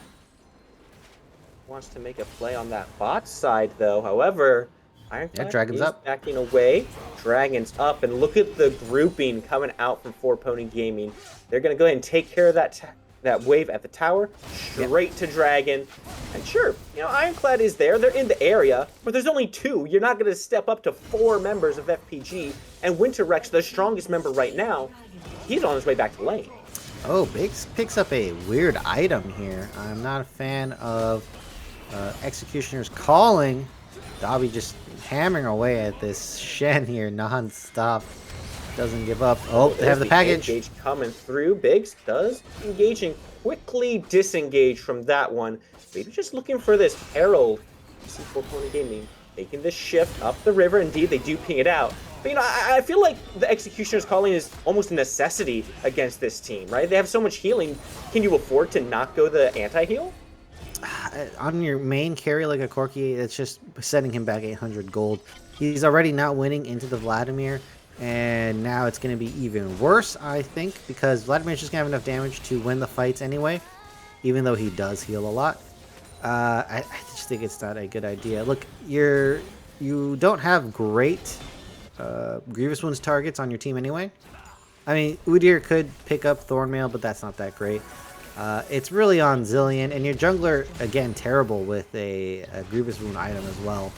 Wants to make a play on that bot side though. However, Ironclad Dragon's is up. backing away. Dragon's up, and look at the grouping coming out from 4 Pony Gaming. They're gonna go ahead and take care of that wave at the tower, straight to Dragon. And sure, you know, Ironclad is there. They're in the area, but there's only 2. You're not gonna step up to 4 members of FPG. And Winter Rex, the strongest member right now, he's on his way back to lane. Oh, Biggs picks up a weird item here. I'm not a fan of Executioner's Calling. Dobby just hammering away at this Shen here non-stop. Doesn't give up. Oh, they have the package. Engage coming through. Biggs does engaging, quickly disengage from that one. Maybe just looking for this Herald. C4 Pony Gaming making the shift up the river. Indeed, they do ping it out. But, you know, I feel like the Executioner's Calling is almost a necessity against this team, right? They have so much healing. Can you afford to not go the anti-heal? On your main carry like a Corki, it's just setting him back 800 gold. He's already not winning into the Vladimir, and now it's going to be even worse, I think, because Vladimir's just going to have enough damage to win the fights anyway, even though he does heal a lot. I just think it's not a good idea. Look, you don't have great Grievous Wounds targets on your team anyway. I mean, Udyr could pick up Thornmail, but that's not that great. It's really on Zilean, and your jungler, again, terrible with a Grievous Wound item as well.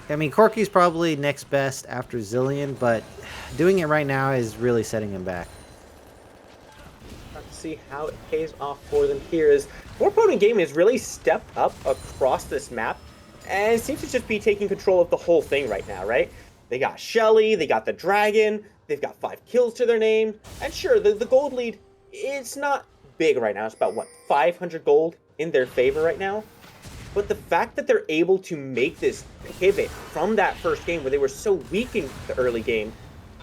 I mean, Corki's probably next best after Zilean, but doing it right now is really setting him back. Let's see how it pays off for them here. Is 4 Pony Gaming has really stepped up across this map, and seems to just be taking control of the whole thing right now, right? They got Shelly, they got the Dragon, they've got 5 kills to their name, and sure, the gold lead, it's not big right now. It's about, what, 500 gold in their favor right now? But the fact that they're able to make this pivot from that first game where they were so weak in the early game,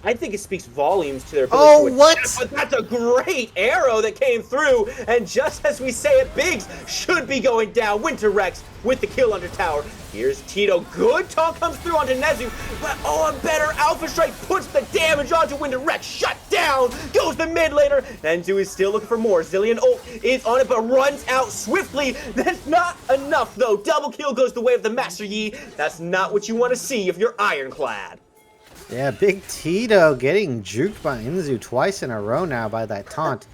I think it speaks volumes to their ability to what? But that's a great arrow that came through, and just as we say it, Biggs should be going down. Winter Rex with the kill under tower. Here's Tito. Good taunt comes through onto Nezu, but oh, a better Alpha Strike puts the damage onto Winter Rex. Shut down. Goes the mid laner. Nezu is still looking for more. Zilean ult is on it, but runs out swiftly. That's not enough, though. Double kill goes the way of the Master Yi. That's not what you want to see if you're Ironclad. Yeah, Big Tito getting juked by Inzu twice in a row now by that taunt.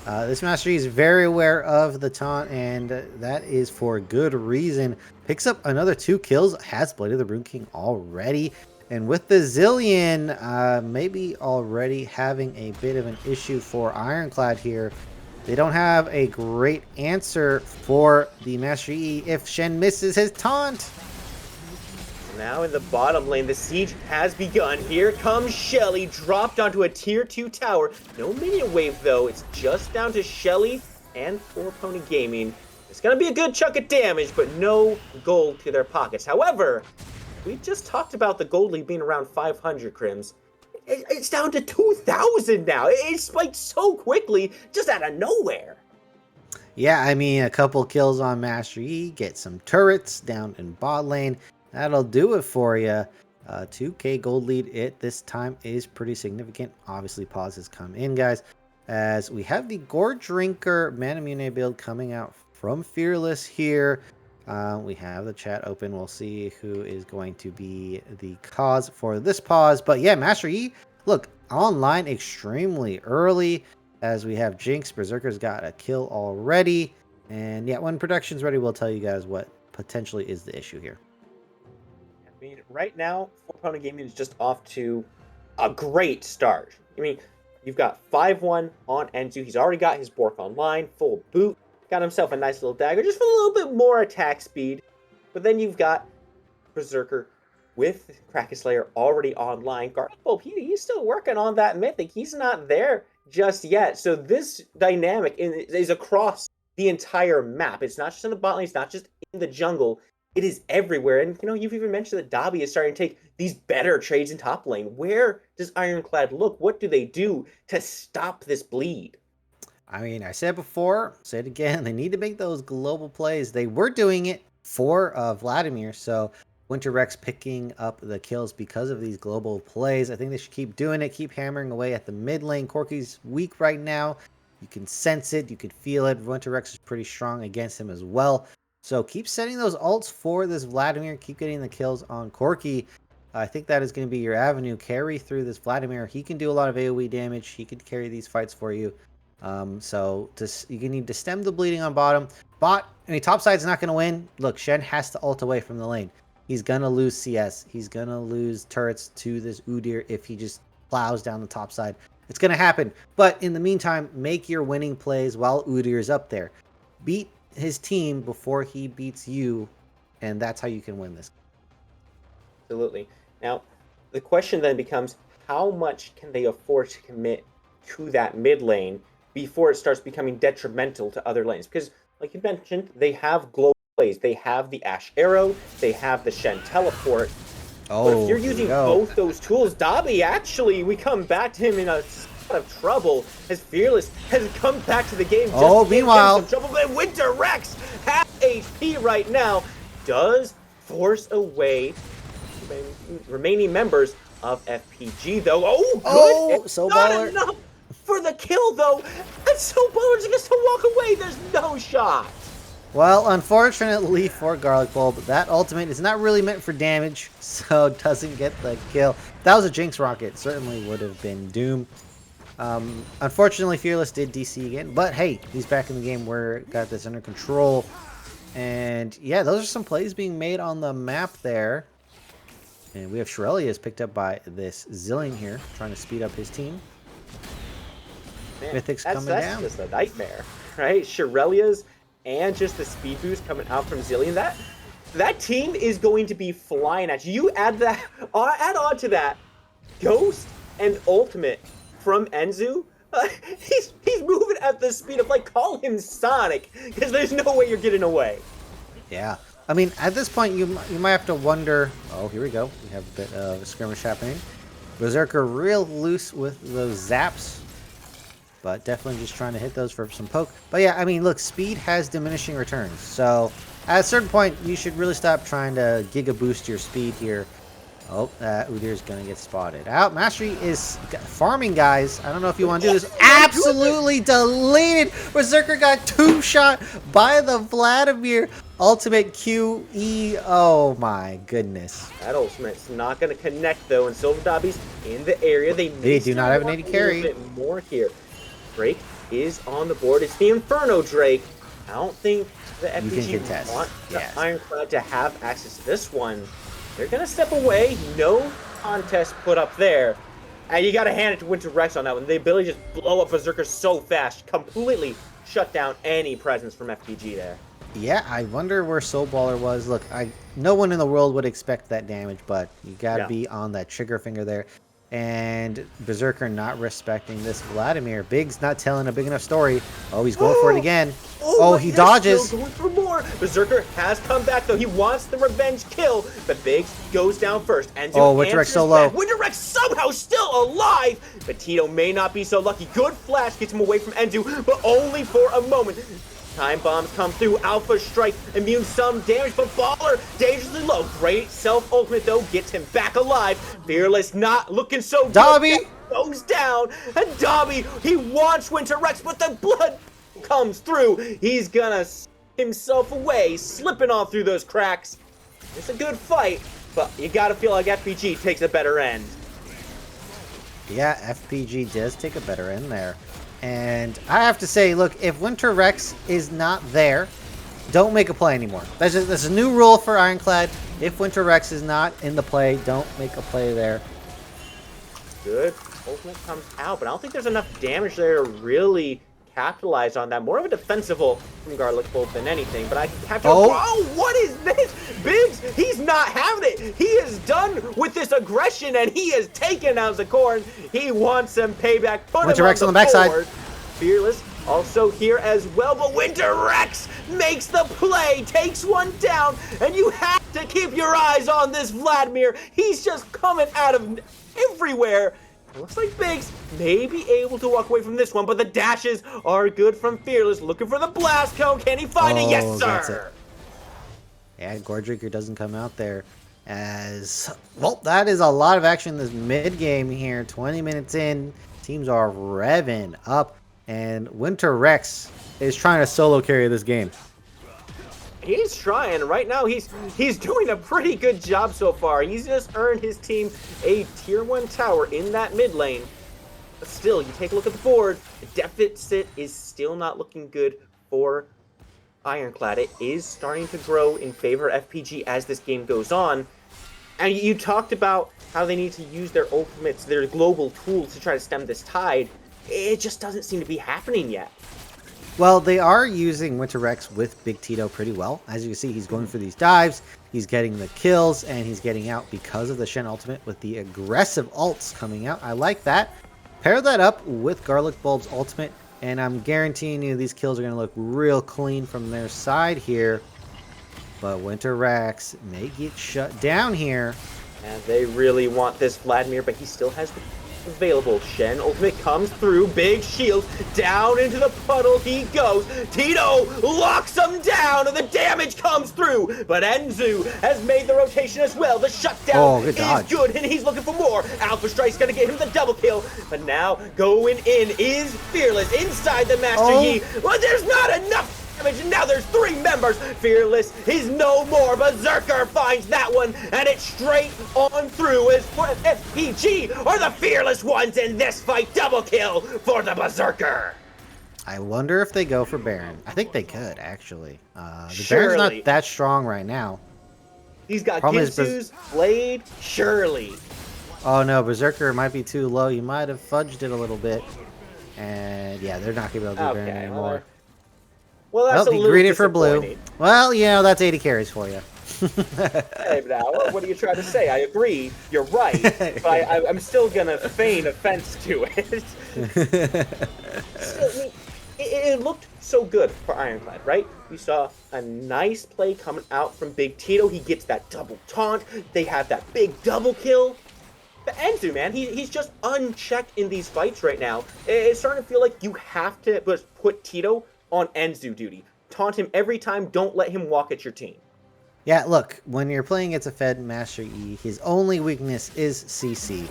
This Master Yi is very aware of the taunt, and that is for good reason. Picks up another 2 kills, has Blade of the Rune King already. And with the Zilean, maybe already having a bit of an issue for Ironclad here. They don't have a great answer for the Master Yi if Shen misses his taunt. Now in the bottom lane, the siege has begun. Here comes Shelly, dropped onto a tier 2 tower. No minion wave though, it's just down to Shelly and 4 Pony Gaming. It's gonna be a good chunk of damage, but no gold to their pockets. However, we just talked about the gold lead being around 500, Crims. It's down to 2,000 now. It spiked so quickly, just out of nowhere. Yeah, I mean, a couple kills on Master Yi, get some turrets down in bot lane. That'll do it for you. 2k gold lead at this time is pretty significant. Obviously, pause has come in, guys, as we have the Gore Drinker Manamune build coming out from Fearless here. We have the chat open. We'll see who is going to be the cause for this pause. But yeah, Master Yi, look, online extremely early, as we have Jinx. Berserker's got a kill already. And yeah, when production's ready, we'll tell you guys what potentially is the issue here. I mean, right now, 4 Pony Gaming is just off to a great start. I mean, you've got 5-1 on Enzu. He's already got his Bork online, full boot. Got himself a nice little dagger, just for a little bit more attack speed. But then you've got Berserker with Kraken Slayer already online, Garlic Bulb, he's still working on that Mythic. He's not there just yet. So this dynamic is across the entire map. It's not just in the bot lane, it's not just in the jungle. It is everywhere. And, you know, you've even mentioned that Dobby is starting to take these better trades in top lane. Where does Ironclad look? What do they do to stop this bleed? I mean, I said before, say it again, they need to make those global plays. They were doing it for Vladimir, so Winter Rex picking up the kills because of these global plays. I think they should keep doing it, keep hammering away at the mid lane. Corki's weak right now. You can sense it, you can feel it. Winter Rex is pretty strong against him as well. So keep setting those ults for this Vladimir. Keep getting the kills on Corki. I think that is going to be your avenue. Carry through this Vladimir. He can do a lot of AoE damage. He could carry these fights for you. So you need to stem the bleeding on bottom. Top side's not going to win. Look, Shen has to ult away from the lane. He's going to lose CS. He's going to lose turrets to this Udyr if he just plows down the top side. It's going to happen. But in the meantime, make your winning plays while Udyr is up there. Beat his team before he beats you, and that's how you can win this. Absolutely. Now, the question then becomes, how much can they afford to commit to that mid lane before it starts becoming detrimental to other lanes? Because, like you mentioned, they have global plays. They have the Ash Arrow. They have the Shen Teleport. But if you're using both those tools, Dobby, actually, we come back to him in a lot of trouble as Fearless has come back to the game. Meanwhile, some trouble. But Winter Rex has HP right now. Does force away remaining members of FPG, though. Oh, good. Soul Not Baller. enough for the kill, though. And Soul Baller's just to walk away. There's no shot. Well, unfortunately for Garlic Bulb, that ultimate is not really meant for damage, so doesn't get the kill. If that was a Jinx Rocket, certainly would have been Doom. Unfortunately, Fearless did DC again, but hey, he's back in the game. We're got this under control. And yeah, those are some plays being made on the map there. And we have Shirelia's picked up by this Zillion here, trying to speed up his team. Man, Mythic's coming that's down. Just a nightmare, right? Shirelia's and just the speed boost coming out from Zillion. That team is going to be flying at you. You add on to that Ghost and Ultimate from Enzu. He's moving at the speed of, like, call him Sonic, because there's no way you're getting away. Yeah. I mean, at this point, you might have to wonder... Oh, here we go. We have a bit of a skirmish happening. Berserker real loose with those zaps. But definitely just trying to hit those for some poke. But yeah, I mean, look, speed has diminishing returns. So at a certain point, you should really stop trying to giga boost your speed here. Oh, Udyr's going to get spotted out. Mastery is farming, guys. I don't know if you want to do this. Absolutely deleted. Berserker got 2-shot by the Vladimir ultimate QE. Oh, my goodness. That ultimate's not going to connect, though, and Silver Dobby's in the area. They do not have an 80 carry. A little bit more here. Drake is on the board. It's the Inferno Drake. I don't think the FPG want the Ironclad to have access to this one. They're going to step away. No contest put up there. And you got to hand it to Winter Rex on that one. The ability to just blow up Berserker so fast, completely shut down any presence from FPG there. Yeah, I wonder where Soul Baller was. Look, no one in the world would expect that damage, but you got to be on that trigger finger there. And Berserker not respecting this Vladimir. Big's not telling a big enough story. Oh, he's going for it again. Oh, he dodges. Still going for more. Berserker has come back, though. He wants the revenge kill, but Biggs goes down first. And Winter Rex so low. Winter Rex somehow still alive, but Tito may not be so lucky. Good flash gets him away from Enzu, but only for a moment. Time bombs come through. Alpha Strike immune some damage, but Baller dangerously low. Great self ultimate though gets him back alive. Fearless not looking so good. Dobby goes down, and Dobby, he wants Winter Rex, but the blood comes through. He's gonna himself away, slipping on through those cracks. It's a good fight, but you gotta feel like FPG takes a better end. Yeah, FPG does take a better end there. And I have to say, look, if Winter Rex is not there, don't make a play anymore. That's a new rule for Ironclad. If Winter Rex is not in the play, don't make a play there. Good. Ultimate comes out, but I don't think there's enough damage there to really capitalize on that. More of a defensive ult from Garlic Bolt than anything, but I can capture. Oh. What is this? Biggs, he's not having it. He is done with this aggression, and he is taking out Zakorn. He wants some payback. Put Winter him Rex on the backside. board. Fearless also here as well, but Winter Rex makes the play, takes one down, and you have to keep your eyes on this Vladimir. He's just coming out of everywhere. It looks like Biggs may be able to walk away from this one, but the dashes are good from Fearless. Looking for the blast cone. Can he find it? Yes, That's sir. it. Yeah, Goredrinker doesn't come out there as well. That is a lot of action in this mid game here. 20 minutes in, teams are revving up, and Winter Rex is trying to solo carry this game. He's trying. Right now, he's doing a pretty good job so far. He's just earned his team a tier 1 tower in that mid lane. But still, you take a look at the board. The deficit is still not looking good for Ironclad. It is starting to grow in favor of FPG as this game goes on. And you talked about how they need to use their ultimates, their global tools to try to stem this tide. It just doesn't seem to be happening yet. Well, they are using Winter Rex with Big Tito pretty well. As you can see, he's going for these dives, he's getting the kills, and he's getting out because of the Shen ultimate with the aggressive ults coming out. I like that. Pair that up with Garlic Bulb's ultimate, and I'm guaranteeing you these kills are going to look real clean from their side here. But Winter Rex may get shut down here. And they really want this Vladimir, but he still has the available. Shen ultimate comes through, big shield, down into the puddle he goes. Tito locks him down, and the damage comes through. But Enzu has made the rotation as well. The shutdown is good, and he's looking for more. Alpha Strike's gonna get him the double kill. But now going in is Fearless inside the Master Yi. Well, there's not enough damage, and now there's 3 members. Fearless is no more. Berserker finds that one, and it's straight on through as FPG are the fearless ones in this fight. Double kill for the Berserker. I wonder if they go for Baron. I think they could, actually. The Baron's not that strong right now. He's got Ginsu's Blade, surely. Oh no, Berserker might be too low. You might have fudged it a little bit. And yeah, they're not going to be able to do Baron anymore. Well, that's a little greedy for blue. Well, you know, that's 80 carries for you. Hey, now, what are you trying to say? I agree, you're right, but I'm still going to feign offense to it. Still, I mean, it looked so good for Ironclad, right? We saw a nice play coming out from Big Tito. He gets that double taunt. They have that big double kill. But Enzu, man, he's just unchecked in these fights right now. It's starting to feel like you have to put Tito on Enzu duty. Taunt him every time. Don't let him walk at your team. Yeah, look, when you're playing against a Fed Master E, his only weakness is CC.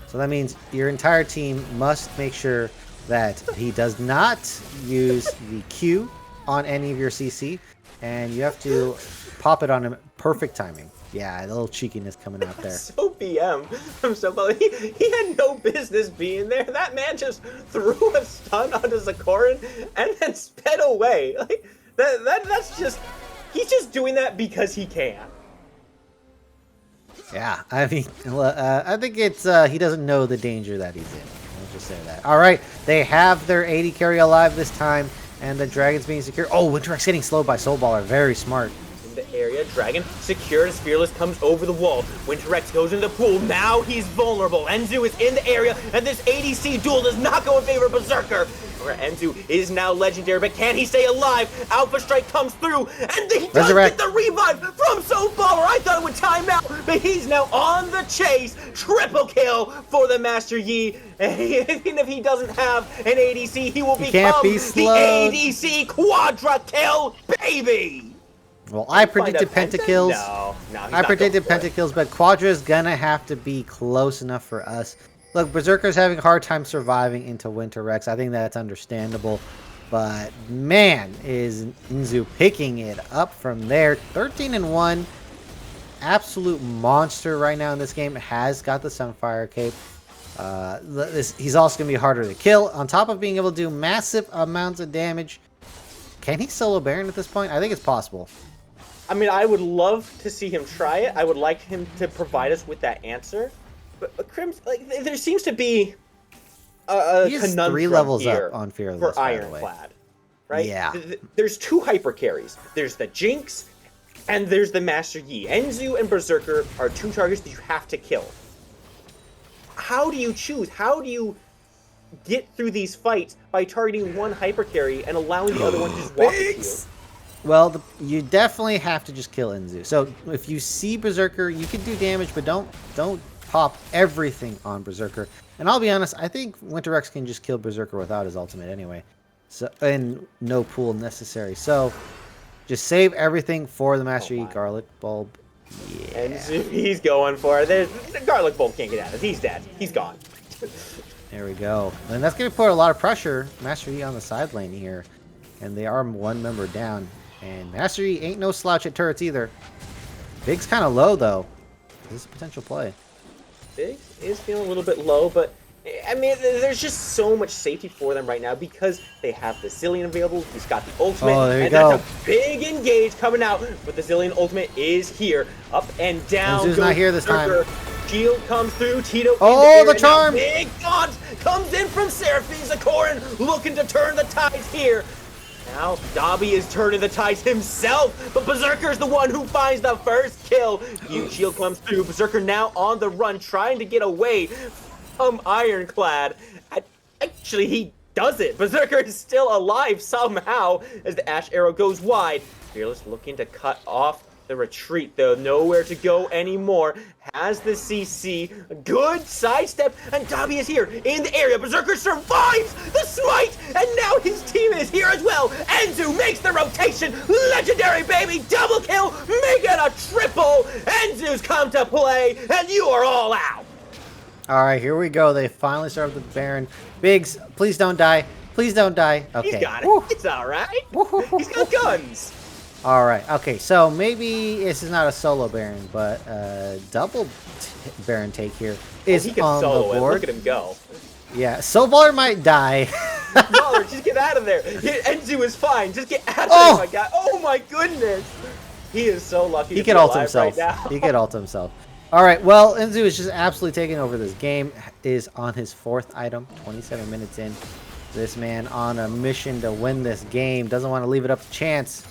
So that means your entire team must make sure that he does not use the Q on any of your CC, and you have to pop it on him. Perfect timing. Yeah, a little cheekiness coming out there. So BM. I'm so glad. He had no business being there. That man just threw a stun onto Zakorin and then sped away. Like that's just, he's just doing that because he can. Yeah, I mean, I think it's he doesn't know the danger that he's in. Let's just say that. All right, they have their 80 carry alive this time, and the Dragon's being secure. Oh, Winter Rex getting slowed by Soulballer. Very smart. The area. Dragon secured as Fearless comes over the wall. Winter Rex goes into the pool. Now he's vulnerable. Enzu is in the area, and this ADC duel does not go in favor of Berserker. Where Enzu is now legendary, but can he stay alive? Alpha Strike comes through, and he does get the revive from Soulballer. I thought it would time out, but he's now on the chase. Triple kill for the Master Yi. Even if he doesn't have an ADC, he will become the ADC quadra kill, baby. Well, I predicted pentakills. No, I predicted pentakills, but Quadra is gonna have to be close enough for us. Look, Berserker's having a hard time surviving into Winter Rex. I think that's understandable. But man, is Enzu picking it up from there. 13-1. Absolute monster right now in this game. Has got the Sunfire Cape. He's also going to be harder to kill. On top of being able to do massive amounts of damage. Can he solo Baron at this point? I think it's possible. I mean, I would love to see him try it. I would like him to provide us with that answer. But Crims, like, there seems to be a He's conundrum 3 levels here up on Fearless, for by the way. Ironclad, right? Yeah. There's 2 hyper carries. There's the Jinx, and there's the Master Yi. Enzu and Berserker are 2 targets that you have to kill. How do you choose? How do you get through these fights by targeting one hyper carry and allowing the other one to just walk at you? Well, you definitely have to just kill Enzu. So if you see Berserker, you can do damage, but don't pop everything on Berserker. And I'll be honest, I think Winter X can just kill Berserker without his ultimate anyway. So and no pool necessary. So just save everything for the Master Yi Garlic Bulb. Yeah. Enzu, he's going for it. The Garlic Bulb can't get at it. He's dead. He's gone. There we go. And that's going to put a lot of pressure. Master Yi on the side lane here. And they are 1 member down. And Master Yi ain't no slouch at turrets either. Big's kind of low, though. This is a potential play. Big is feeling a little bit low, but I mean, there's just so much safety for them right now because they have the Zilean available. He's got the ultimate. Oh, there you and go. That's a big engage coming out, but the Zilean ultimate is here. Up and down. Enzu's not here this time. Shield comes through. Tito. Oh, the charm! Big taunt comes in from Seraphine Zakorin, looking to turn the tides here. Now, Dobby is turning the tides himself, but Berserker's the one who finds the first kill. Huge shield comes through. Berserker now on the run, trying to get away from Ironclad. Actually, he does it. Berserker is still alive somehow as the Ash Arrow goes wide. Fearless looking to cut off the retreat, though. Nowhere to go anymore. Has the CC. Good sidestep, and Dobby is here in the area. Berserker survives the smite, and now his team is here as well. Enzu makes the rotation. Legendary, baby. Double kill. Make it a triple. Enzu's come to play, and you are all out. All right, here we go. They finally start with the Baron. Biggs, please don't die. Please don't die. Okay. He's got it. Woo. It's all right. He's got guns. All right. Okay, so maybe this is not a solo Baron, but double Baron take here is He can on the solo it. board. Look at him go. Yeah, Soulballer might die. Baller, just get out of there. Enzu is fine. Just get out of Oh! there, my guy. Oh my goodness. He is so lucky. He to can be ult alive himself. Right now. He can ult himself. All right. Well, Enzu is just absolutely taking over this game. Is on his 4th item. 27 minutes in. This man on a mission to win this game. Doesn't want to leave it up to chance.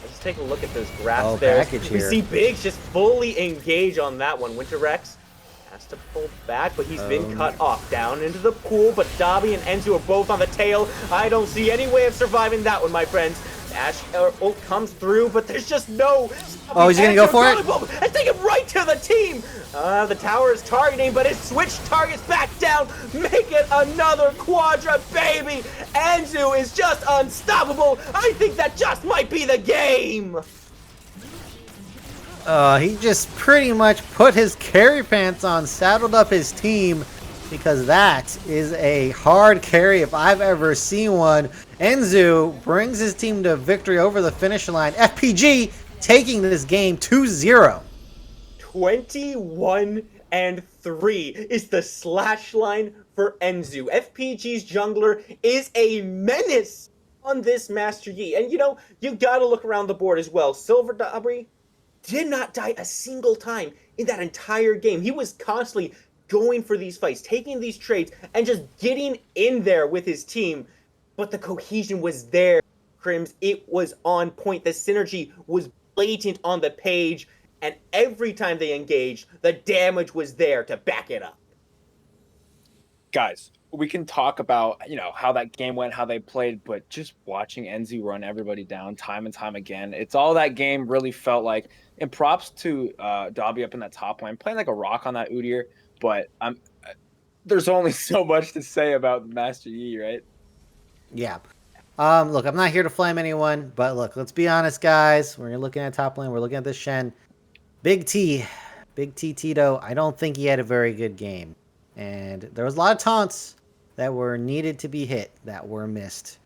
Let's take a look at those graphs Oh, there. package We here. see Biggs just fully engage on that one. Winter Rex has to pull back, but he's been cut off. Down into the pool, but Dobby and Enzu are both on the tail. I don't see any way of surviving that one, my friends. Ash ult comes through, but there's just no... Oh, he's gonna go for it? And take him right to the team! The tower is targeting, but it switched targets back down. Make it another Quadra, baby! Enzu is just unstoppable. I think that just might be the game! He just pretty much put his carry pants on, saddled up his team, because that is a hard carry if I've ever seen one. Enzu brings his team to victory over the finish line. FPG taking this game 2-0. 21-3 is the slash line for Enzu. FPG's jungler is a menace on this Master Yi. And you know, you gotta look around the board as well. Silver Dobry did not die a single time in that entire game. He was constantly going for these fights, taking these trades, and just getting in there with his team. But the cohesion was there, Crims. It was on point. The synergy was blatant on the page. And every time they engaged, the damage was there to back it up. Guys, we can talk about, you know, how that game went, how they played, but just watching Enzu run everybody down time and time again, it's all that game really felt like. And props to Dobby up in that top lane, playing like a rock on that Udyr. But there's only so much to say about Master Yi, right? Yeah. Look, I'm not here to flame anyone, but look, let's be honest, guys. We're looking at top lane. We're looking at this Shen. Big T Tito, I don't think he had a very good game. And there was a lot of taunts that were needed to be hit that were missed.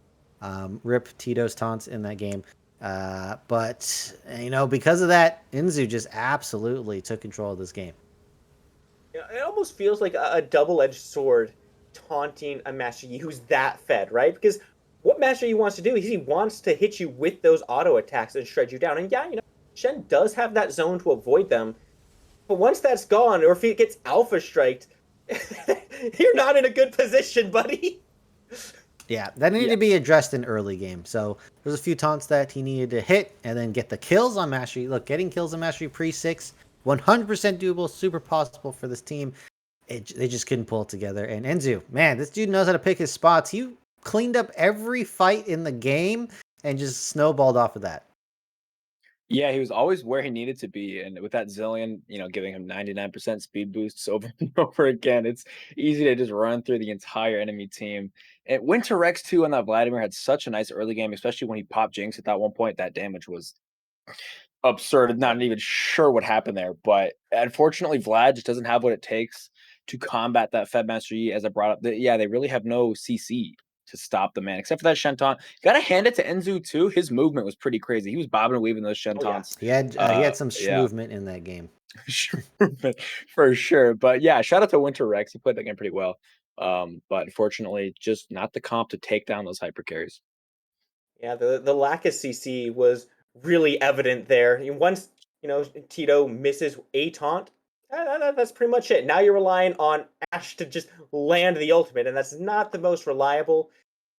Rip Tito's taunts in that game. But, you know, because of that, Enzu just absolutely took control of this game. It almost feels like a double-edged sword taunting a Master Yi who's that fed, right? Because what Master Yi wants to do is he wants to hit you with those auto attacks and shred you down. And yeah, you know, Shen does have that zone to avoid them. But once that's gone, or if he gets alpha striked, You're not in a good position, buddy. Yeah, that needed to be addressed in early game. So there's a few taunts that he needed to hit and then get the kills on Mastery. Look, getting kills on Mastery pre-6, 100% doable, super possible for this team. They just couldn't pull it together. And Enzu, man, this dude knows how to pick his spots. He cleaned up every fight in the game and just snowballed off of that. Yeah, he was always where he needed to be, and with that Zillion, giving him 99% speed boosts over and over again, it's easy to just run through the entire enemy team. And Winter Rex too on that Vladimir had such a nice early game, especially when he popped Jinx at that one point. That damage was absurd. Not even sure what happened there, but unfortunately, Vlad just doesn't have what it takes to combat that Fed Master Yi. As I brought up, they really have no CC to stop the man, except for that Shenton. Gotta hand it to Enzu too. His movement was pretty crazy. He was bobbing and weaving those Shentons. He had some movement in that game. For sure. But yeah, shout out to Winter Rex. He played that game pretty well. But unfortunately, just not the comp to take down those hyper carries. Yeah, the lack of CC was really evident there. Once Tito misses a taunt, that's pretty much it. Now you're relying on Ashe to just land the ultimate, and that's not the most reliable.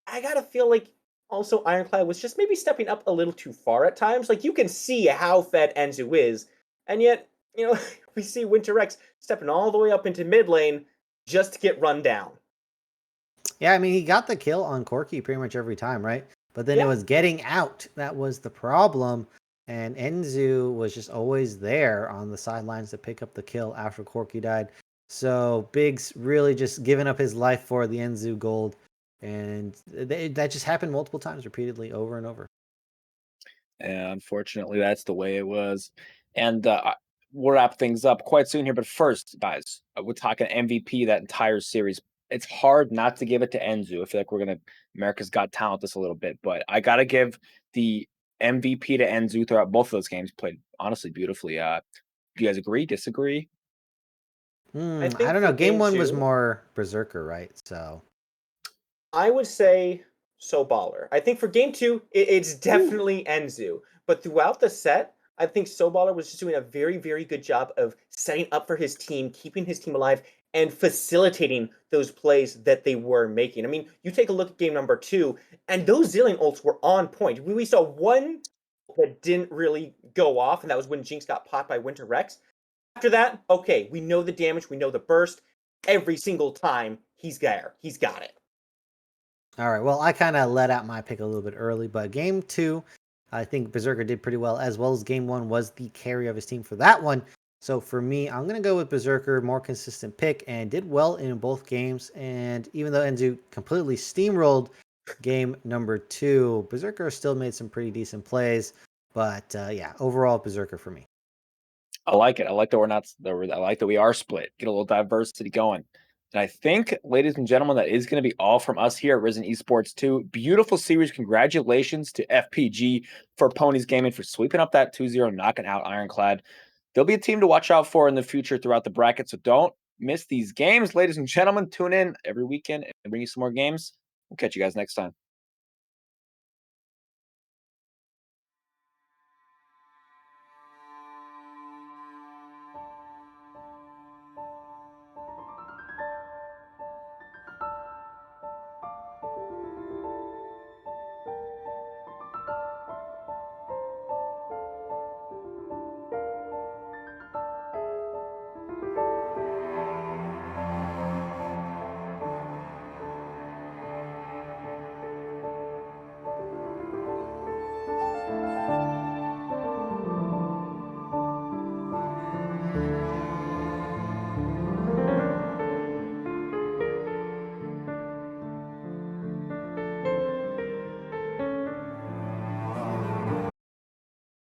I gotta feel like also Ironclad was just maybe stepping up a little too far at times. Like, you can see how fed Enzu is, and yet, we see Winter Rex stepping all the way up into mid lane just to get run down. Yeah, I mean, he got the kill on Corki pretty much every time, right? But then it was getting out. That was the problem. And Enzu was just always there on the sidelines to pick up the kill after Corki died. So Biggs really just giving up his life for the Enzu gold. And that just happened multiple times, repeatedly, over and over. And unfortunately, that's the way it was. And we'll wrap things up quite soon here. But first, guys, we're talking MVP that entire series. It's hard not to give it to Enzu. I feel like we're going to America's Got Talent this a little bit. But I got to give the MVP to Enzu throughout both of those games. Played honestly beautifully. Do you guys agree? Disagree? I don't know. Game 1 was more Berserker, right? So I would say Soballer. I think for game 2, it's definitely Enzu. But throughout the set, I think Soballer was just doing a very, very good job of setting up for his team, keeping his team alive, and facilitating those plays that they were making. I mean, you take a look at game number 2, and those Zillion ults were on point. We saw one that didn't really go off, and that was when Jinx got popped by Winter Rex. After that, okay, we know the damage, we know the burst. Every single time, he's there. He's got it. All right, well, I kind of let out my pick a little bit early, but game 2, I think Berserker did pretty well, as well as game 1 was the carry of his team for that one. So for me, I'm going to go with Berserker, more consistent pick, and did well in both games. And even though Enzu completely steamrolled game number 2, Berserker still made some pretty decent plays. But yeah, overall, Berserker for me. I like it. I like that we're not. I like that we are split. Get a little diversity going. And I think, ladies and gentlemen, that is going to be all from us here at Risen Esports 2. Beautiful series. Congratulations to FPG for Ponies Gaming for sweeping up that 2-0, knocking out Ironclad. There'll be a team to watch out for in the future throughout the bracket, so don't miss these games, ladies and gentlemen. Tune in every weekend and bring you some more games. We'll catch you guys next time.